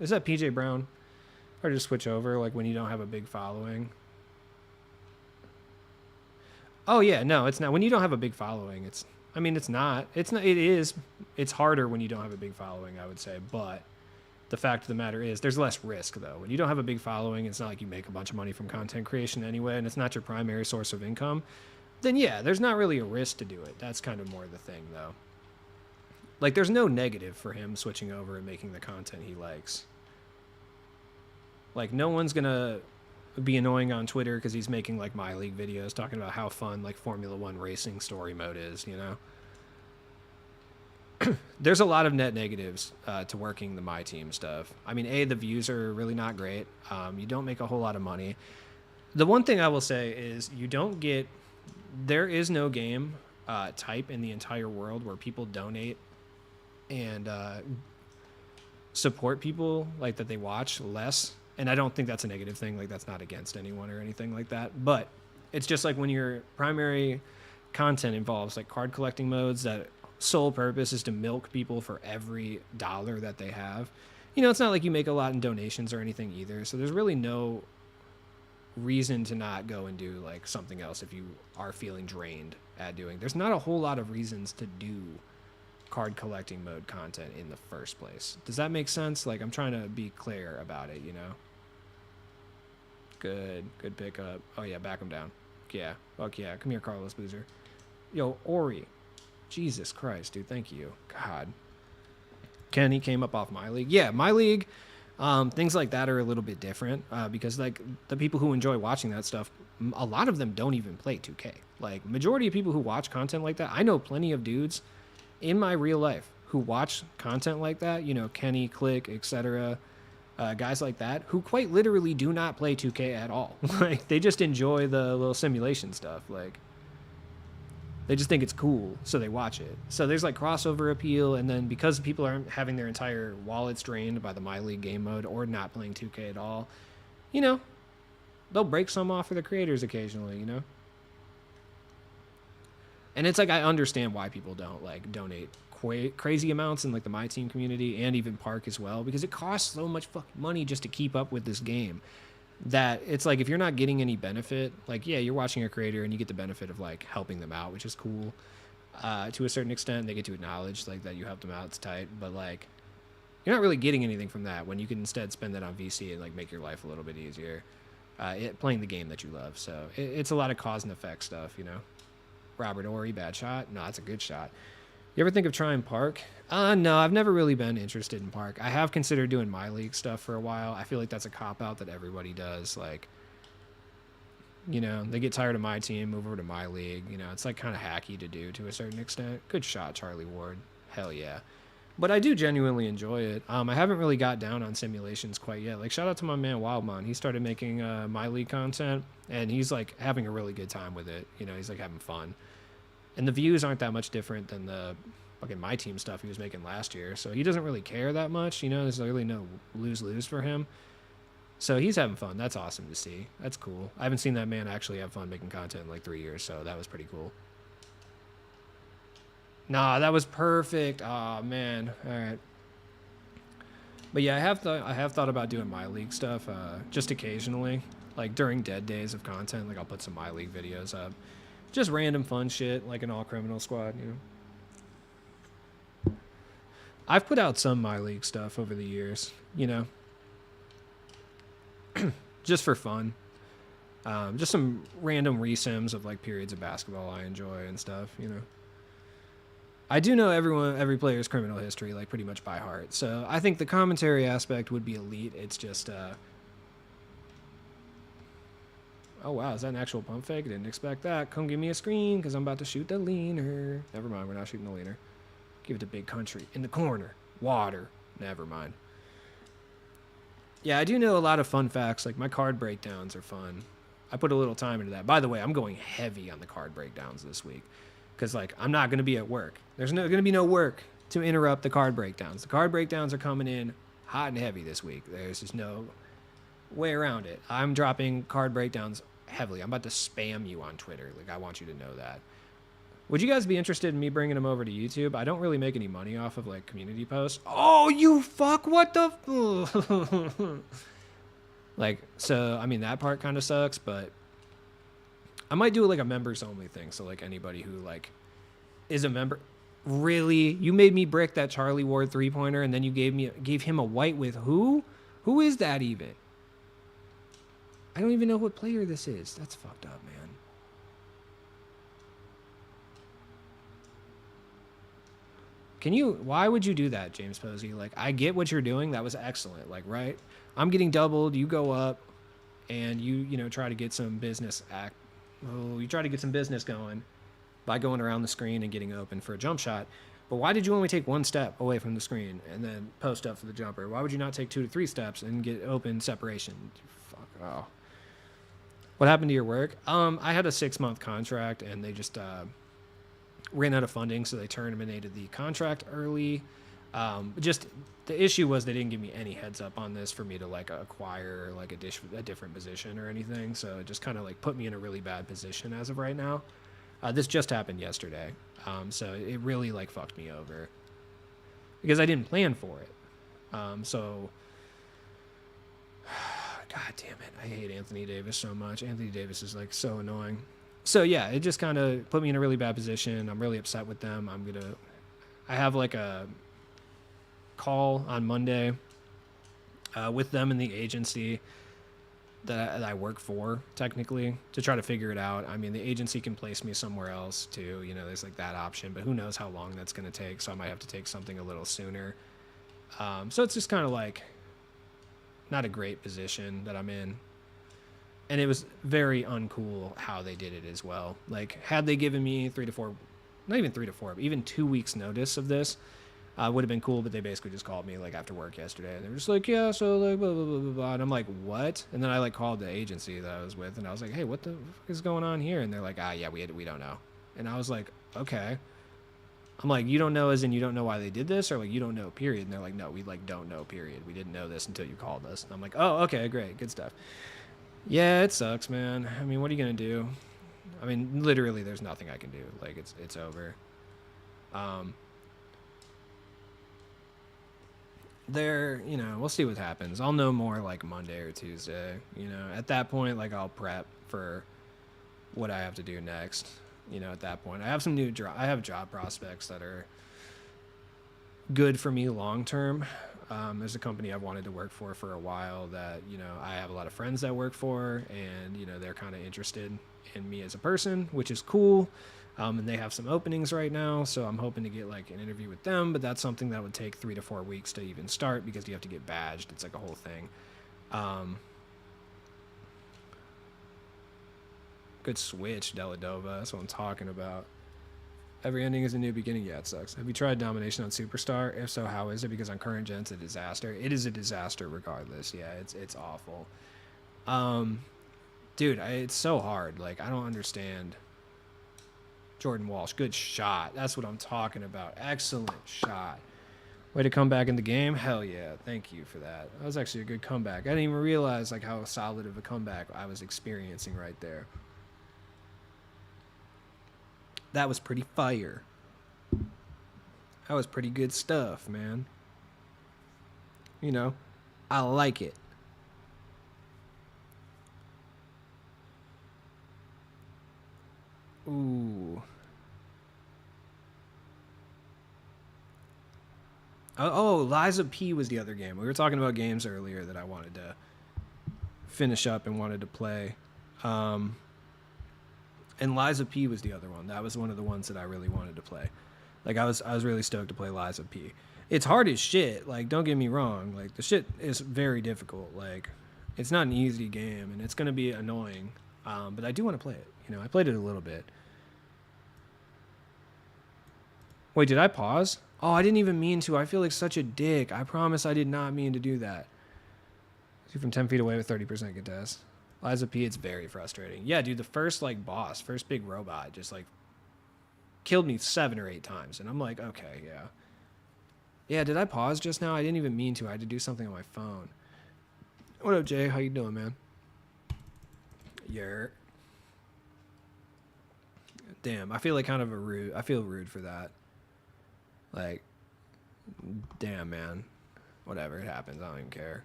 Is that PJ Brown? Or just switch over like when you don't have a big following? Oh yeah, no, it's not. When you don't have a big following, it's... I mean, it's not. It's not. It is. It's harder when you don't have a big following, I would say. But the fact of the matter is, there's less risk, though. When you don't have a big following, it's not like you make a bunch of money from content creation anyway, and it's not your primary source of income. Then yeah, there's not really a risk to do it. That's kind of more the thing, though. Like, there's no negative for him switching over and making the content he likes. Like, no one's gonna be annoying on Twitter because he's making like My League videos talking about how fun like Formula One racing story mode is, you know. There's a lot of net negatives to working the My Team stuff. I mean, the views are really not great. You don't make a whole lot of money. The one thing I will say is there is no game type in the entire world where people donate and support people like that they watch less. And I don't think that's a negative thing. Like, that's not against anyone or anything like that. But it's just like when your primary content involves like card collecting modes that sole purpose is to milk people for every dollar that they have. You know, it's not like you make a lot in donations or anything either. So there's really no reason to not go and do like something else if you are feeling drained at doing. There's not a whole lot of reasons to do card collecting mode content in the first place. Does that make sense? Like, I'm trying to be clear about it, you know? Good pickup. Oh yeah, back him down. Yeah, fuck yeah. Come here, Carlos Boozer. Yo, Ori. Jesus Christ, dude, thank you. God. Kenny came up off my league. Yeah, my league, things like that are a little bit different because like the people who enjoy watching that stuff, a lot of them don't even play 2K. Like, majority of people who watch content like that, I know plenty of dudes in my real life who watch content like that, you know, Kenny, Click, etc., guys like that, who quite literally do not play 2K at all. Like, they just enjoy the little simulation stuff. Like, they just think it's cool, so they watch it. So there's like crossover appeal, and then because people aren't having their entire wallets drained by the My League game mode or not playing 2K at all, you know, they'll break some off for the creators occasionally, you know? And it's like, I understand why people don't like donate crazy amounts in like the My Team community and even Park as well, because it costs so much fucking money just to keep up with this game that it's like, if you're not getting any benefit, like, yeah, you're watching a creator and you get the benefit of like helping them out, which is cool to a certain extent. They get to acknowledge like that you helped them out. It's tight, but like, you're not really getting anything from that when you can instead spend that on VC and like make your life a little bit easier playing the game that you love. So it's a lot of cause and effect stuff, you know. Robert Ory, bad shot. No, that's a good shot. You ever think of trying Park? No, I've never really been interested in Park. I have considered doing My League stuff for a while. I feel like that's a cop-out that everybody does. Like, you know, they get tired of My Team, move over to My League. You know, it's like kind of hacky to do to a certain extent. Good shot, Charlie Ward. Hell yeah. But I do genuinely enjoy it. I haven't really got down on simulations quite yet. Like, shout out to my man Wildmon. He started making My League content, and he's like having a really good time with it. You know, he's like having fun. And the views aren't that much different than the fucking My Team stuff he was making last year. So he doesn't really care that much. You know, there's really no lose-lose for him. So he's having fun. That's awesome to see. That's cool. I haven't seen that man actually have fun making content in like 3 years, so that was pretty cool. Nah, that was perfect. Oh man. All right. But yeah, I have thought about doing My League stuff just occasionally, like during dead days of content. Like, I'll put some My League videos up. Just random fun shit, like an all criminal squad, you know. I've put out some My League stuff over the years, you know. Just for fun. Just some random resims of like periods of basketball I enjoy and stuff, you know. I do know every player's criminal history, like, pretty much by heart. So I think the commentary aspect would be elite. It's just, oh, wow, is that an actual pump fake? I didn't expect that. Come give me a screen, because I'm about to shoot the leaner. Never mind, we're not shooting the leaner. Give it to Big Country. In the corner. Water. Never mind. Yeah, I do know a lot of fun facts. Like, my card breakdowns are fun. I put a little time into that. By the way, I'm going heavy on the card breakdowns this week. Because, like, I'm not going to be at work. There's going to be no work to interrupt the card breakdowns. The card breakdowns are coming in hot and heavy this week. There's just no way around it. I'm dropping card breakdowns heavily. I'm about to spam you on Twitter. Like, I want you to know that. Would you guys be interested in me bringing them over to YouTube? I don't really make any money off of, like, community posts. Oh, you fuck! What the... Like, so, I mean, that part kind of sucks, but I might do, like, a members-only thing. So, like, anybody who, like, is a member... Really? You made me brick that Charlie Ward three-pointer, and then you gave him a white with who? Who is that even? I don't even know what player this is. That's fucked up, man. Why would you do that, James Posey? Like, I get what you're doing. That was excellent. Like, right? I'm getting doubled. You go up and you know, try to get some business you try to get some business going by going around the screen and getting open for a jump shot. But why did you only take one step away from the screen and then post up for the jumper? Why would you not take 2 to 3 steps and get open separation? Fuck. Oh. What happened to your work? I had a 6-month contract and they just ran out of funding, so they terminated the contract early. Just the issue was they didn't give me any heads up on this for me to like acquire like a different position or anything. So it just kind of like put me in a really bad position as of right now. This just happened yesterday, so it really like fucked me over because I didn't plan for it. So, God damn it, I hate Anthony Davis so much. Anthony Davis is like so annoying. So yeah, it just kind of put me in a really bad position. I'm really upset with them. I have like a call on Monday with them in the agency that I work for, technically, to try to figure it out. I mean, the agency can place me somewhere else too. You know, there's like that option, but who knows how long that's going to take. So I might have to take something a little sooner. So it's just kind of like not a great position that I'm in. And it was very uncool how they did it as well. Like, had they given me 3 to 4, not even 3 to 4, but even 2 weeks notice of this, would have been cool. But they basically just called me like after work yesterday, and they were just like, yeah, so like blah blah blah blah blah. And I'm like, what? And then I like called the agency that I was with, and I was like, hey, what the fuck is going on here? And they're like, yeah, we don't know. And I was like, okay. I'm like, you don't know as in you don't know why they did this, or like you don't know period? And they're like, no, we like don't know period. We didn't know this until you called us. And I'm like, oh, okay, great, good stuff. Yeah, it sucks, man. I mean, what are you gonna do? I mean, literally, there's nothing I can do. Like, it's over. You know, we'll see what happens. I'll know more like Monday or Tuesday. You know, at that point, like I'll prep for what I have to do next. You know, at that point, I have some I have job prospects that are good for me long term. There's a company I've wanted to work for a while that, you know, I have a lot of friends that work for, and, you know, they're kind of interested in me as a person, which is cool. And they have some openings right now, so I'm hoping to get like an interview with them, but that's something that would take 3 to 4 weeks to even start because you have to get badged. It's like a whole thing. Good switch, Deladova. That's what I'm talking about. Every ending is a new beginning. Yeah, it sucks. Have you tried domination on Superstar? If so, how is it? Because on current gen, it's a disaster. It is a disaster regardless. Yeah, it's awful. Dude, it's so hard. Like, I don't understand. Jordan Walsh, good shot. That's what I'm talking about. Excellent shot. Way to come back in the game? Hell yeah. Thank you for that. That was actually a good comeback. I didn't even realize like how solid of a comeback I was experiencing right there. That was pretty fire. That was pretty good stuff, man. You know, I like it. Ooh. Oh, Liza P was the other game. We were talking about games earlier that I wanted to finish up and wanted to play. And Liza P was the other one. That was one of the ones that I really wanted to play. Like, I was really stoked to play Liza P. It's hard as shit. Like, don't get me wrong. Like, the shit is very difficult. Like, it's not an easy game, and it's going to be annoying. But I do want to play it. You know, I played it a little bit. Wait, did I pause? Oh, I didn't even mean to. I feel like such a dick. I promise I did not mean to do that. See from 10 feet away with 30% contest. Liza P, it's very frustrating. Yeah, dude, the first, like, boss, first big robot just, like, killed me 7 or 8 times. And I'm like, okay, yeah. Yeah, did I pause just now? I didn't even mean to. I had to do something on my phone. What up, Jay? How you doing, man? Yeah. Damn, I feel like kind of I feel rude for that. Like, damn, man. Whatever, it happens. I don't even care.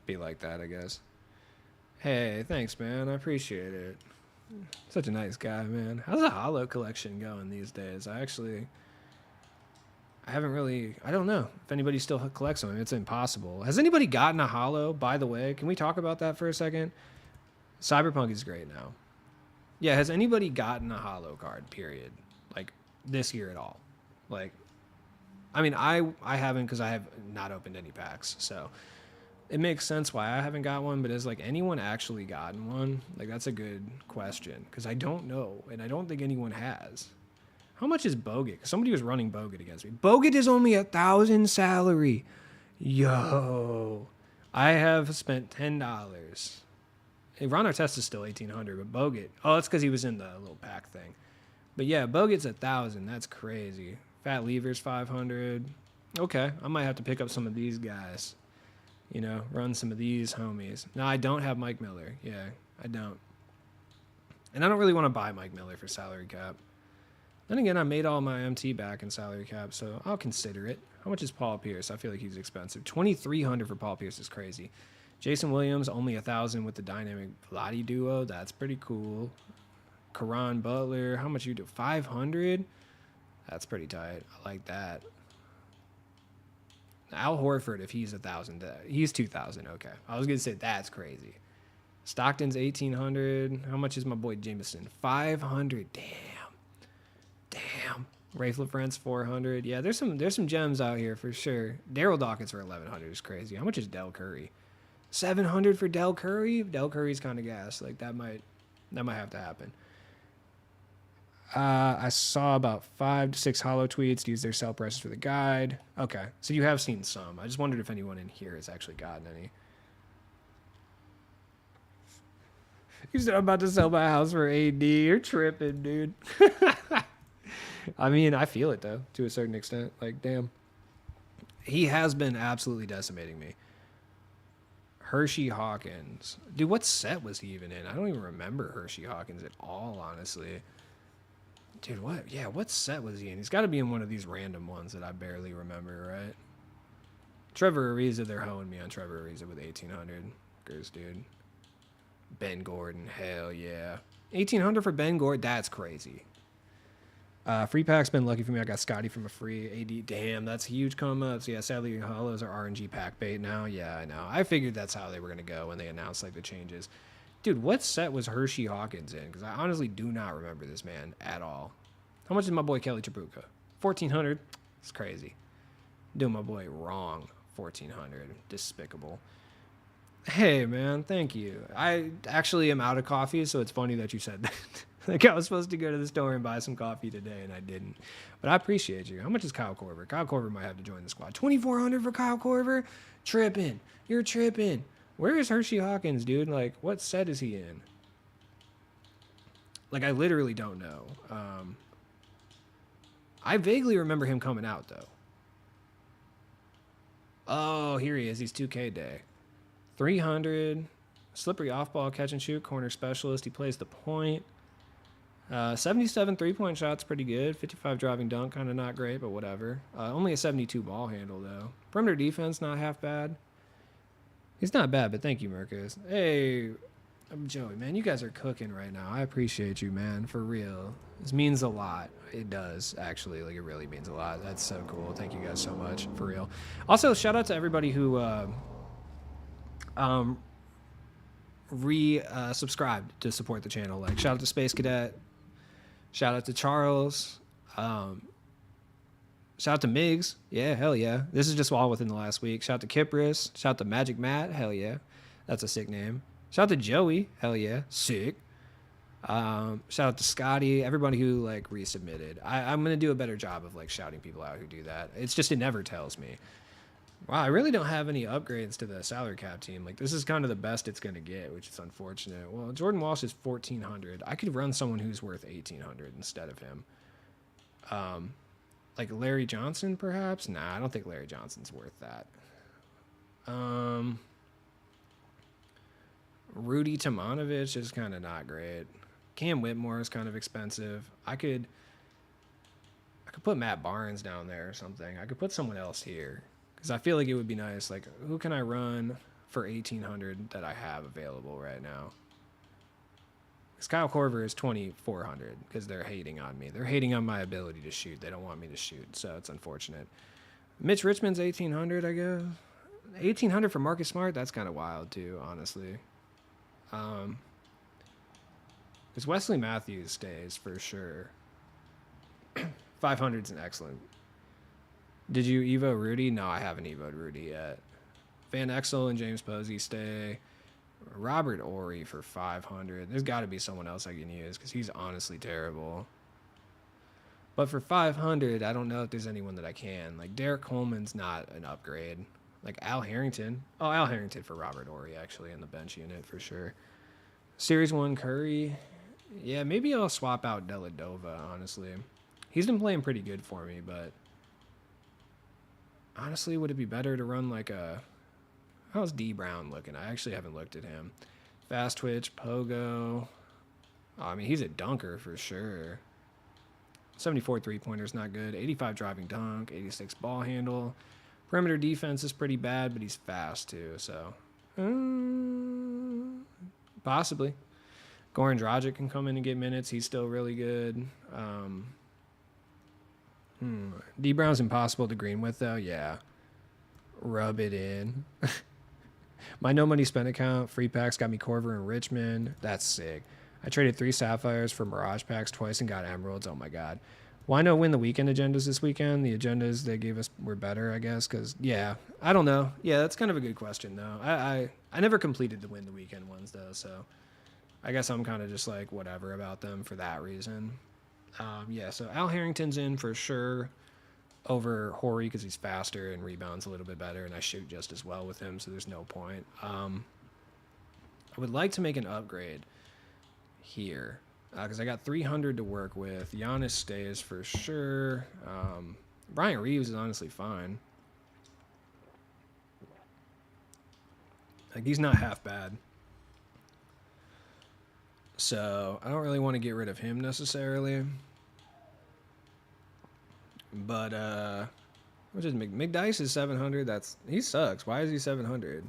Be like that, I guess. Hey, thanks, man. I appreciate it. Such a nice guy, man. How's the Holo collection going these days? I haven't really... I don't know if anybody still collects them. It's impossible. Has anybody gotten a Holo, by the way? Can we talk about that for a second? Cyberpunk is great now. Yeah, has anybody gotten a Holo card, period? Like, this year at all? Like, I mean, I haven't because I have not opened any packs, so... It makes sense why I haven't got one, but has, like, anyone actually gotten one? Like, that's a good question, because I don't know, and I don't think anyone has. How much is Bogut? Because somebody was running Bogut against me. Bogut is only 1,000 salary. Yo. I have spent $10. Hey, Ron Artest is still 1,800, but Bogut... Oh, that's because he was in the little pack thing. But yeah, Bogut's 1,000. That's crazy. Fat Lever's 500. Okay, I might have to pick up some of these guys. You know, run some of these homies. No, I don't have Mike Miller. Yeah, I don't. And I don't really want to buy Mike Miller for salary cap. Then again, I made all my MT back in salary cap, so I'll consider it. How much is Paul Pierce? I feel like he's expensive. 2,300 for Paul Pierce is crazy. Jason Williams, only 1,000 with the dynamic Vladi duo. That's pretty cool. Karan Butler, how much you do? 500? That's pretty tight. I like that. Al Horford, if he's 1,000, he's 2,000. Okay, I was gonna say that's crazy. Stockton's 1,800. How much is my boy Jameson? 500. Damn. Rafe LaFrance 400. Yeah, there's some gems out here for sure. Daryl Dawkins for 1,100 is crazy. How much is Del Curry? 700 for Del Curry. Del Curry's kind of gas. Like that might have to happen. I saw about 5 to 6 hollow tweets to use their sell prices for the guide. Okay, so you have seen some. I just wondered if anyone in here has actually gotten any. You said I'm about to sell my house for AD. You're tripping, dude. I mean, I feel it though, to a certain extent. Like, damn. He has been absolutely decimating me. Hershey Hawkins. Dude, what set was he even in? I don't even remember Hershey Hawkins at all, honestly. Dude, what? Yeah, what set was he in? He's got to be in one of these random ones that I barely remember, right? Trevor Ariza, they're hoeing me on Trevor Ariza with 1,800. Goose, dude. Ben Gordon, hell yeah. 1,800 for Ben Gordon, that's crazy. Free pack's been lucky for me. I got Scotty from a free AD. Damn, that's huge come up. So yeah, sadly, hollows are RNG pack bait now. Yeah, I know. I figured that's how they were going to go when they announced like the changes. Dude, what set was Hershey Hawkins in? Because I honestly do not remember this man at all. How much is my boy Kelly Trabuca? 1,400. It's crazy. Doing my boy wrong. 1,400. Despicable. Hey, man. Thank you. I actually am out of coffee, so it's funny that you said that. Like, I was supposed to go to the store and buy some coffee today, and I didn't. But I appreciate you. How much is Kyle Korver? Kyle Korver might have to join the squad. 2,400 for Kyle Korver? Tripping. You're tripping. Where is Hershey Hawkins, dude? Like, what set is he in? Like, I literally don't know. I vaguely remember him coming out, though. Oh, here he is. He's 2K day. 300. Slippery off-ball catch and shoot. Corner specialist. He plays the point. 77 three-point shots, pretty good. 55 driving dunk, kind of not great, but whatever. Only a 72 ball handle, though. Perimeter defense, not half bad. He's not bad, but thank you, Marcus. Hey, I'm Joey, man. You guys are cooking right now. I appreciate you, man, for real. This means a lot. It does, actually. Like, it really means a lot. That's so cool. Thank you guys so much, for real. Also, shout out to everybody who subscribed to support the channel. Like, shout out to Space Cadet. Shout out to Charles. Shout out to Migs. Yeah, hell yeah. This is just all within the last week. Shout out to Kypris. Shout out to Magic Matt. Hell yeah. That's a sick name. Shout out to Joey. Hell yeah. Sick. Shout out to Scotty. Everybody who like resubmitted. I'm going to do a better job of like shouting people out who do that. It's just, it never tells me. Wow, I really don't have any upgrades to the salary cap team. Like, this is kind of the best it's going to get, which is unfortunate. Well, Jordan Walsh is 1,400. I could run someone who's worth 1,800 instead of him. Like Larry Johnson, perhaps? Nah, I don't think Larry Johnson's worth that. Rudy Tomanovich is kind of not great. Cam Whitmore is kind of expensive. I could put Matt Barnes down there or something. I could put someone else here. Because I feel like it would be nice. Like, who can I run for 1,800 that I have available right now? Because Kyle Korver is 2,400 because they're hating on me. They're hating on my ability to shoot. They don't want me to shoot, so it's unfortunate. Mitch Richmond's 1,800, I guess. 1,800 for Marcus Smart? That's kind of wild, too, honestly. Because Wesley Matthews stays for sure. 500's an excellent. Did you Evo Rudy? No, I haven't Evo'd Rudy yet. Van Exel and James Posey stay. Robert Ory for 500. There's got to be someone else I can use because he's honestly terrible. But for 500, I don't know if there's anyone that I can. Like, Derek Coleman's not an upgrade. Like, Al Harrington. Oh, Al Harrington for Robert Ory, actually, in the bench unit for sure. Series 1 Curry. Yeah, maybe I'll swap out Deladova, honestly. He's been playing pretty good for me, but honestly, would it be better to run like a How's D Brown looking? I actually haven't looked at him. Fast twitch, pogo. Oh, I mean, he's a dunker for sure. 74 three-pointer is not good. 85 driving dunk. 86 ball handle. Perimeter defense is pretty bad, but he's fast too, so possibly. Goran Dragic can come in and get minutes. He's still really good. D Brown's impossible to green with, though. Yeah. Rub it in. My no money spent account, free packs got me Corver and Richmond. That's sick. I traded 3 Sapphires for Mirage packs twice and got Emeralds. Oh my God. Why not win the weekend agendas this weekend? The agendas they gave us were better, I guess, because, yeah, I don't know. Yeah, that's kind of a good question, though. I never completed the win the weekend ones, though, so I guess I'm kind of just like whatever about them for that reason. Yeah, so Al Harrington's in for sure over Horry because he's faster and rebounds a little bit better, and I shoot just as well with him, so there's no point. I would like to make an upgrade here because I got 300 to work with. Giannis stays for sure. Bryant Reeves is honestly fine. Like, he's not half bad. So I don't really want to get rid of him necessarily. But which is McDice is 700. He sucks. Why is he 700?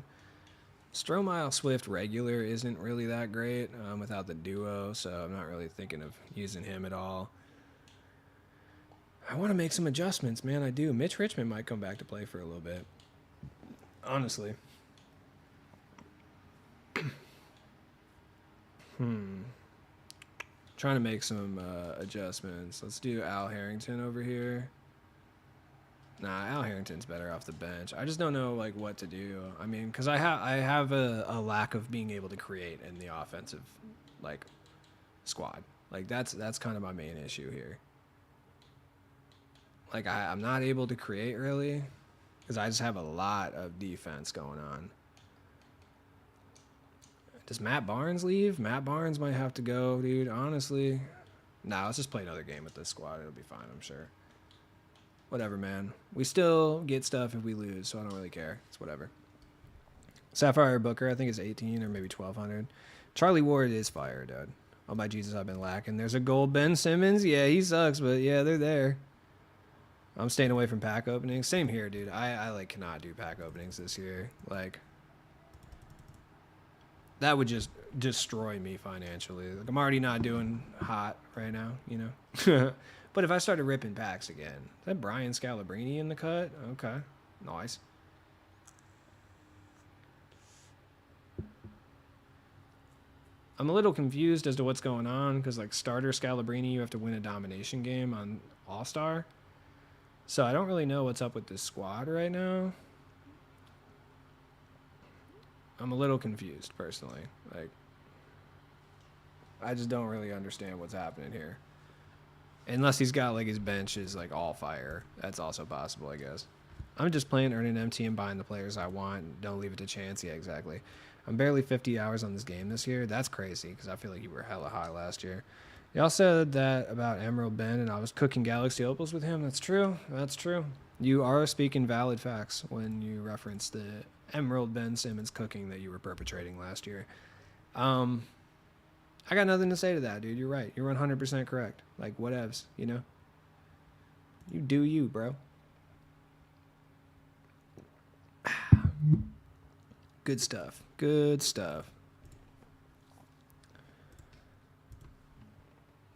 Stromile Swift regular isn't really that great without the duo, so I'm not really thinking of using him at all. I want to make some adjustments, man. I do. Mitch Richmond might come back to play for a little bit. Honestly. Trying to make some adjustments. Let's do Al Harrington over here. Nah, Al Harrington's better off the bench. I just don't know like what to do. I mean, because I have a lack of being able to create in the offensive like squad. Like that's kind of my main issue here. Like I'm not able to create really because I just have a lot of defense going on. Does Matt Barnes leave? Matt Barnes might have to go, dude, honestly. Nah, let's just play another game with this squad. It'll be fine, I'm sure. Whatever, man. We still get stuff if we lose, so I don't really care. It's whatever. Sapphire Booker, I think is 18 or maybe 1,200. Charlie Ward is fire, dude. Oh, my Jesus, I've been lacking. There's a gold Ben Simmons. Yeah, he sucks, but yeah, they're there. I'm staying away from pack openings. Same here, dude. I like cannot do pack openings this year. Like, that would just destroy me financially. Like, I'm already not doing hot right now, you know? But if I started ripping packs again, is that Brian Scalabrine in the cut? Okay, nice. I'm a little confused as to what's going on because, like, starter Scalabrine, you have to win a domination game on All-Star. So I don't really know what's up with this squad right now. I'm a little confused, personally. Like, I just don't really understand what's happening here. Unless he's got, like, his bench is, like, all fire. That's also possible, I guess. I'm just playing, earning MT, and buying the players I want. Don't leave it to chance. Yeah, exactly. I'm barely 50 hours on this game this year. That's crazy, because I feel like you were hella high last year. Y'all said that about Emerald Ben, and I was cooking Galaxy Opals with him. That's true. That's true. You are speaking valid facts when you reference the Emerald Ben Simmons cooking that you were perpetrating last year. I got nothing to say to that, dude. You're right. You're 100% correct. Like, whatevs, you know? You do you, bro. Good stuff. Good stuff.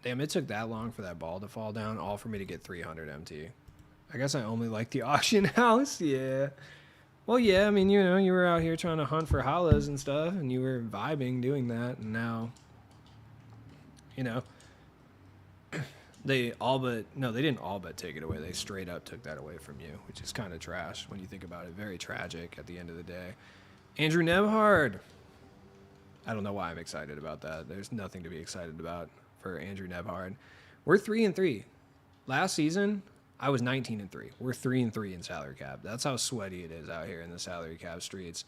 Damn, it took that long for that ball to fall down, all for me to get 300 MT. I guess I only like the auction house. Yeah. Well, yeah, I mean, you know, you were out here trying to hunt for hollows and stuff, and you were vibing doing that, and now, you know, they didn't all but take it away. They straight up took that away from you, which is kind of trash when you think about it. Very tragic at the end of the day. Andrew Nebhard. I don't know why I'm excited about that. There's nothing to be excited about for Andrew Nebhard. We're 3-3. Last season, I was 19-3. We're 3-3 in salary cap. That's how sweaty it is out here in the salary cap streets.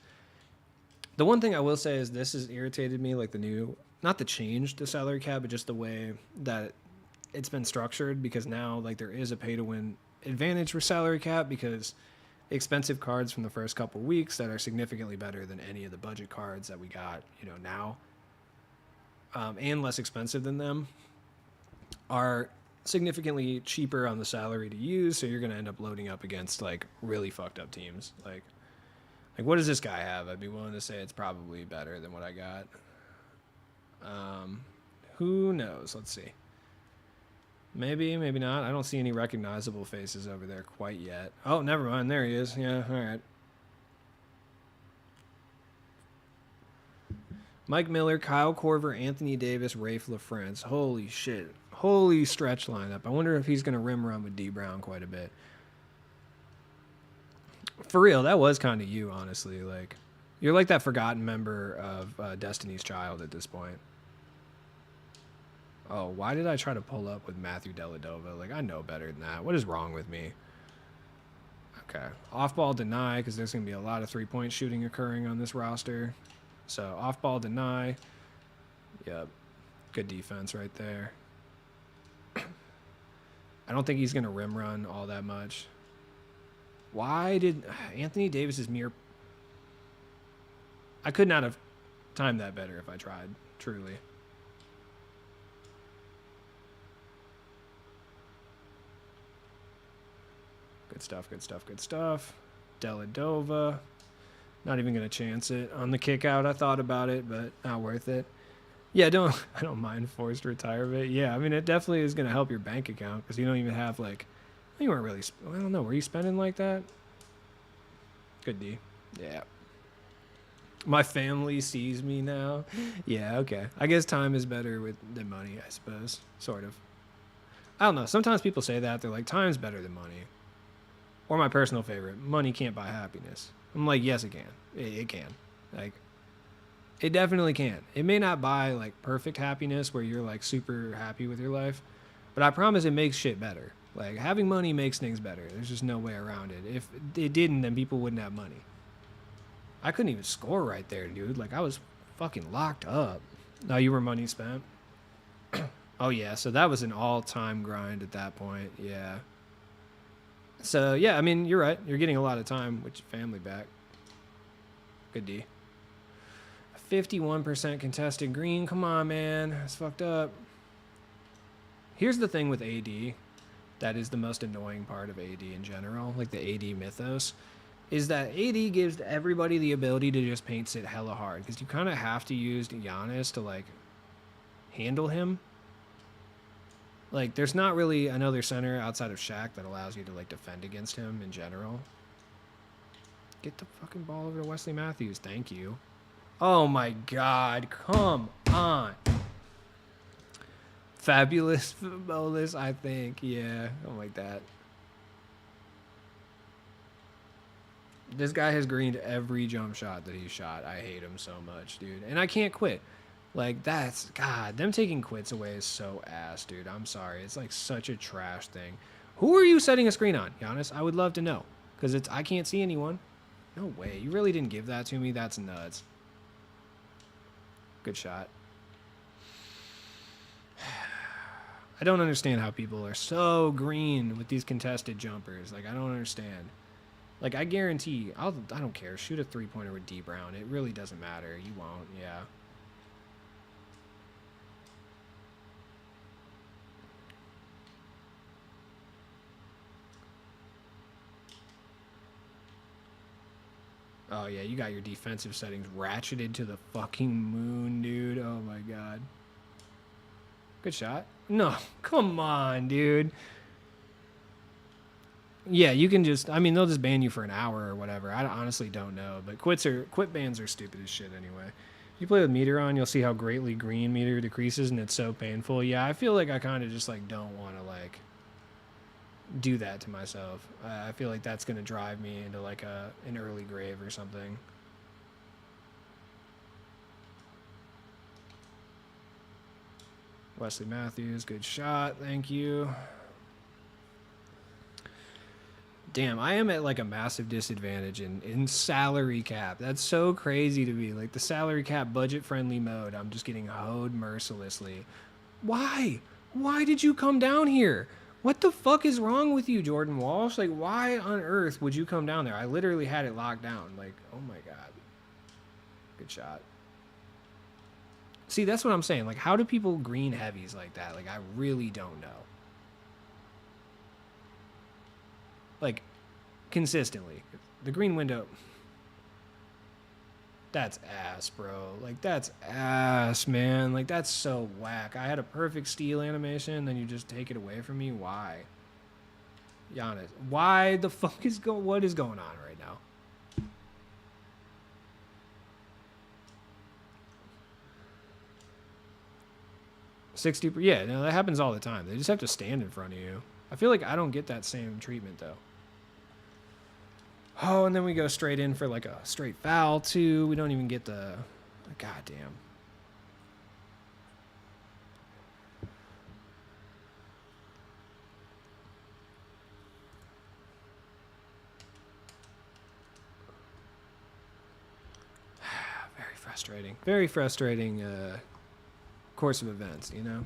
The one thing I will say is this has irritated me, like the new, not the change to salary cap, but just the way that it's been structured, because now like there is a pay to win advantage for salary cap because expensive cards from the first couple weeks that are significantly better than any of the budget cards that we got, now, and less expensive than them, are significantly cheaper on the salary to use. So you're going to end up loading up against like really fucked up teams. Like what does this guy have? I'd be willing to say it's probably better than what I got. Who knows? Let's see. Maybe not. I don't see any recognizable faces over there quite yet. Oh, never mind. There he is. Yeah, all right. Mike Miller, Kyle Korver, Anthony Davis, Rafe LaFrance. Holy shit. Holy stretch lineup. I wonder if he's going to rim run with D Brown quite a bit. For real, that was kind of you, honestly. Like, you're like that forgotten member of Destiny's Child at this point. Oh, why did I try to pull up with Matthew Dellavedova? Like, I know better than that. What is wrong with me? Okay. Off-ball deny, because there's going to be a lot of three-point shooting occurring on this roster. So, off-ball deny. Yep. Good defense right there. I don't think he's going to rim run all that much. Why did Anthony Davis's mere... I could not have timed that better if I tried, truly. Good stuff, good stuff, good stuff. Dellavedova. Not even going to chance it. On the kick out, I thought about it, but not worth it. Yeah, I don't mind forced retirement. Yeah, I mean, it definitely is going to help your bank account because you don't even have, like... You weren't really... I don't know. Were you spending like that? Good D. Yeah. My family sees me now. Yeah, okay. I guess time is better than money, I suppose. Sort of. I don't know. Sometimes people say that. They're like, time's better than money. Or my personal favorite, money can't buy happiness. I'm like, yes, it can. It can. Like, it definitely can. It may not buy, like, perfect happiness where you're, like, super happy with your life. But I promise it makes shit better. Like, having money makes things better. There's just no way around it. If it didn't, then people wouldn't have money. I couldn't even score right there, dude. Like, I was fucking locked up. No, you were money spent. Oh, yeah. So that was an all-time grind at that point. Yeah. So, yeah, I mean, you're right. You're getting a lot of time with your family back. Good D. 51% contested green. Come on, man. That's fucked up. Here's the thing with AD that is the most annoying part of AD in general, like the AD mythos, is that AD gives everybody the ability to just paint sit hella hard because you kind of have to use Giannis to, like, handle him. Like, there's not really another center outside of Shaq that allows you to, like, defend against him in general. Get the fucking ball over to Wesley Matthews. Thank you. Oh, my God. Come on. Fabulous bonus, I think. Yeah, something like that. This guy has greened every jump shot that he shot. I hate him so much, dude. And I can't quit. Like, God, them taking quits away is so ass, dude. I'm sorry. It's, like, such a trash thing. Who are you setting a screen on, Giannis? I would love to know. Because I can't see anyone. No way. You really didn't give that to me? That's nuts. Good shot. I don't understand how people are so green with these contested jumpers. Like, I don't understand. Like, I guarantee, I don't care. Shoot a three-pointer with D Brown. It really doesn't matter. You won't, yeah. Oh, yeah, you got your defensive settings ratcheted to the fucking moon, dude. Oh, my God. Good shot. No, come on, dude. Yeah, you can just... I mean, they'll just ban you for an hour or whatever. I honestly don't know. But quit bans are stupid as shit anyway. You play with meter on, you'll see how greatly green meter decreases, and it's so painful. Yeah, I feel like I kind of just, like, don't want to, like, do that to myself. I feel like that's going to drive me into, like, an early grave or something. Wesley Matthews, good shot. Thank you. Damn, I am at, like, a massive disadvantage in salary cap. That's so crazy to me. Like, the salary cap budget-friendly mode, I'm just getting hoed mercilessly. Why? Why did you come down here? What the fuck is wrong with you, Jordan Walsh? Like, why on earth would you come down there? I literally had it locked down. Like, oh my god. Good shot. See, that's what I'm saying. Like, how do people green heavies like that? Like, I really don't know. Like, consistently. The green window. That's ass, bro. Like, that's ass, man. Like, that's so whack. I had a perfect steal animation, then you just take it away from me? Why? Giannis. Why the fuck is what is going on right now? Yeah, no, that happens all the time. They just have to stand in front of you. I feel like I don't get that same treatment though. Oh, and then we go straight in for like a straight foul too. We don't even get the goddamn. Very frustrating. Very frustrating course of events, you know?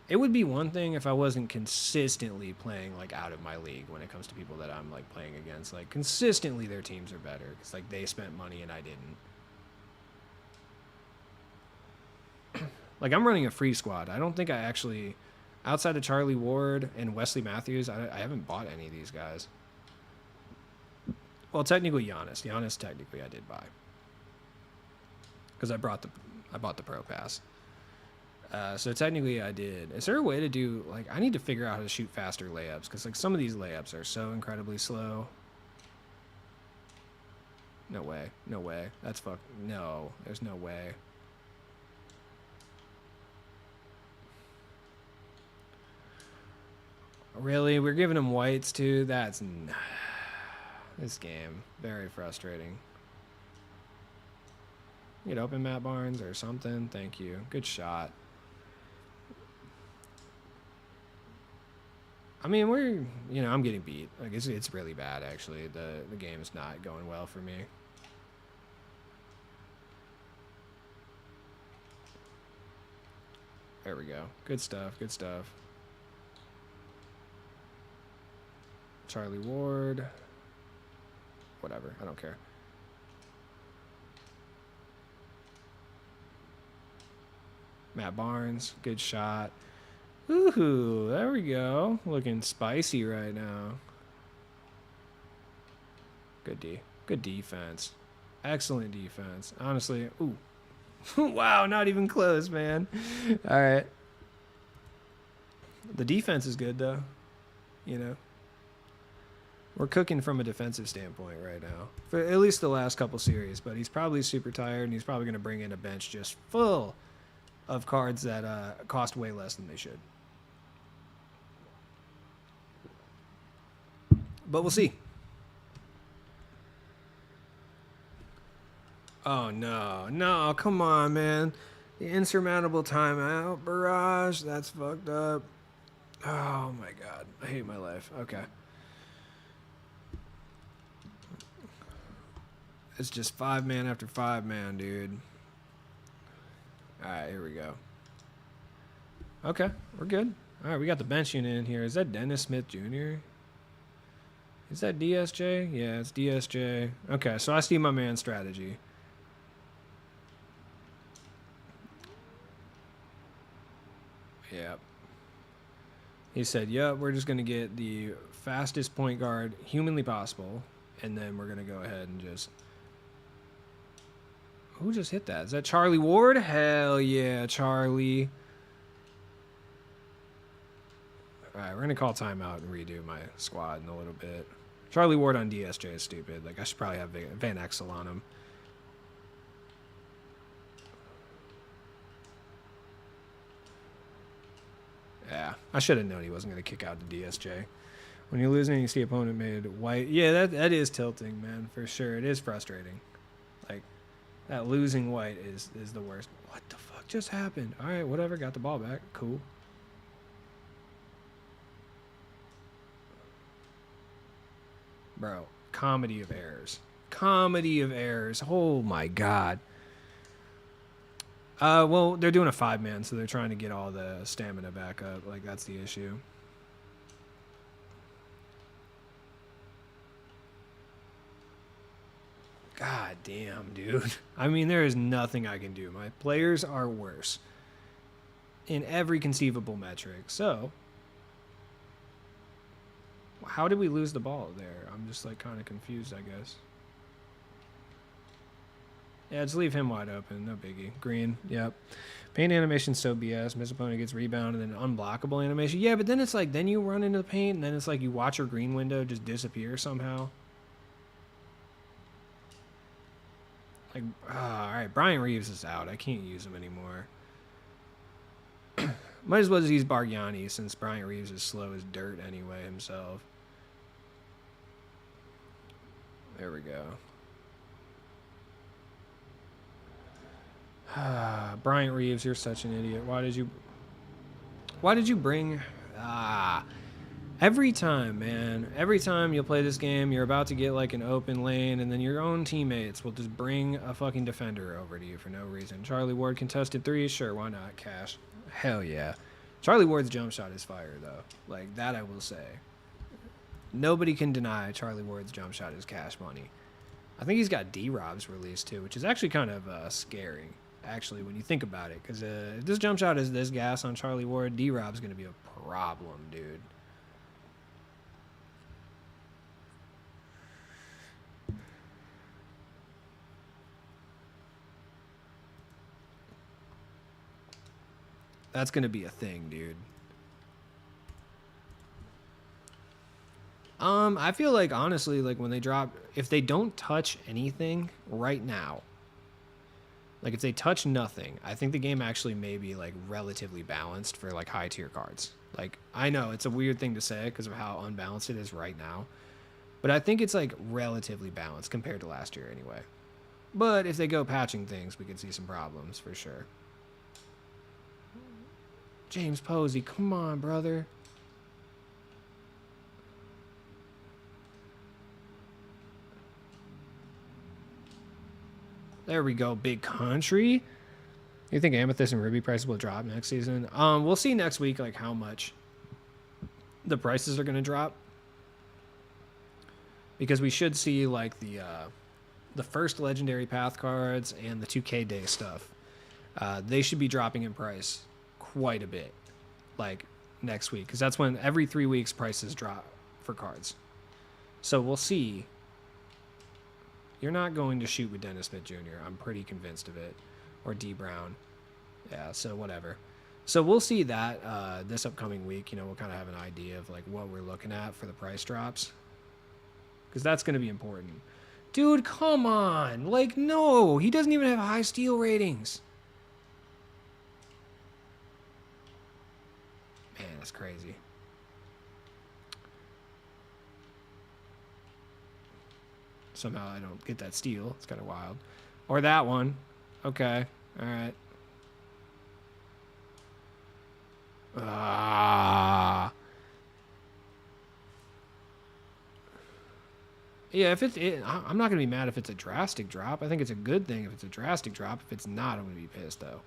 It would be one thing if I wasn't consistently playing like out of my league when it comes to people that I'm like playing against. Like consistently their teams are better because like they spent money and I didn't. Like I'm running a free squad. I don't think I actually, outside of Charlie Ward and Wesley Matthews, I haven't bought any of these guys. Well, technically Giannis. Giannis technically I did buy because I bought the pro pass. So technically I did. Is there a way to do, like, I need to figure out how to shoot faster layups because, like, some of these layups are so incredibly slow. No way. No way. That's fuck. No. There's no way. Really? We're giving him whites, too? That's... This game. Very frustrating. Get open, Matt Barnes, or something. Thank you. Good shot. I mean, I'm getting beat. Like it's really bad actually. The game's not going well for me. There we go. Good stuff. Good stuff. Charlie Ward. Whatever. I don't care. Matt Barnes. Good shot. Ooh, there we go. Looking spicy right now. Good defense. Excellent defense. Honestly, ooh. Wow, not even close, man. All right. The defense is good, though. You know? We're cooking from a defensive standpoint right now. For at least the last couple series, but he's probably super tired, and he's probably going to bring in a bench just full of cards that cost way less than they should. But we'll see. Oh, no. No, come on, man. The insurmountable timeout barrage. That's fucked up. Oh, my God. I hate my life. Okay. It's just 5-man after 5-man, dude. All right, here we go. Okay, we're good. All right, we got the bench unit in here. Is that Dennis Smith Jr.? Is that DSJ? Yeah, it's DSJ. Okay, so I see my man strategy. Yep. He said, yep, we're just going to get the fastest point guard humanly possible, and then we're going to go ahead and just... Who just hit that? Is that Charlie Ward? Hell yeah, Charlie. All right, we're going to call timeout and redo my squad in a little bit. Charlie Ward on DSJ is stupid. Like, I should probably have Van Exel on him. Yeah, I should have known he wasn't going to kick out the DSJ. When you're losing and you see opponent made white. Yeah, that is tilting, man, for sure. It is frustrating. Like, that losing white is the worst. What the fuck just happened? All right, whatever. Got the ball back. Cool. Bro, comedy of errors. Comedy of errors. Oh, my God. Well, they're doing a 5-man, so they're trying to get all the stamina back up. Like, that's the issue. God damn, dude. I mean, there is nothing I can do. My players are worse in every conceivable metric. So, how did we lose the ball there? I'm just like kind of confused, I guess. Yeah, just leave him wide open. No biggie. Green. Yep. Paint animation so BS. Miss opponent gets rebound and then unblockable animation. Yeah, but then it's like then you run into the paint and then it's like you watch your green window just disappear somehow. Like, all right, Brian Reeves is out. I can't use him anymore. Might as well just use Bargiani since Brian Reeves is slow as dirt anyway himself. There we go. Brian Reeves, you're such an idiot. Why did you bring... Every time, man. Every time you'll play this game, you're about to get like an open lane, and then your own teammates will just bring a fucking defender over to you for no reason. Charlie Ward contested 3? Sure, why not? Cash. Hell yeah. Charlie Ward's jump shot is fire, though. Like, that I will say. Nobody can deny Charlie Ward's jump shot is cash money. I think he's got D-Robs released, too, which is actually kind of scary, actually, when you think about it. Because if this jump shot is this gas on Charlie Ward, D-Rob's going to be a problem, dude. That's going to be a thing, dude. I feel like, honestly, like, when they drop... If they don't touch anything right now, like, if they touch nothing, I think the game actually may be, like, relatively balanced for, like, high-tier cards. Like, I know, it's a weird thing to say because of how unbalanced it is right now. But I think it's, like, relatively balanced compared to last year anyway. But if they go patching things, we could see some problems for sure. James Posey, come on, brother. There we go, big country. You think Amethyst and Ruby prices will drop next season? We'll see next week, like, how much the prices are going to drop. Because we should see, like, the first Legendary Path cards and the 2K Day stuff. They should be dropping in price quite a bit, like, next week. Because that's when every 3 weeks prices drop for cards. So we'll see. You're not going to shoot with Dennis Smith Jr. I'm pretty convinced of it. Or D. Brown. Yeah, so whatever. So we'll see that this upcoming week. You know, we'll kind of have an idea of, like, what we're looking at for the price drops. Because that's going to be important. Dude, come on. Like, no. He doesn't even have high steal ratings. Man, that's crazy. Somehow I don't get that steal. It's kind of wild. Or that one. Okay. All right. Yeah, if I'm not going to be mad if it's a drastic drop. I think it's a good thing if it's a drastic drop. If it's not, I'm going to be pissed, though.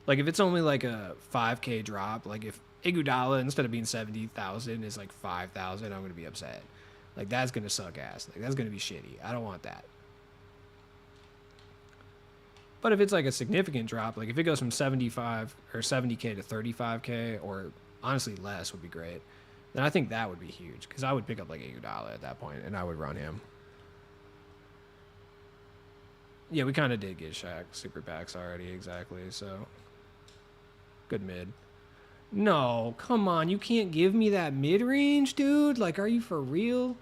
Like, if it's only like a 5K drop, like if Iguodala, instead of being 70,000, is like 5,000, I'm going to be upset. Like, that's going to suck ass. Like, that's going to be shitty. I don't want that. But if it's like a significant drop, like if it goes from 75 or 70K to 35K, or honestly less would be great, then I think that would be huge. Because I would pick up like Iguodala at that point, and I would run him. Yeah, we kind of did get Shaq super packs already, exactly, so. Good mid. No, come on, you can't give me that mid-range, dude? Like, are you for real?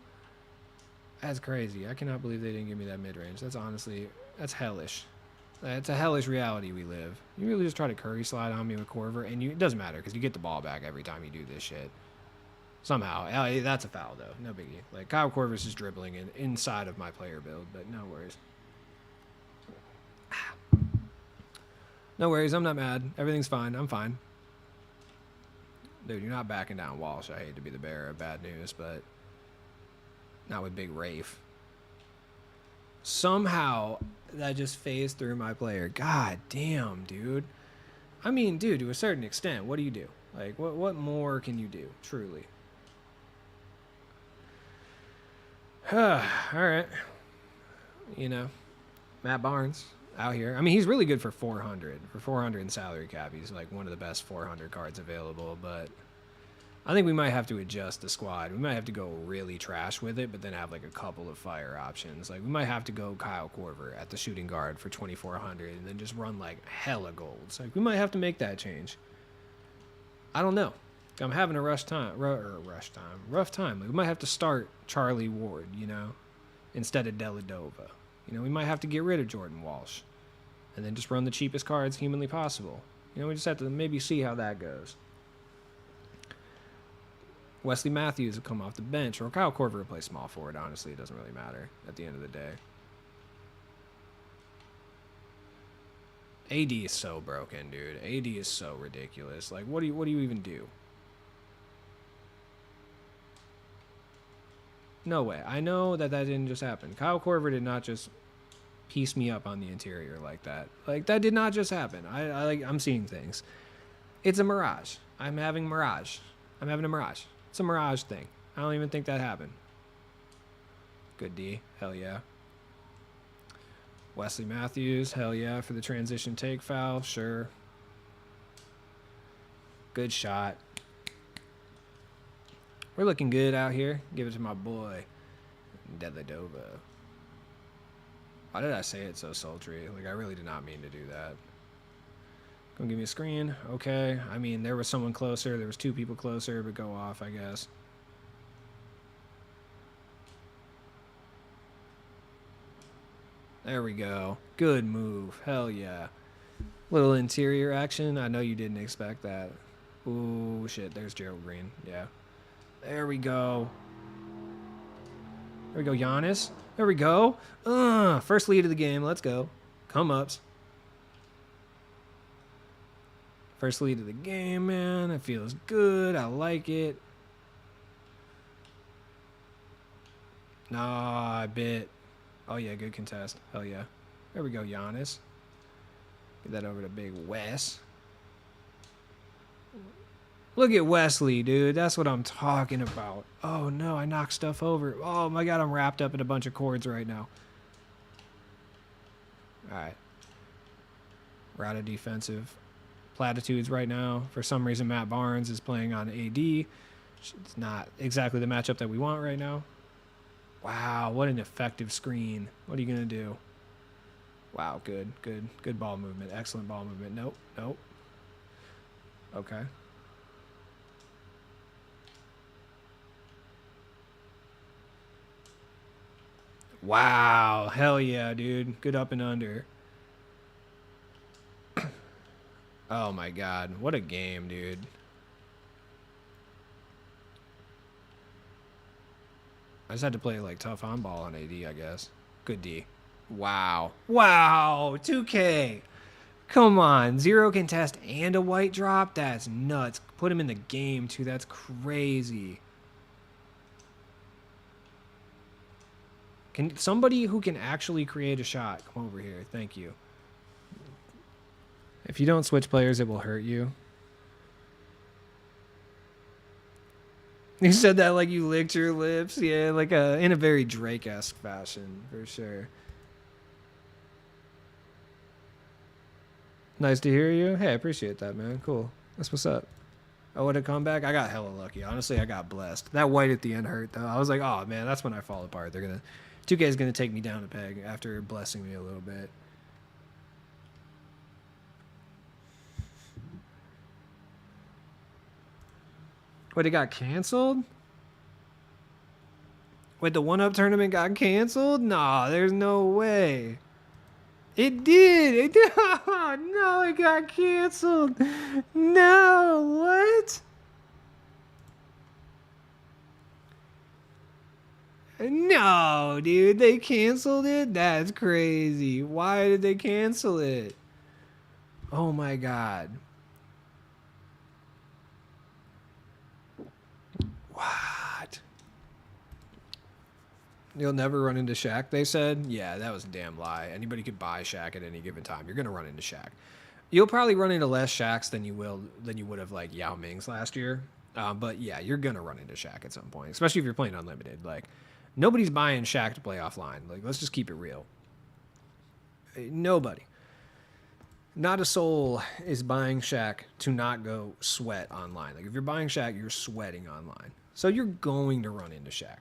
That's crazy. I cannot believe they didn't give me that mid-range. That's honestly, that's hellish. It's a hellish reality we live. You really just try to Curry slide on me with Corver, and it doesn't matter because you get the ball back every time you do this shit. Somehow. That's a foul, though. No biggie. Like, Kyle Korver's just dribbling inside of my player build, but no worries. No worries. I'm not mad. Everything's fine. I'm fine. Dude, you're not backing down, Walsh. I hate to be the bearer of bad news, but not with Big Rafe. Somehow that just phased through my player. God damn, dude. I mean, dude, to a certain extent, what do you do? Like, what more can you do, truly? All right. You know, Matt Barnes out here. I mean, he's really good for 400. For 400 in salary cap, he's like one of the best 400 cards available. But I think we might have to adjust the squad. We might have to go really trash with it, but then have like a couple of fire options. Like we might have to go Kyle Korver at the shooting guard for 2,400, and then just run like hella golds. Like we might have to make that change. I don't know. I'm having a rough time. Rough time. Like we might have to start Charlie Ward, you know, instead of Deladova. You know, we might have to get rid of Jordan Walsh, and then just run the cheapest cards humanly possible. You know, we just have to maybe see how that goes. Wesley Matthews will come off the bench, or Kyle Korver will play small forward. Honestly, it doesn't really matter at the end of the day. AD is so broken, dude. AD is so ridiculous. Like, what do you even do? No way. I know that didn't just happen. Kyle Korver did not just piece me up on the interior like that. Like, that did not just happen. I'm seeing things. It's a mirage. I'm having a mirage. It's a mirage thing. I don't even think that happened. Good D. Hell yeah. Wesley Matthews. Hell yeah for the transition take foul. Sure. Good shot. We're looking good out here. Give it to my boy, Deladova. Why did I say it so sultry? Like, I really did not mean to do that. Gonna give me a screen. Okay. I mean, there was someone closer. There was two people closer, but go off, I guess. There we go. Good move. Hell yeah. Little interior action. I know you didn't expect that. Ooh, shit. There's Gerald Green. Yeah. There we go. There we go, Giannis. There we go. First lead of the game. Let's go. Come ups. First lead of the game, man. It feels good. I like it. Nah, I bit. Oh, yeah, good contest. Hell yeah. There we go, Giannis. Get that over to Big Wes. Look at Wesley, dude. That's what I'm talking about. Oh, no, I knocked stuff over. Oh, my God, I'm wrapped up in a bunch of cords right now. All right. We're out of defensive platitudes right now. For some reason, Matt Barnes is playing on AD. It's not exactly the matchup that we want right now. Wow, what an effective screen. What are you going to do? Wow, good ball movement. Excellent ball movement. Nope. Okay. Wow, hell yeah, dude. Good up and under. Oh my God, what a game, dude. I just had to play like tough on ball on AD, I guess. Good D. Wow. 2K. Come on, 0 contest and a white drop? That's nuts. Put him in the game, too. That's crazy. Can somebody who can actually create a shot come over here? Thank you. If you don't switch players, it will hurt you. You said that like you licked your lips. Yeah, like in a very Drake-esque fashion, for sure. Nice to hear you. Hey, I appreciate that, man. Cool. That's what's up. Oh, what a comeback. I got hella lucky. Honestly, I got blessed. That white at the end hurt, though. I was like, oh, man, that's when I fall apart. 2K is going to take me down a peg after blessing me a little bit. Wait, it got canceled? Wait, the 1-Up tournament got canceled? Nah, there's no way. It did. It did. Oh, no, it got canceled. No, what? No, dude, they canceled it? That's crazy. Why did they cancel it? Oh, my God. What? You'll never run into Shaq, they said. Yeah, that was a damn lie. Anybody could buy Shaq at any given time. You're gonna run into Shaq. You'll probably run into less Shaqs than you would have like Yao Ming's last year. But yeah, you're gonna run into Shaq at some point, especially if you're playing unlimited. Like nobody's buying Shaq to play offline. Like let's just keep it real. Nobody. Not a soul is buying Shaq to not go sweat online. Like if you're buying Shaq, you're sweating online. So you're going to run into Shaq.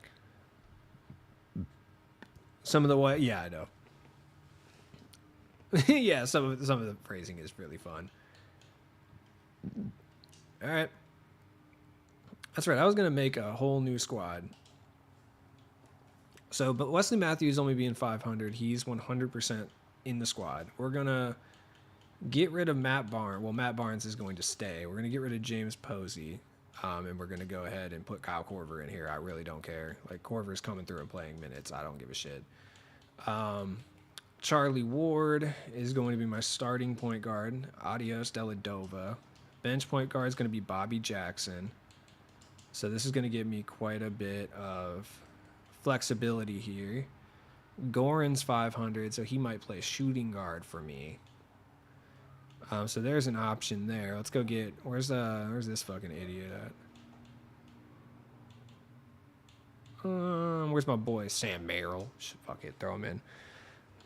Some of the way, yeah, I know. Yeah, some of the phrasing is really fun. All right, that's right. I was gonna make a whole new squad. So, but Wesley Matthews only being 500, he's 100% in the squad. We're gonna get rid of Matt Barnes. Well, Matt Barnes is going to stay. We're gonna get rid of James Posey, and we're gonna go ahead and put Kyle Korver in here. I really don't care. Like Korver's coming through and playing minutes. I don't give a shit. Charlie Ward is going to be my starting point guard. Adios Deladova. Bench point guard is going to be Bobby Jackson. So this is going to give me quite a bit of flexibility here. Goran's 500, so he might play shooting guard for me. So there's an option there. Let's go get... Where's this fucking idiot at? Where's my boy Sam Merrill? Fuck it, throw him in.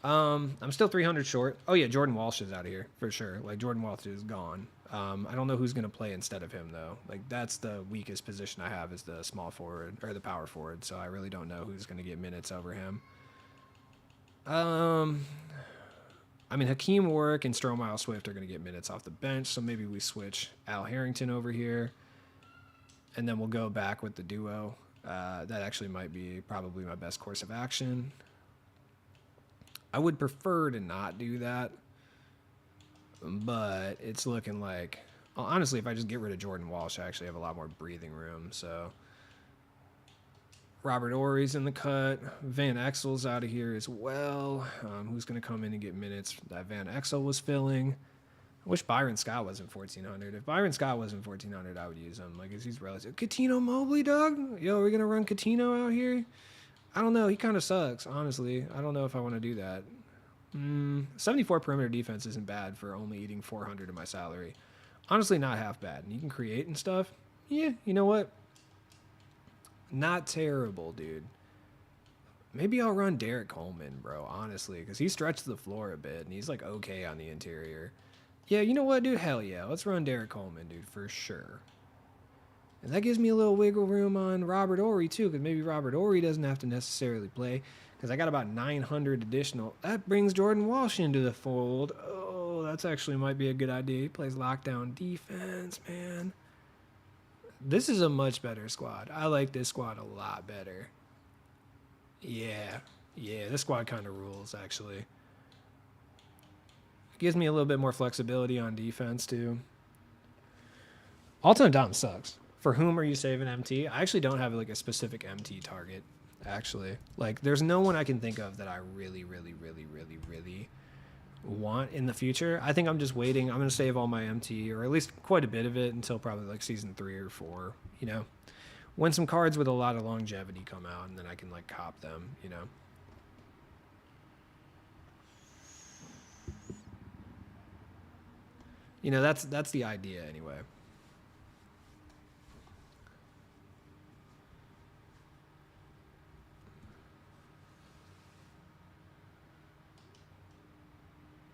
I'm still 300 short. Oh yeah, Jordan Walsh is out of here for sure. Like Jordan Walsh is gone. I don't know who's gonna play instead of him though. Like that's the weakest position I have is the small forward or the power forward. So I really don't know who's gonna get minutes over him. I mean Hakeem Warwick and Stromile Swift are gonna get minutes off the bench. So maybe we switch Al Harrington over here, and then we'll go back with the duo. That actually might be probably my best course of action. I would prefer to not do that, but it's looking like, well, honestly, if I just get rid of Jordan Walsh, I actually have a lot more breathing room. So Robert Ory's in the cut. Van Exel's out of here as well. Who's going to come in and get minutes that Van Exel was filling? I wish Byron Scott wasn't 1,400. If Byron Scott wasn't 1,400, I would use him. Like, he's relative. Coutinho Mobley, dog? Yo, are we going to run Coutinho out here? I don't know. He kind of sucks, honestly. I don't know if I want to do that. 74 perimeter defense isn't bad for only eating 400 of my salary. Honestly, not half bad. And you can create and stuff. Yeah, you know what? Not terrible, dude. Maybe I'll run Derek Coleman, bro, honestly, because he stretched the floor a bit, and he's, like, okay on the interior. Yeah, you know what, dude? Hell yeah. Let's run Derek Coleman, dude, for sure. And that gives me a little wiggle room on Robert Ory, too, because maybe Robert Ory doesn't have to necessarily play, because I got about 900 additional. That brings Jordan Walsh into the fold. Oh, that's actually might be a good idea. He plays lockdown defense, man. This is a much better squad. I like this squad a lot better. Yeah, this squad kind of rules, actually. It gives me a little bit more flexibility on defense, too. All-time Dom sucks. For whom are you saving MT? I actually don't have like a specific MT target, actually. Like, there's no one I can think of that I really want in the future. I think I'm just waiting. I'm going to save all my MT, or at least quite a bit of it, until probably like season 3 or 4, you know? When some cards with a lot of longevity come out, and then I can like cop them, you know? You know, that's the idea anyway.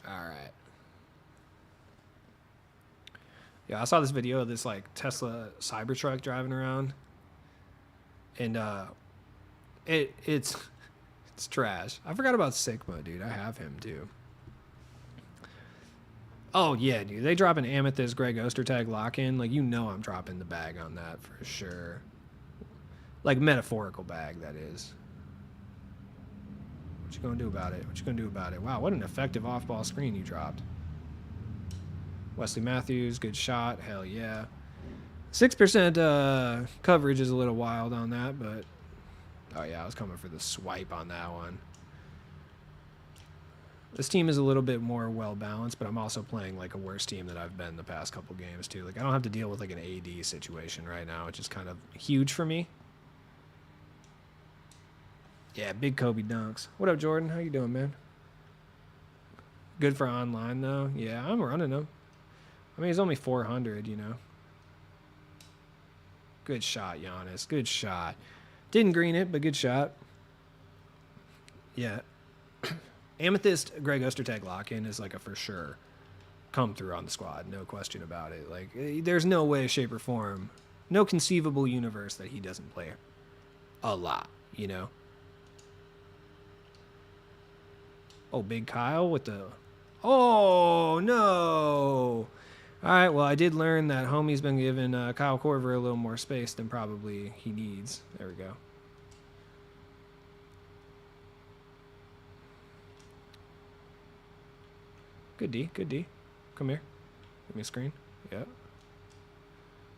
All right. Yeah, I saw this video of this like Tesla Cybertruck driving around, and it's trash. I forgot about Sigma, dude. I have him too. Oh yeah, dude. They drop an Amethyst Greg Ostertag lock-in. Like, you know I'm dropping the bag on that for sure. Like, metaphorical bag, that is. What you gonna do about it? What you gonna do about it? Wow, what an effective off-ball screen you dropped. Wesley Matthews, good shot. Hell yeah. 6% coverage is a little wild on that, but... Oh yeah, I was coming for the swipe on that one. This team is a little bit more well-balanced, but I'm also playing like a worse team than I've been the past couple games, too. Like, I don't have to deal with like an AD situation right now, which is kind of huge for me. Yeah, big Kobe dunks. What up, Jordan? How you doing, man? Good for online, though. Yeah, I'm running him. I mean, he's only 400, you know. Good shot, Giannis. Good shot. Didn't green it, but good shot. Yeah. Amethyst, Greg Ostertag lock-in is like a for sure come through on the squad. No question about it. Like, there's no way, shape, or form, no conceivable universe that he doesn't play a lot, you know? Oh, Big Kyle with the... Oh, no! All right, well, I did learn that homie's been giving Kyle Korver a little more space than probably he needs. There we go. Good D, good D. Come here. Give me a screen. Yeah.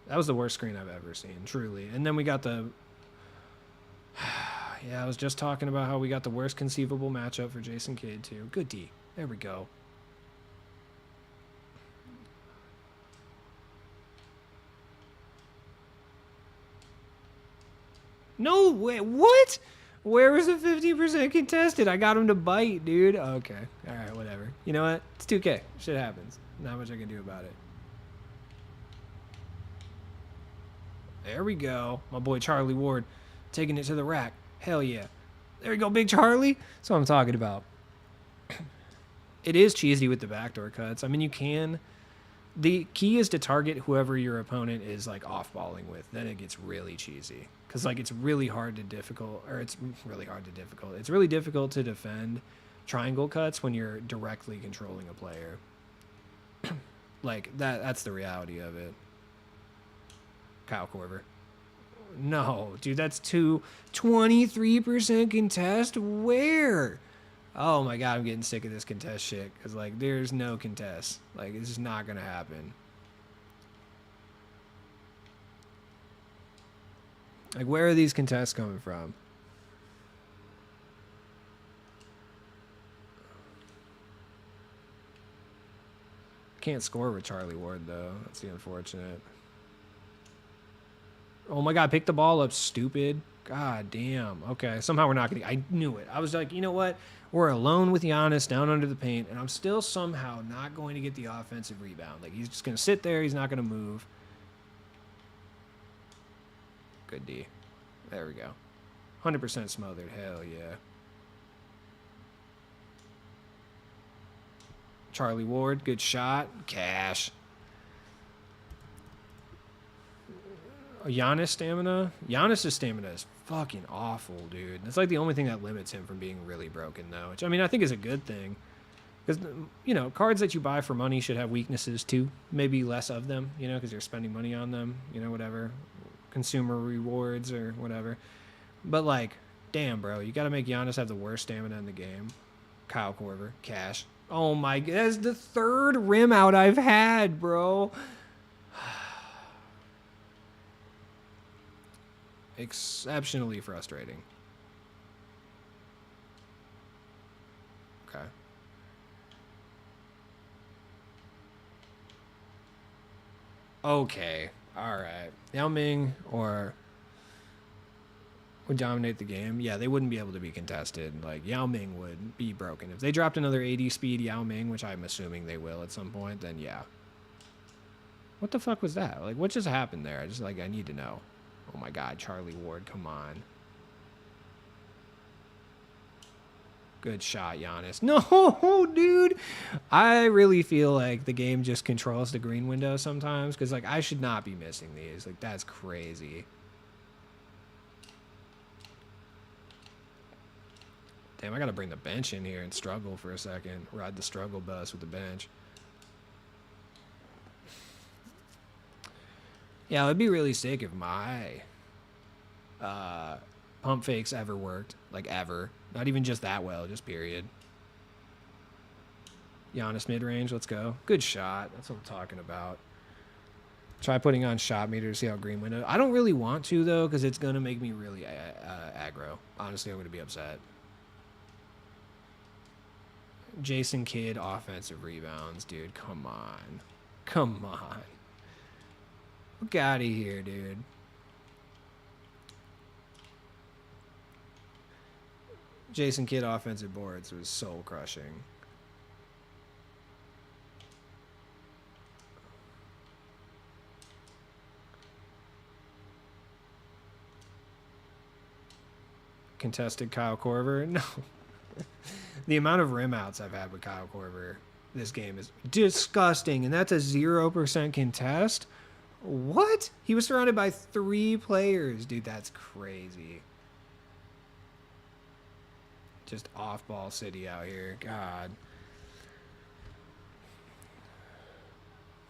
That was the worst screen I've ever seen, truly. And then we got the... Yeah, I was just talking about how we got the worst conceivable matchup for Jason Kidd, too. Good D. There we go. No way. What? Where was the 50% contested? I got him to bite, dude. Okay. All right, whatever. You know what? It's 2K. Shit happens. Not much I can do about it. There we go. My boy Charlie Ward taking it to the rack. Hell yeah. There we go, big Charlie. That's what I'm talking about. It is cheesy with the backdoor cuts. I mean, you can... The key is to target whoever your opponent is, like, off-balling with. Then it gets really cheesy. Because, like, it's really hard to difficult... Or it's really hard to difficult. It's really difficult to defend triangle cuts when you're directly controlling a player. Like, that's the reality of it. Kyle Korver. No, dude, that's 23% contest? Where? Oh my god, I'm getting sick of this contest shit. Because, like, there's no contest. Like, it's just not going to happen. Like, where are these contests coming from? Can't score with Charlie Ward, though. That's the unfortunate. Oh my god, pick the ball up, stupid. God damn. Okay, somehow we're not going to... I knew it. I was like, you know what? We're alone with Giannis down under the paint, and I'm still somehow not going to get the offensive rebound. Like, he's just going to sit there. He's not going to move. Good D. There we go. 100% smothered. Hell yeah. Charlie Ward, good shot. Cash. Giannis stamina? Giannis' stamina is fucking awful, dude. That's like the only thing that limits him from being really broken, though. Which, I mean, I think is a good thing. Because, you know, cards that you buy for money should have weaknesses, too. Maybe less of them, you know, because you're spending money on them. You know, whatever. Consumer rewards or whatever. But, like, damn, bro. You got to make Giannis have the worst stamina in the game. Kyle Korver. Cash. Oh, my God. That's the third rim out I've had, bro. Exceptionally frustrating. Okay. Okay. All right. Yao Ming or would dominate the game. Yeah, they wouldn't be able to be contested. Like, Yao Ming would be broken. If they dropped another 80 speed Yao Ming, which I'm assuming they will at some point, then yeah. What the fuck was that? Like, what just happened there? I need to know. Oh my god, Charlie Ward, come on. Good shot, Giannis. No, dude. I really feel like the game just controls the green window sometimes because, like, I should not be missing these. Like, that's crazy. Damn, I got to bring the bench in here and struggle for a second. Ride the struggle bus with the bench. Yeah, it would be really sick if my pump fakes ever worked. Like, ever. Not even just that well, just period. Giannis mid-range, let's go. Good shot. That's what I'm talking about. Try putting on shot meter to see how green window. I don't really want to, though, because it's going to make me really aggro. Honestly, I'm going to be upset. Jason Kidd, offensive rebounds, dude. Come on. Come on. Look out of here, dude. Jason Kidd offensive boards was soul crushing. Contested Kyle Korver. No. The amount of rim outs I've had with Kyle Korver this game is disgusting, and that's a 0% contest. What? He was surrounded by 3 players. Dude, that's crazy. Just off-ball city out here. God.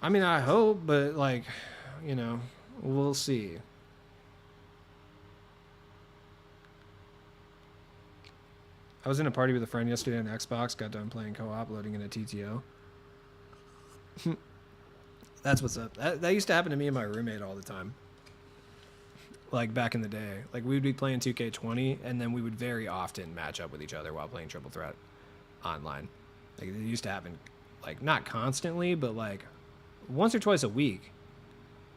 I mean, I hope, but, like, you know, we'll see. I was in a party with a friend yesterday on Xbox, got done playing co-op, loading in a TTO. That's what's up. That used to happen to me and my roommate all the time. Like back in the day. Like we would be playing 2K20 and then we would very often match up with each other while playing Triple Threat online. Like it used to happen, like not constantly, but like once or twice a week.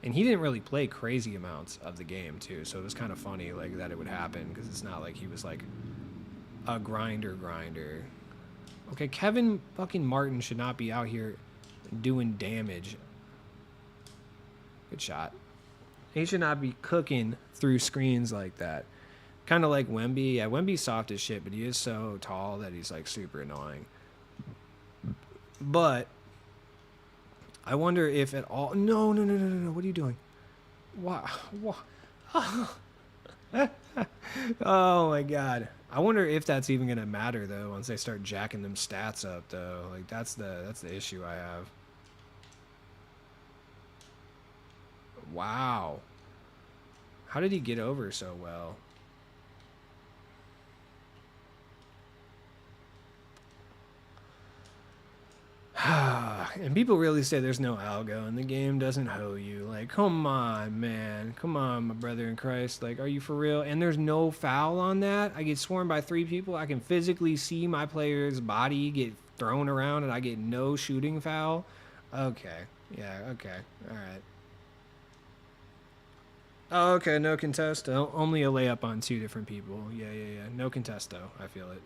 And he didn't really play crazy amounts of the game too, so it was kind of funny like that it would happen because it's not like he was like a grinder. Okay, Kevin fucking Martin should not be out here doing damage. Good shot. He should not be cooking through screens like that. Kind of like Wemby. Yeah, Wemby's soft as shit, but he is so tall that he's like super annoying. But I wonder if at all... No. What are you doing? Wow. Oh my god. I wonder if that's even gonna matter though once they start jacking them stats up though. Like that's the issue I have. Wow. How did he get over so well? And people really say there's no algo and the game doesn't hoe you. Like, come on, man. Come on, my brother in Christ. Like, are you for real? And there's no foul on that? I get swarmed by 3 people. I can physically see my player's body get thrown around and I get no shooting foul? Okay. Yeah, okay. All right. Oh, okay, no contest. Only a layup on 2 different people. Yeah. No contest, though. I feel it.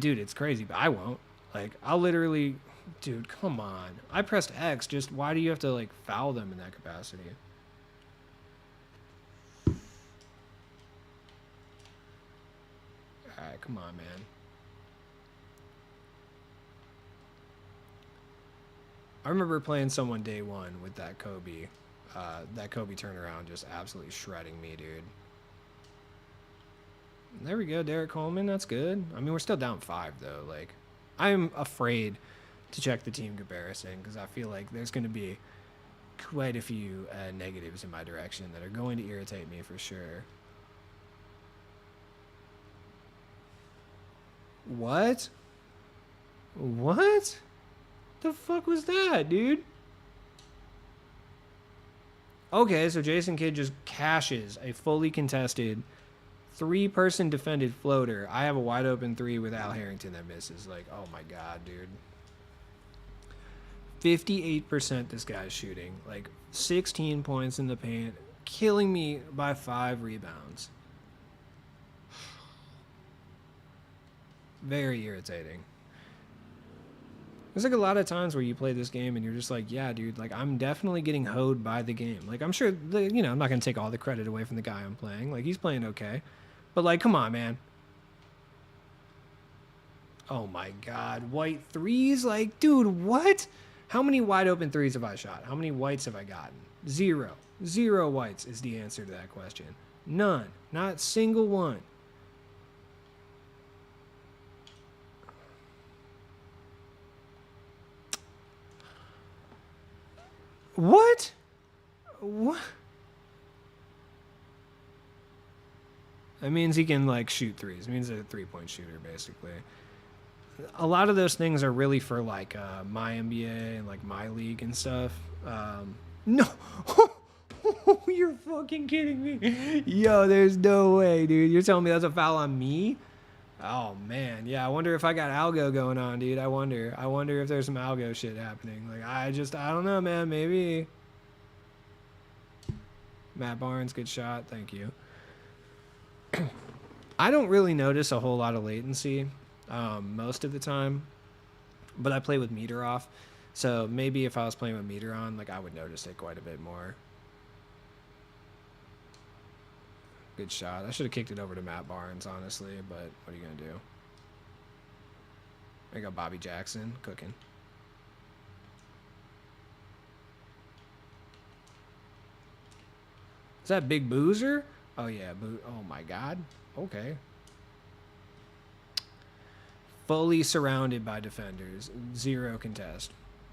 Dude, it's crazy, but I won't. Like, I'll literally... Dude, come on. I pressed X. Just why do you have to, like, foul them in that capacity? Alright, come on, man. I remember playing someone day one with that Kobe. That Kobe turnaround just absolutely shredding me, dude. There we go, Derek Coleman. That's good. I mean, we're still down 5, though. Like, I'm afraid to check the team comparison because I feel like there's going to be quite a few negatives in my direction that are going to irritate me for sure. What? What? The fuck was that, dude? Okay, so Jason Kidd just cashes a fully contested 3-person defended floater. I have a wide open 3 with Al Harrington that misses. Like, oh my god, dude. 58% this guy's shooting. Like, 16 points in the paint. Killing me by 5 rebounds. Very irritating. There's like a lot of times where you play this game and you're just like, yeah, dude, like I'm definitely getting hoed by the game. Like I'm sure, you know, I'm not going to take all the credit away from the guy I'm playing. Like he's playing okay. But like, come on, man. Oh my God. White 3s? Like, dude, what? How many wide open 3s have I shot? How many whites have I gotten? 0. 0 whites is the answer to that question. None. Not a single one. What? What? That means he can, like, shoot 3s. It means a 3-point shooter, basically. A lot of those things are really for, like, my NBA and, like, my league and stuff. No. You're fucking kidding me. Yo, there's no way, dude. You're telling me that's a foul on me? Oh, man. Yeah, I wonder if I got algo going on, dude. I wonder if there's some algo shit happening. Like, I don't know, man. Maybe. Matt Barnes, good shot. Thank you. I don't really notice a whole lot of latency most of the time, but I play with meter off. So maybe if I was playing with meter on, like I would notice it quite a bit more. Good shot. I should have kicked it over to Matt Barnes, honestly, but what are you going to do? There you go, Bobby Jackson cooking. Is that Big Boozer? Oh, yeah. Oh, my God. Okay. Fully surrounded by defenders. 0 contest.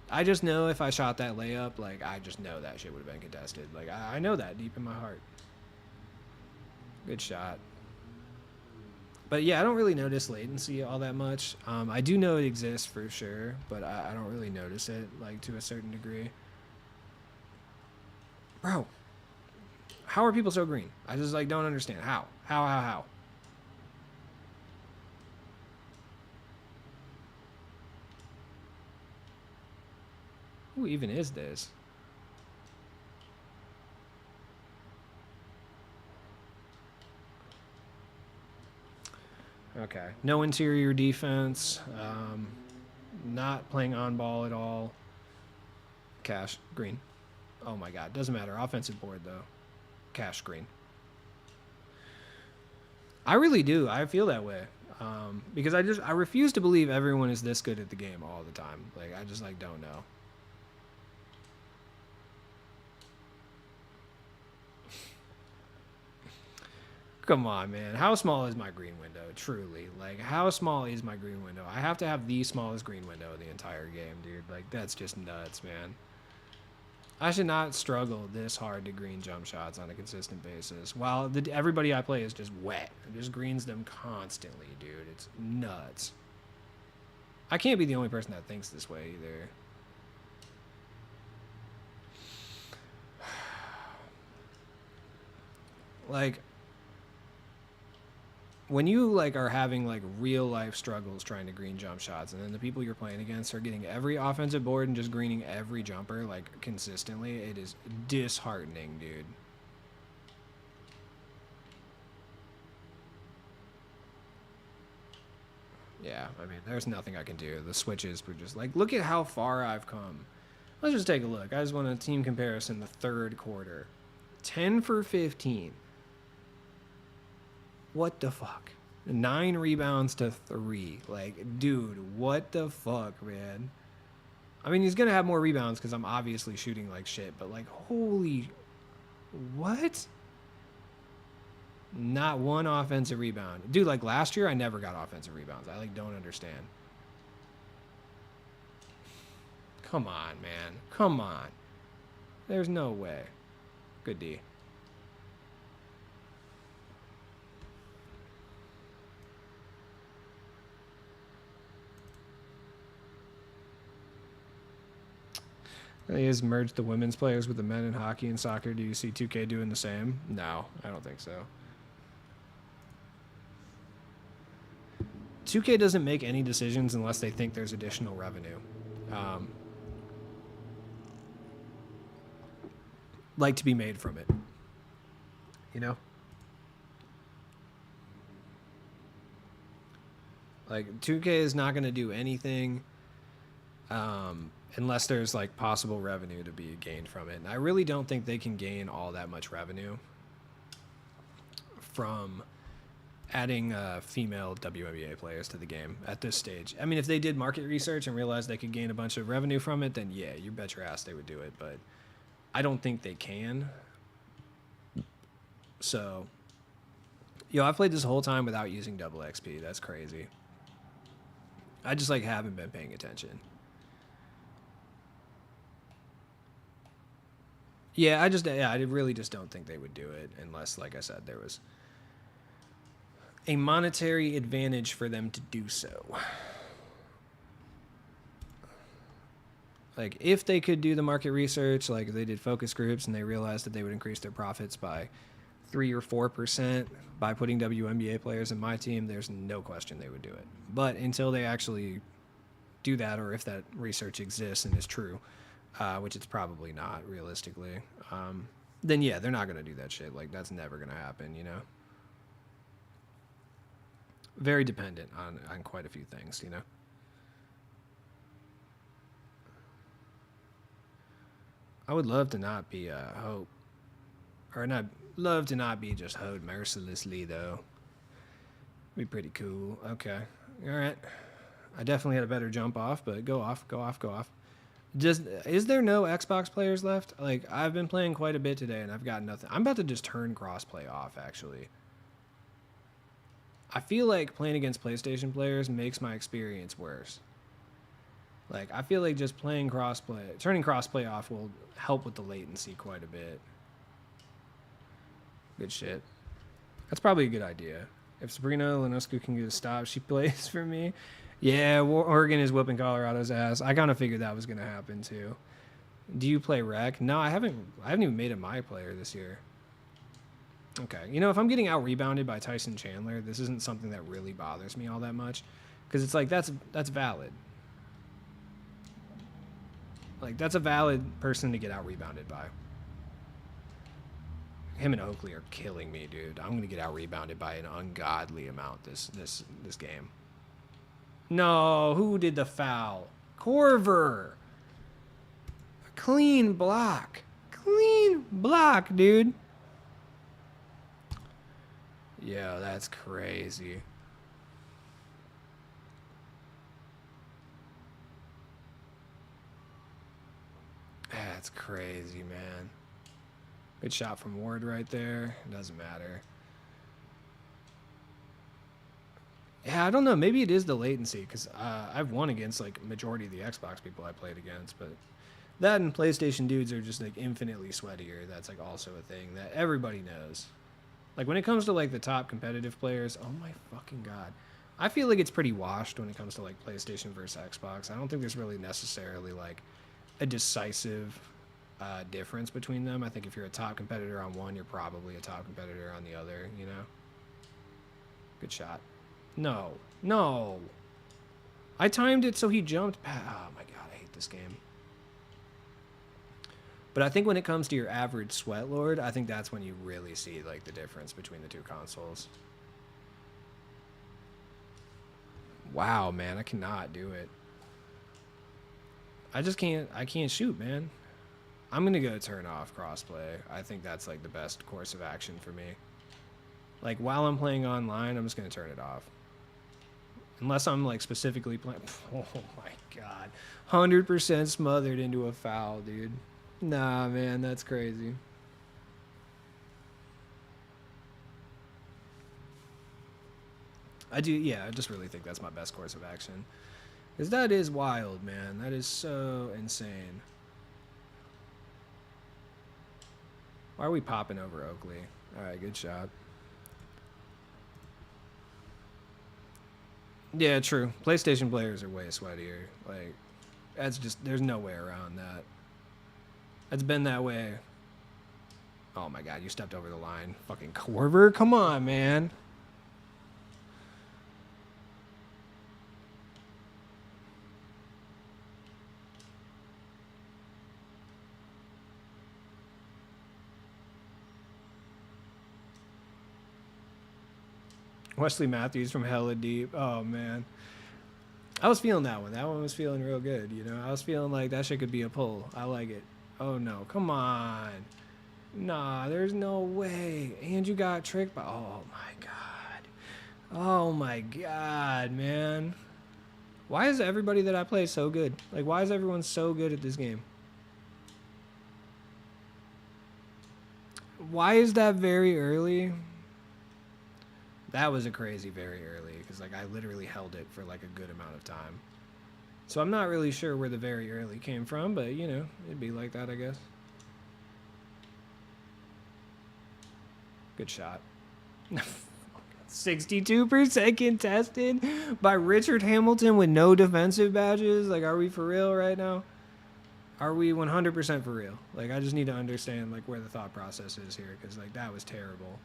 I just know if I shot that layup, like, I just know that shit would have been contested. Like, I know that deep in my heart. Good shot. But, yeah, I don't really notice latency all that much. I do know it exists for sure, but I don't really notice it, like, to a certain degree. Bro. How are people so green? I just, like, don't understand. How? How? Who even is this? Okay. No interior defense. Not playing on ball at all. Cash. Green. Oh, my God. Doesn't matter. Offensive board, though. Cash. Green. I really do. I feel that way. Because I refuse to believe everyone is this good at the game all the time. Like, I just, like, don't know. Come on, man. How small is my green window? Truly. Like, how small is my green window? I have to have the smallest green window of the entire game, dude. Like, that's just nuts, man. I should not struggle this hard to green jump shots on a consistent basis. While everybody I play is just wet. It just greens them constantly, dude. It's nuts. I can't be the only person that thinks this way either. Like, when you like are having like real life struggles trying to green jump shots, and then the people you're playing against are getting every offensive board and just greening every jumper like consistently, it is disheartening, dude. Yeah, I mean, there's nothing I can do. The switches were just like, look at how far I've come. Let's just take a look. I just want a team comparison the third quarter. 10 for 15. What the fuck? 9 rebounds to 3. Like, dude, what the fuck, man? I mean, he's going to have more rebounds because I'm obviously shooting like shit, but like, holy... What? Not one offensive rebound. Dude, like last year, I never got offensive rebounds. I like don't understand. Come on, man. Come on. There's no way. Good D. They has merged the women's players with the men in hockey and soccer. Do you see 2K doing the same? No, I don't think so. 2K doesn't make any decisions unless they think there's additional revenue. Like to be made from it. You know? Like, 2K is not going to do anything unless there's, like, possible revenue to be gained from it. And I really don't think they can gain all that much revenue from adding female WNBA players to the game at this stage. I mean, if they did market research and realized they could gain a bunch of revenue from it, then yeah, you bet your ass they would do it. But I don't think they can. So, I've played this whole time without using double XP. That's crazy. I just, like, haven't been paying attention. Yeah, I really just don't think they would do it unless, like I said, there was a monetary advantage for them to do so. Like, if they could do the market research, like if they did focus groups and they realized that they would increase their profits by 3 or 4% by putting WNBA players in my team, there's no question they would do it. But until they actually do that, or if that research exists and is true, which it's probably not realistically, then yeah, they're not going to do that shit. Like, that's never going to happen, you know? Very dependent on quite a few things, you know? I would love to not be Hope. Or not, love to not be just hoed mercilessly, though. Be pretty cool. Okay. Alright. I definitely had a better jump off, but go off, go off, go off. Just, is there no Xbox players left? Like, I've been playing quite a bit today, and I've got nothing. I'm about to just turn crossplay off, actually. I feel like playing against PlayStation players makes my experience worse. Like, I feel like just playing crossplay, turning crossplay off will help with the latency quite a bit. Good shit. That's probably a good idea. If Sabrina Lenoscu can get a stop, she plays for me. Yeah, Oregon is whooping Colorado's ass. I kind of figured that was going to happen, too. Do you play rec? No, I haven't even made a my player this year. Okay. You know, if I'm getting out-rebounded by Tyson Chandler, this isn't something that really bothers me all that much. Because it's like, that's valid. Like, that's a valid person to get out-rebounded by. Him and Oakley are killing me, dude. I'm going to get out-rebounded by an ungodly amount this game. No, who did the foul? Corver. Clean block. Clean block, dude. Yeah, that's crazy. That's crazy, man. Good shot from Ward right there. It doesn't matter. Yeah, I don't know. Maybe it is the latency, because I've won against, like, majority of the Xbox people I played against, but that and PlayStation dudes are just, like, infinitely sweatier. That's, like, also a thing that everybody knows. Like, when it comes to, like, the top competitive players, oh my fucking god. I feel like it's pretty washed when it comes to, like, PlayStation versus Xbox. I don't think there's really necessarily, like, a decisive difference between them. I think if you're a top competitor on one, you're probably a top competitor on the other, you know? Good shot. No. No. I timed it so he jumped past. Oh my god, I hate this game. But I think when it comes to your average sweat lord, I think that's when you really see, like, the difference between the two consoles. Wow, man, I cannot do it. I can't shoot, man. I'm going to go turn off crossplay. I think that's, like, the best course of action for me. Like, while I'm playing online, I'm just going to turn it off. Unless I'm, like, specifically playing. Oh, my God. 100% smothered into a foul, dude. Nah, man, that's crazy. I just really think that's my best course of action. Because that is wild, man. That is so insane. Why are we popping over Oakley? Alright, good shot. Yeah, true. PlayStation players are way sweatier. Like, that's just, there's no way around that. It's been that way. Oh my god, you stepped over the line. Fucking Corver? Come on, man. Wesley Matthews from Hella Deep. Oh, man. I was feeling that one. That one was feeling real good, you know? I was feeling like that shit could be a pull. I like it. Oh, no. Come on. Nah, there's no way. And you got tricked by... Oh, my God. Oh, my God, man. Why is everybody that I play so good? Like, why is everyone so good at this game? Why is that very early? That was a crazy very early, because, like, I literally held it for, like, a good amount of time. So I'm not really sure where the very early came from, but, you know, it'd be like that, I guess. Good shot. 62% contested by Richard Hamilton with no defensive badges? Like, are we for real right now? Are we 100% for real? Like, I just need to understand, like, where the thought process is here, because, like, that was terrible.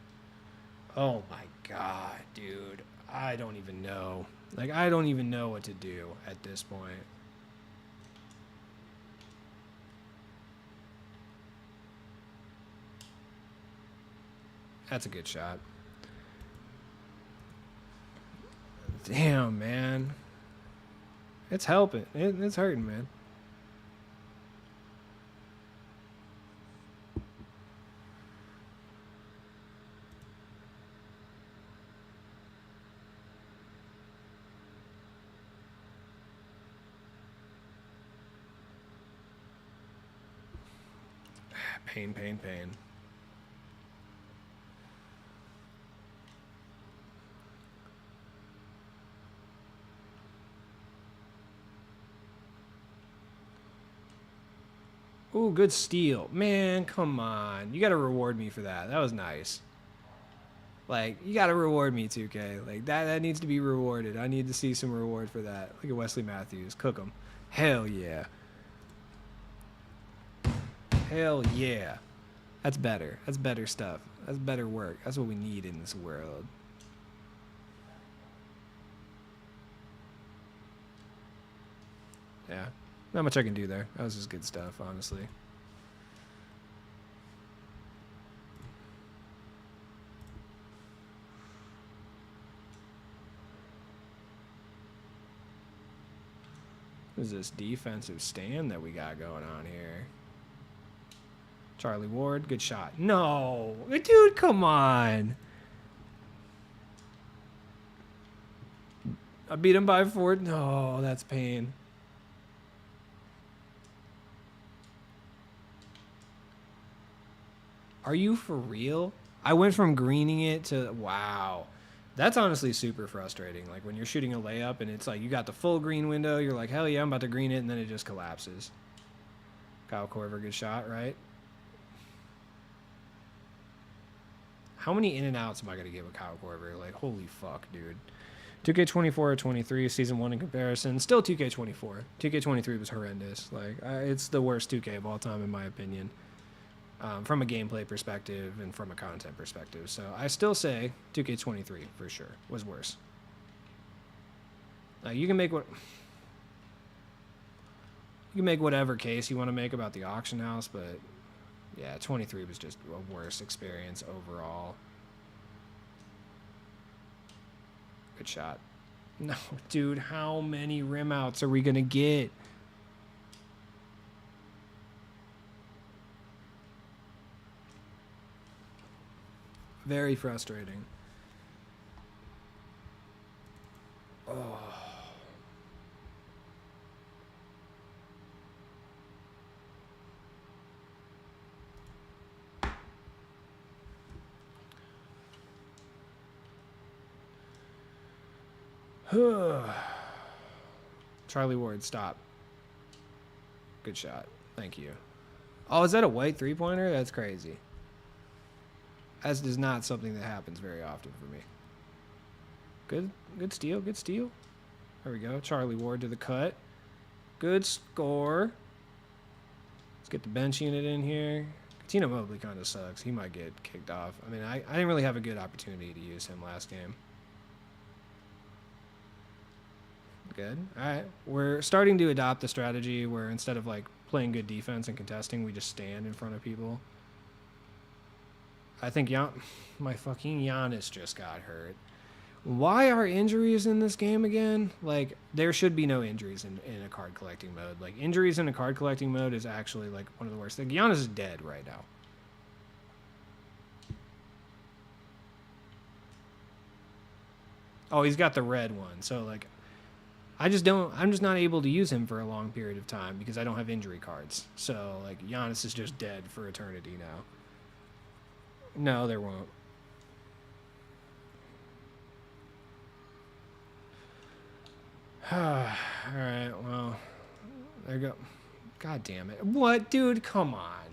Oh my god, dude. I don't even know. Like, I don't even know what to do at this point. That's a good shot. Damn, man. It's helping. It's hurting, man. Pain, pain, pain. Ooh, good steal. Man, come on. You got to reward me for that. That was nice. Like, you got to reward me, 2K. Like, that needs to be rewarded. I need to see some reward for that. Look at Wesley Matthews. Cook him. Hell yeah. Hell yeah. That's better. That's better stuff. That's better work. That's what we need in this world. Yeah. Not much I can do there. That was just good stuff, honestly. What is this defensive stand that we got going on here? Charlie Ward, good shot. No, dude, come on. I beat him by 4. No, that's pain. Are you for real? I went from greening it to, wow. That's honestly super frustrating. Like when you're shooting a layup and it's like you got the full green window, you're like, hell yeah, I'm about to green it, and then it just collapses. Kyle Korver, good shot, right? How many in and outs am I going to give a Kyle Korver? Like, holy fuck, dude. 2K24 or 23, season 1 in comparison. Still 2K24. 2K23 was horrendous. Like, it's the worst 2K of all time, in my opinion. From a gameplay perspective and from a content perspective. So I still say 2K23 for sure was worse. You can make whatever case you want to make about the auction house, but yeah, 23 was just a worse experience overall. Good shot. No, dude, how many rim outs are we gonna get? Very frustrating. Oh. Charlie Ward, stop. Good shot. Thank you. Oh, is that a white three-pointer? That's crazy. As is not something that happens very often for me. Good steal, good steal. There we go. Charlie Ward to the cut. Good score. Let's get the bench unit in here. Tino Mobley kind of sucks. He might get kicked off. I mean, I didn't really have a good opportunity to use him last game. Good. All right. We're starting to adopt the strategy where instead of like playing good defense and contesting, we just stand in front of people. I think my fucking Giannis just got hurt. Why are injuries in this game again? Like, there should be no injuries in a card collecting mode. Like, injuries in a card collecting mode is actually like one of the worst things. Giannis is dead right now. Oh, he's got the red one. So like, I'm just not able to use him for a long period of time because I don't have injury cards. So like, Giannis is just dead for eternity now. No, there won't. Alright, well, there you go. God damn it. What, dude? Come on.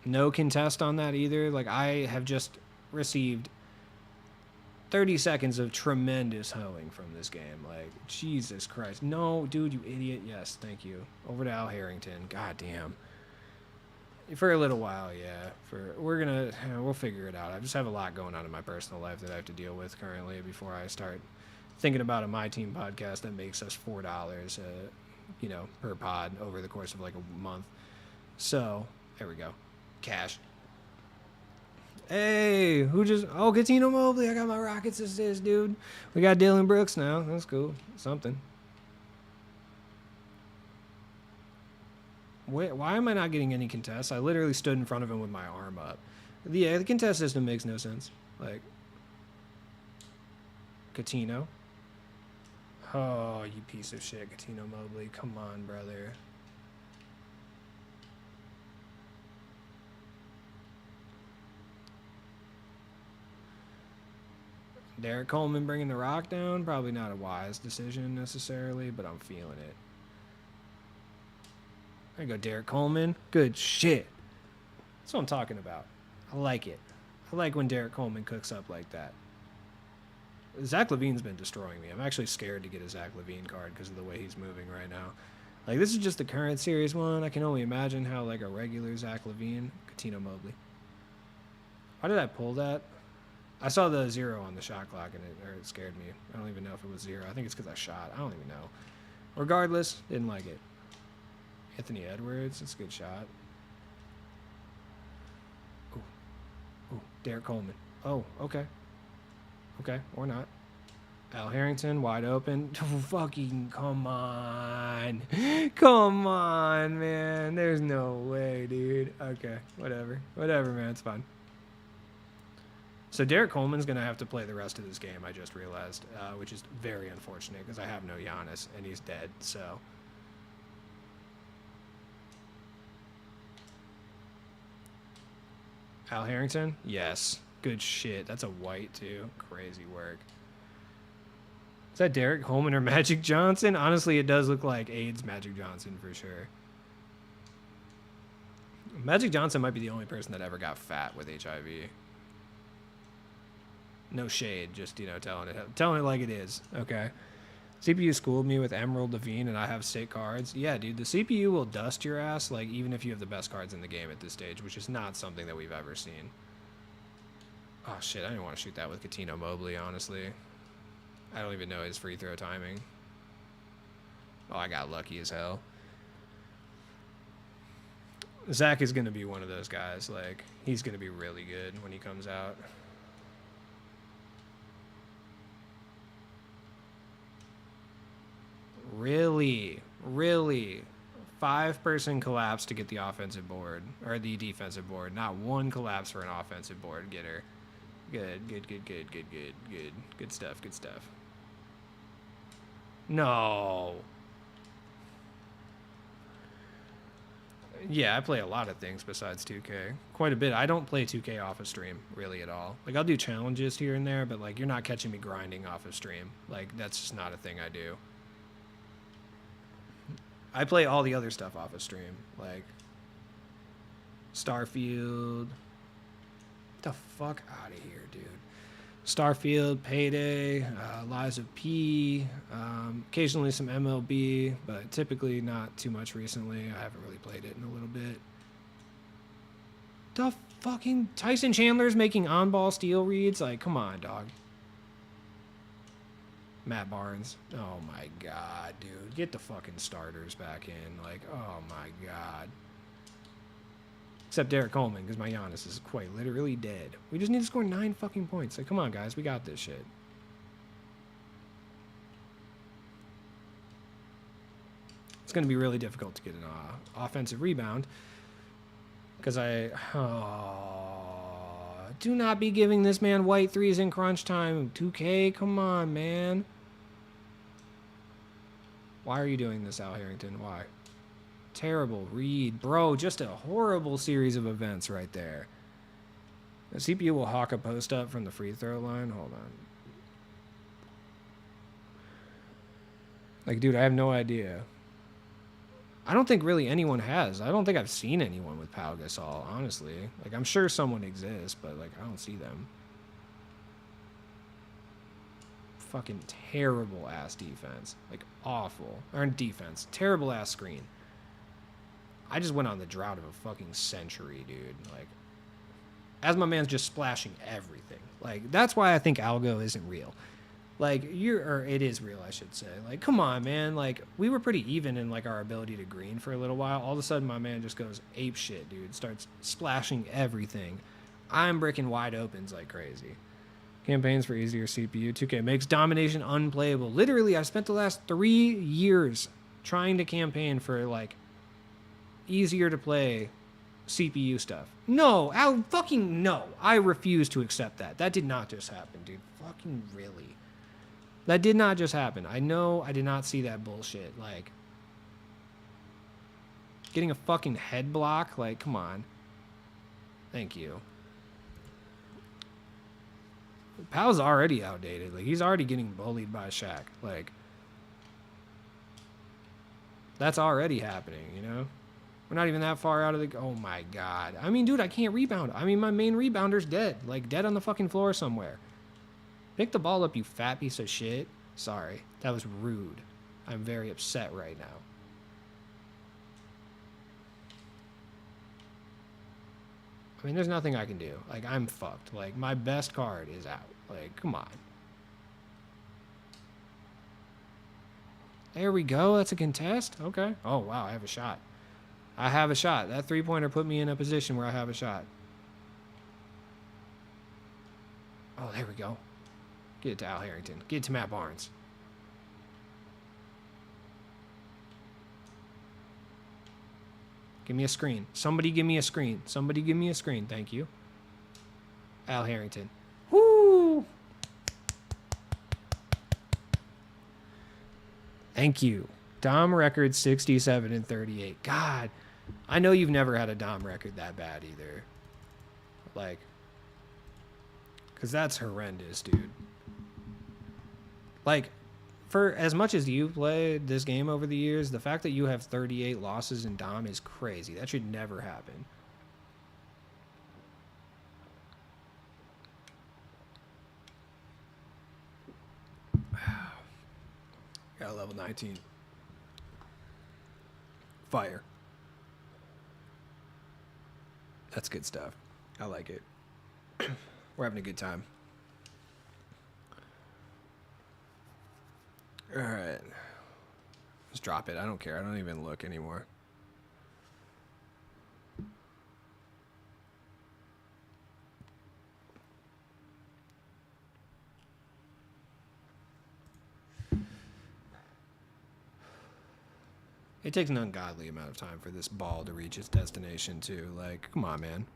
No contest on that either. Like, I have just received 30 seconds of tremendous hoeing from this game. Like, Jesus Christ. No, dude, you idiot. Yes, thank you. Over to Al Harrington. God damn. For a little while, yeah. We'll figure it out. I just have a lot going on in my personal life that I have to deal with currently before I start thinking about a My Team podcast that makes us $4 per pod over the course of like a month. So there we go. Cash. Hey, who just? Oh, Katino Mobley. I got my Rockets assist, dude. We got Dylan Brooks now. That's cool. Something. Why am I not getting any contests? I literally stood in front of him with my arm up. Yeah, the contest system makes no sense. Like, Katino. Oh, you piece of shit, Katino Mobley. Come on, brother. Derek Coleman bringing the rock down. Probably not a wise decision necessarily, but I'm feeling it. There you go, Derek Coleman. Good shit. That's what I'm talking about. I like it. I like when Derek Coleman cooks up like that. Zach LaVine's been destroying me. I'm actually scared to get a Zach LaVine card because of the way he's moving right now. Like, this is just the current series one. I can only imagine how, like, a regular Zach LaVine, Katino Mobley. Why did I pull that? I saw the 0 on the shot clock and it scared me. I don't even know if it was 0. I think it's because I shot. I don't even know. Regardless, didn't like it. Anthony Edwards, that's a good shot. Ooh, Derek Coleman. Oh, okay. Okay, or not. Al Harrington, wide open. Fucking come on. Come on, man. There's no way, dude. Okay, whatever. Whatever, man. It's fine. So Derek Coleman's going to have to play the rest of this game, I just realized, which is very unfortunate because I have no Giannis, and he's dead, so... Al Harrington? Yes. Good shit. That's a white, too. Crazy work. Is that Derek Coleman or Magic Johnson? Honestly, it does look like AIDS Magic Johnson for sure. Magic Johnson might be the only person that ever got fat with HIV. No shade, just, telling it like it is. Okay. CPU schooled me with Emerald Levine and I have state cards. Yeah, dude, the CPU will dust your ass, like, even if you have the best cards in the game at this stage, which is not something that we've ever seen. Oh, shit, I didn't want to shoot that with Katino Mobley, honestly. I don't even know his free throw timing. Oh, I got lucky as hell. Zach is going to be one of those guys. Like, he's going to be really good when he comes out. Really? 5-person collapse to get the offensive board, or the defensive board. Not one collapse for an offensive board getter. Good stuff. No. Yeah, I play a lot of things besides 2K. Quite a bit. I don't play 2K off of stream, really, at all. Like, I'll do challenges here and there, but, like, you're not catching me grinding off of stream. Like, that's just not a thing I do. I play all the other stuff off of stream, like Starfield. Get the fuck out of here, dude. Starfield, Payday, Lies of P, occasionally some MLB, but typically not too much recently. I haven't really played it in a little bit. The fucking Tyson Chandler's making on-ball steal reads? Like, come on, dog. Matt Barnes. Oh my god, dude. Get the fucking starters back in. Like, oh my god. Except Derek Coleman, because my Giannis is quite literally dead. We just need to score 9 fucking points. Like, come on, guys. We got this shit. It's going to be really difficult to get an offensive rebound. Because do not be giving this man white threes in crunch time. 2K, come on, man. Why are you doing this, Al Harrington? Why? Terrible read. Bro, just a horrible series of events right there. The CPU will hawk a post up from the free throw line. Hold on. Like, dude, I have no idea. I don't think really anyone has. I don't think I've seen anyone with Pau Gasol, honestly. Like, I'm sure someone exists, but, like, I don't see them. Fucking terrible ass defense. Like, awful. Or defense. Terrible ass screen. I just went on the drought of a fucking century, dude. Like, as my man's just splashing everything. Like, that's why I think Algo isn't real. Like or it is real, I should say. Like, come on, man. Like, we were pretty even in like our ability to green for a little while. All of a sudden, my man just goes ape shit, dude. Starts splashing everything. I'm breaking wide opens like crazy. Campaigns for easier CPU. 2K makes domination unplayable. Literally, I spent the last 3 years trying to campaign for like easier to play CPU stuff. No, fucking no. I refuse to accept that. That did not just happen, dude. Fucking really. That did not just happen. I know I did not see that bullshit. Like, getting a fucking head block? Like, come on. Thank you. Pal's already outdated. Like, he's already getting bullied by Shaq. Like, that's already happening, you know? We're not even that far out of the... Oh, my God. I mean, dude, I can't rebound. I mean, my main rebounder's dead. Like, dead on the fucking floor somewhere. Pick the ball up, you fat piece of shit. Sorry. That was rude. I'm very upset right now. I mean, there's nothing I can do. Like, I'm fucked. Like, my best card is out. Like, come on. There we go. That's a contest. Okay. Oh, wow. I have a shot. I have a shot. That three-pointer put me in a position where I have a shot. Oh, there we go. Get it to Al Harrington. Get it to Matt Barnes. Give me a screen. Somebody give me a screen. Somebody give me a screen. Thank you. Al Harrington. Woo! Thank you. Dom record 67 and 38. God, I know you've never had a Dom record that bad either. Like, because that's horrendous, dude. Like, for as much as you've played this game over the years, the fact that you have 38 losses in Dom is crazy. That should never happen. Got level 19. Fire. That's good stuff. I like it. We're having a good time. All right. Just drop it. I don't care. I don't even look anymore. It takes an ungodly amount of time for this ball to reach its destination, too. Like, come on, man.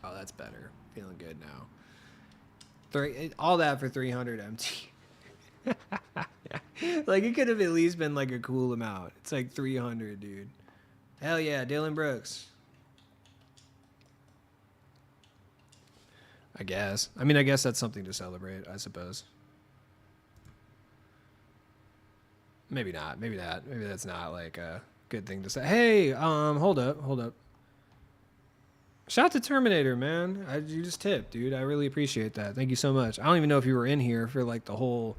Oh, that's better. Feeling good now. All that for 300 MT. Like, it could have at least been, like, a cool amount. It's like 300, dude. Hell yeah, Dylan Brooks. I guess. I mean, I guess that's something to celebrate, I suppose. Maybe not. Maybe that. Maybe that's not, like, a good thing to say. Hey, hold up. Shout to Terminator, man. You just tipped, dude. I really appreciate that. Thank you so much. I don't even know if you were in here for, like, the whole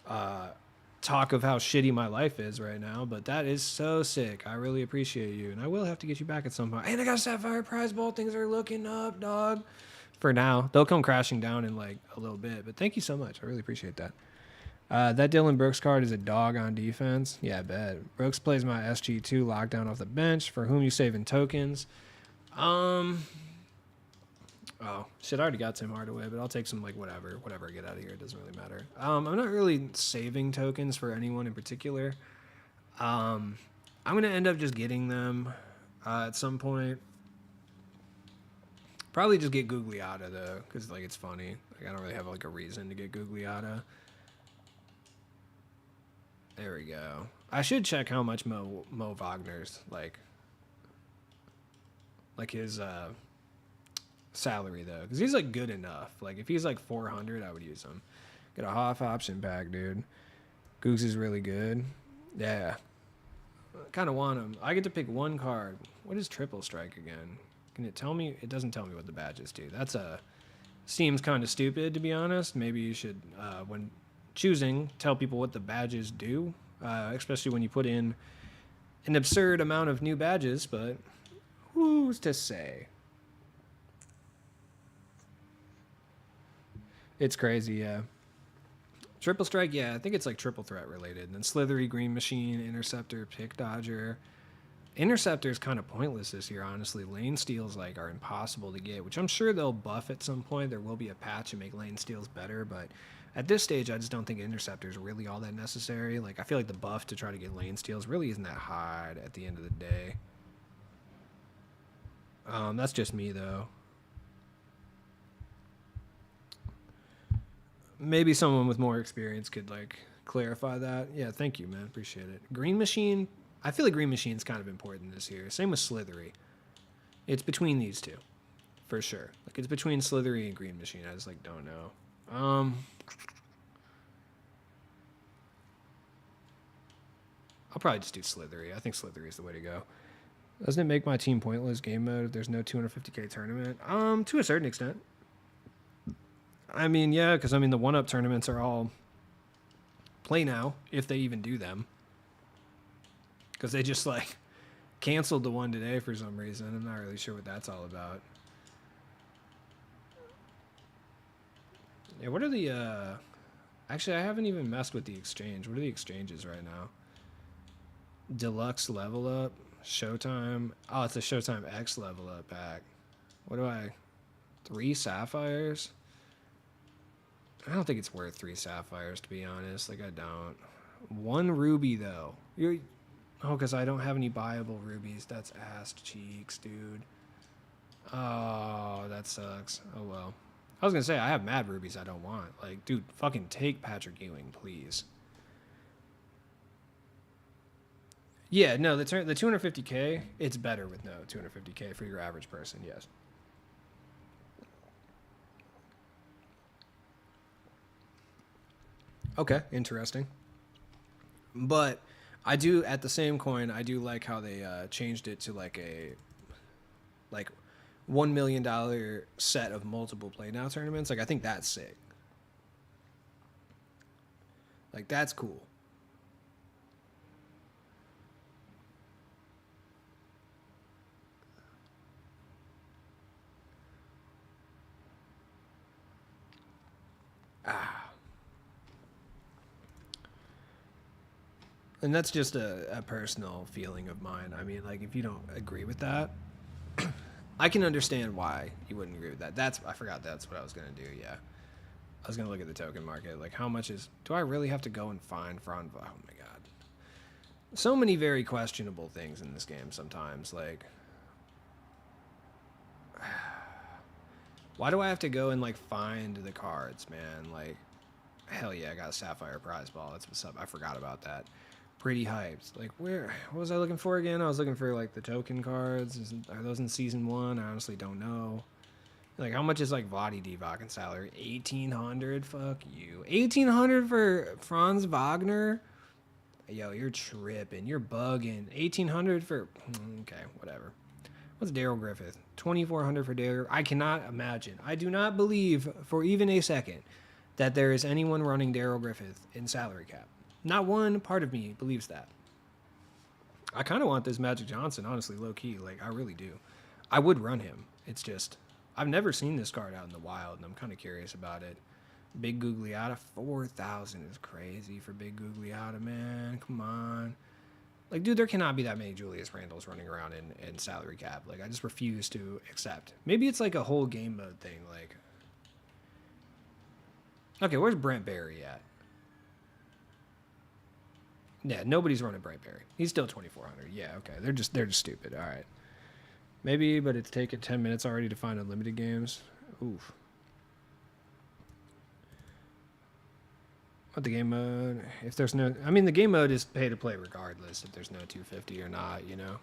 talk of how shitty my life is right now, but that is so sick. I really appreciate you, and I will have to get you back at some point. And I got a Sapphire Prize Ball. Things are looking up, dog. For now. They'll come crashing down in, like, a little bit, but thank you so much. I really appreciate that. That Dylan Brooks card is a dog on defense. Yeah, I bet. Brooks plays my SG2 lockdown off the bench. For whom you saving tokens? Oh, shit, I already got Tim Hardaway, but I'll take some, like, whatever I get out of here. It doesn't really matter. I'm not really saving tokens for anyone in particular. I'm going to end up just getting them at some point. Probably just get Gugliotta, though, because, like, it's funny. Like, I don't really have, like, a reason to get Gugliotta. There we go. I should check how much Mo Wagner's, like his salary, though, because he's, like, good enough. Like, if he's, like, 400, I would use him. Get a half option pack, dude. Googs is really good. Yeah. I kind of want him. I get to pick one card. What is Triple Strike again? Can it tell me? It doesn't tell me what the badges do. That's seems kind of stupid, to be honest. Maybe you should, when choosing, tell people what the badges do, especially when you put in an absurd amount of new badges, but Who's to say? It's crazy, yeah. Triple strike, yeah, I think it's like triple threat related. And then slithery, green machine, interceptor, pick dodger. Interceptor is kind of pointless this year, honestly. Lane steals like are impossible to get, which I'm sure they'll buff at some point. There will be a patch and make lane steals better, but at this stage, I just don't think interceptor is really all that necessary. Like I feel like the buff to try to get lane steals really isn't that high at the end of the day. That's just me though. Maybe someone with more experience could like clarify that. Yeah, thank you, man. Appreciate it. Green machine. I feel like green machine's kind of important this year. Same with slithery. It's between these two, for sure. Like it's between slithery and green machine. I just like don't know. I'll probably just do slithery. I think slithery is the way to go. Doesn't it make my team pointless game mode if there's no 250k tournament? To a certain extent. I mean, yeah, because I mean the 1-up tournaments are all play now, if they even do them. Because they just like canceled the one today for some reason. I'm not really sure what that's all about. Yeah, what are the actually I haven't even messed with the exchange. What are the exchanges right now? Deluxe level up, Showtime. Oh, it's a Showtime X level up pack. What do I 3 sapphires? I don't think it's worth 3 sapphires, to be honest. Like, I don't. 1 ruby, though. Oh, because I don't have any buyable rubies. That's ass cheeks, dude. Oh, that sucks. Oh, well. I was going to say, I have mad rubies I don't want. Like, dude, fucking take Patrick Ewing, please. Yeah, no, the 250k, it's better with no 250k for your average person, yes. Okay, interesting. But I do, at the same coin, I do like how they changed it to like a $1 million set of multiple play now tournaments. Like I think that's sick. Like that's cool. And that's just a personal feeling of mine. I mean, like, if you don't agree with that, I can understand why you wouldn't agree with that. I forgot that's what I was going to do, yeah. I was going to look at the token market. Like, how much do I really have to go and find Fran? Oh, my God. So many very questionable things in this game sometimes. Like, why do I have to go and, like, find the cards, man? Like, hell yeah, I got a Sapphire prize ball. That's what's up. I forgot about that. Pretty hyped. Like, what was I looking for again? I was looking for like the token cards. Are those in season 1? I honestly don't know. Like, how much is like Vladi Divac and salary? 1,800. Fuck you. 1,800 for Franz Wagner. Yo, you're tripping. You're bugging. 1,800 for. Okay, whatever. What's Daryl Griffith? 2,400 for Daryl. I cannot imagine. I do not believe for even a second that there is anyone running Daryl Griffith in salary cap. Not one part of me believes that. I kind of want this Magic Johnson, honestly, low-key. Like, I really do. I would run him. It's just, I've never seen this card out in the wild, and I'm kind of curious about it. Big Gugliotta, 4,000 is crazy for Big Gugliotta, man. Come on. Like, dude, there cannot be that many Julius Randles running around in salary cap. Like, I just refuse to accept. Maybe it's like a whole game mode thing. Like, okay, where's Brent Berry at? Yeah, nobody's running Brent Berry. He's still 2,400. Yeah, okay. They're just stupid. All right. Maybe, but it's taken 10 minutes already to find unlimited games. Oof. What the game mode? If there's no, I mean, the game mode is pay to play regardless if there's no 250 or not, you know.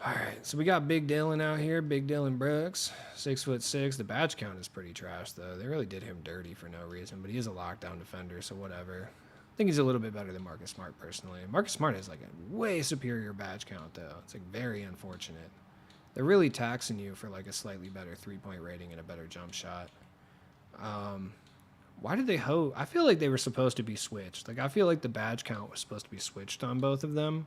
All right, so we got Big Dylan out here. Big Dylan Brooks, 6'6". The badge count is pretty trash though. They really did him dirty for no reason, but he is a lockdown defender, so whatever. I think he's a little bit better than Marcus Smart personally. Marcus Smart has like a way superior badge count though. It's like very unfortunate. They're really taxing you for like a slightly better 3-point rating and a better jump shot. Why did they I feel like they were supposed to be switched. Like I feel like the badge count was supposed to be switched on both of them.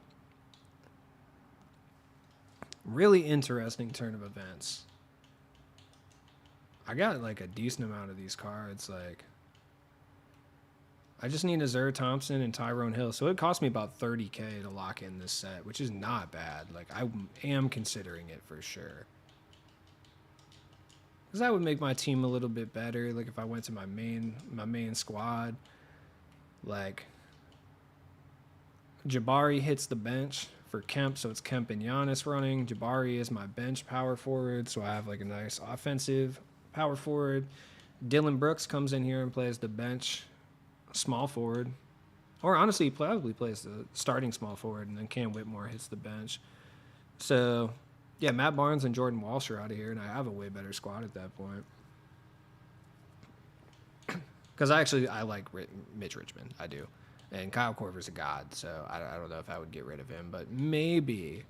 Really interesting turn of events. I got like a decent amount of these cards. Like, I just need Azure Thompson and Tyrone Hill. So it cost me about 30K to lock in this set, which is not bad. Like, I am considering it for sure. Because that would make my team a little bit better. Like, if I went to my main squad, like, Jabari hits the bench for Kemp, so it's Kemp and Giannis running. Jabari is my bench power forward, so I have like a nice offensive power forward. Dylan Brooks comes in here and plays the bench small forward. Or honestly, he probably plays the starting small forward, and then Cam Whitmore hits the bench. So, yeah, Matt Barnes and Jordan Walsh are out of here, and I have a way better squad at that point. Because I like Mitch Richmond. I do. And Kyle Korver's a god, so I don't know if I would get rid of him. But maybe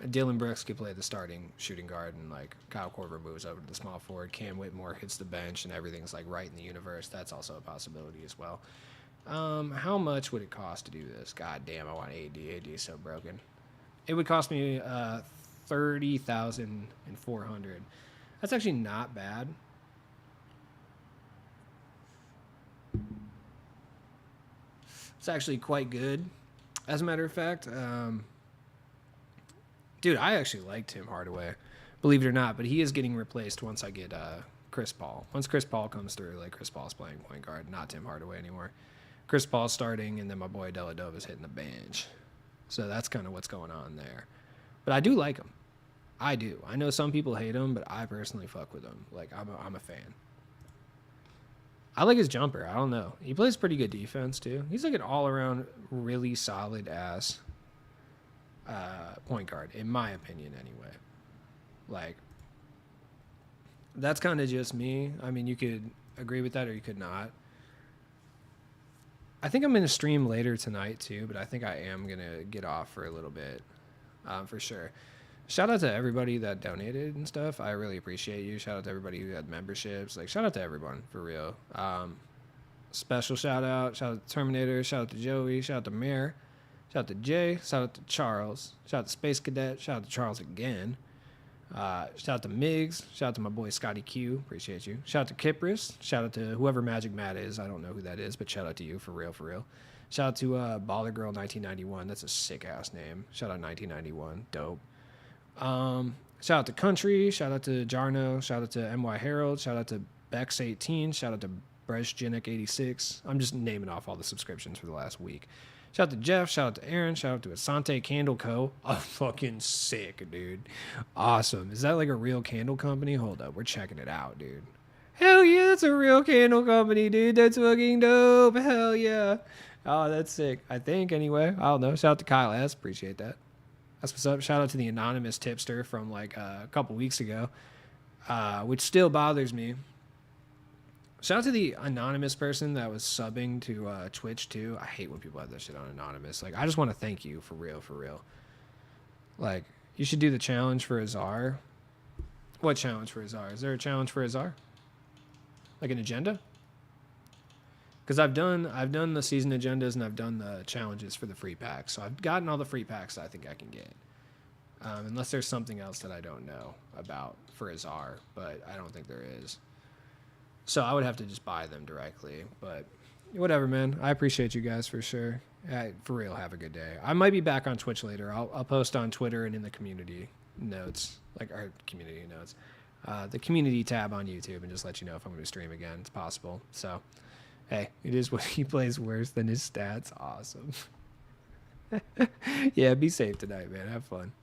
Dylan Brooks could play the starting shooting guard, and like Kyle Korver moves over to the small forward. Cam Whitmore hits the bench, and everything's like right in the universe. That's also a possibility as well. How much would it cost to do this? God damn, I want AD. AD is so broken. It would cost me 30,400. That's actually not bad. It's actually quite good, as a matter of fact. Dude, I actually like Tim Hardaway, believe it or not, but he is getting replaced once I get Chris Paul. Once Chris Paul comes through, like Chris Paul's playing point guard, not Tim Hardaway anymore. Chris Paul's starting, and then my boy Delladova's hitting the bench. So that's kind of what's going on there. But I do like him. I do. I know some people hate him, but I personally fuck with him. Like, I'm a fan. I like his jumper. I don't know. He plays pretty good defense, too. He's like an all-around really solid-ass point guard, in my opinion, anyway. Like, that's kind of just me. I mean, you could agree with that or you could not. I think I'm going to stream later tonight, too, but I think I am going to get off for a little bit, for sure. Shout out to everybody that donated and stuff. I really appreciate you. Shout out to everybody who had memberships. Like, shout out to everyone, for real. Special shout out. Shout out to Terminator. Shout out to Joey. Shout out to Mayor. Shout out to Jay. Shout out to Charles. Shout out to Space Cadet. Shout out to Charles again. Shout out to Migs. Shout out to my boy Scotty Q. Appreciate you. Shout out to Kypris. Shout out to whoever Magic Matt is. I don't know who that is, but shout out to you, for real, for real. Shout out to Baller Girl 1991. That's a sick-ass name. Shout out 1991. Dope. Shout out to Country, shout out to Jarno, shout out to MY Harold, shout out to Bex18, shout out to Breshgenic86. I'm just naming off all the subscriptions for the last week. Shout out to Jeff, shout out to Aaron, shout out to Asante Candle Co. Oh, fucking sick, dude. Awesome. Is that like a real candle company? Hold up, we're checking it out, dude. Hell yeah, that's a real candle company, dude. That's fucking dope. Hell yeah. Oh, that's sick. I think, anyway. I don't know. Shout out to Kyle S. Appreciate that. That's what's up. Shout out to the anonymous tipster from like a couple weeks ago, which still bothers me. Shout out to the anonymous person that was subbing to Twitch too. I hate when people have that shit on anonymous. Like, I just want to thank you, for real, for real. Like, you should do the challenge for Azar. What challenge for Azar? Is there a challenge for Azar? Like an agenda? Because I've done the season agendas and I've done the challenges for the free packs. So I've gotten all the free packs that I think I can get. Unless there's something else that I don't know about for Azar, but I don't think there is. So I would have to just buy them directly. But whatever, man. I appreciate you guys for sure. For real, have a good day. I might be back on Twitch later. I'll post on Twitter and in the community notes, like our community notes, the community tab on YouTube, and just let you know if I'm going to stream again. It's possible. So. Hey, it is what he plays worse than his stats. Awesome. Yeah, be safe tonight, man. Have fun.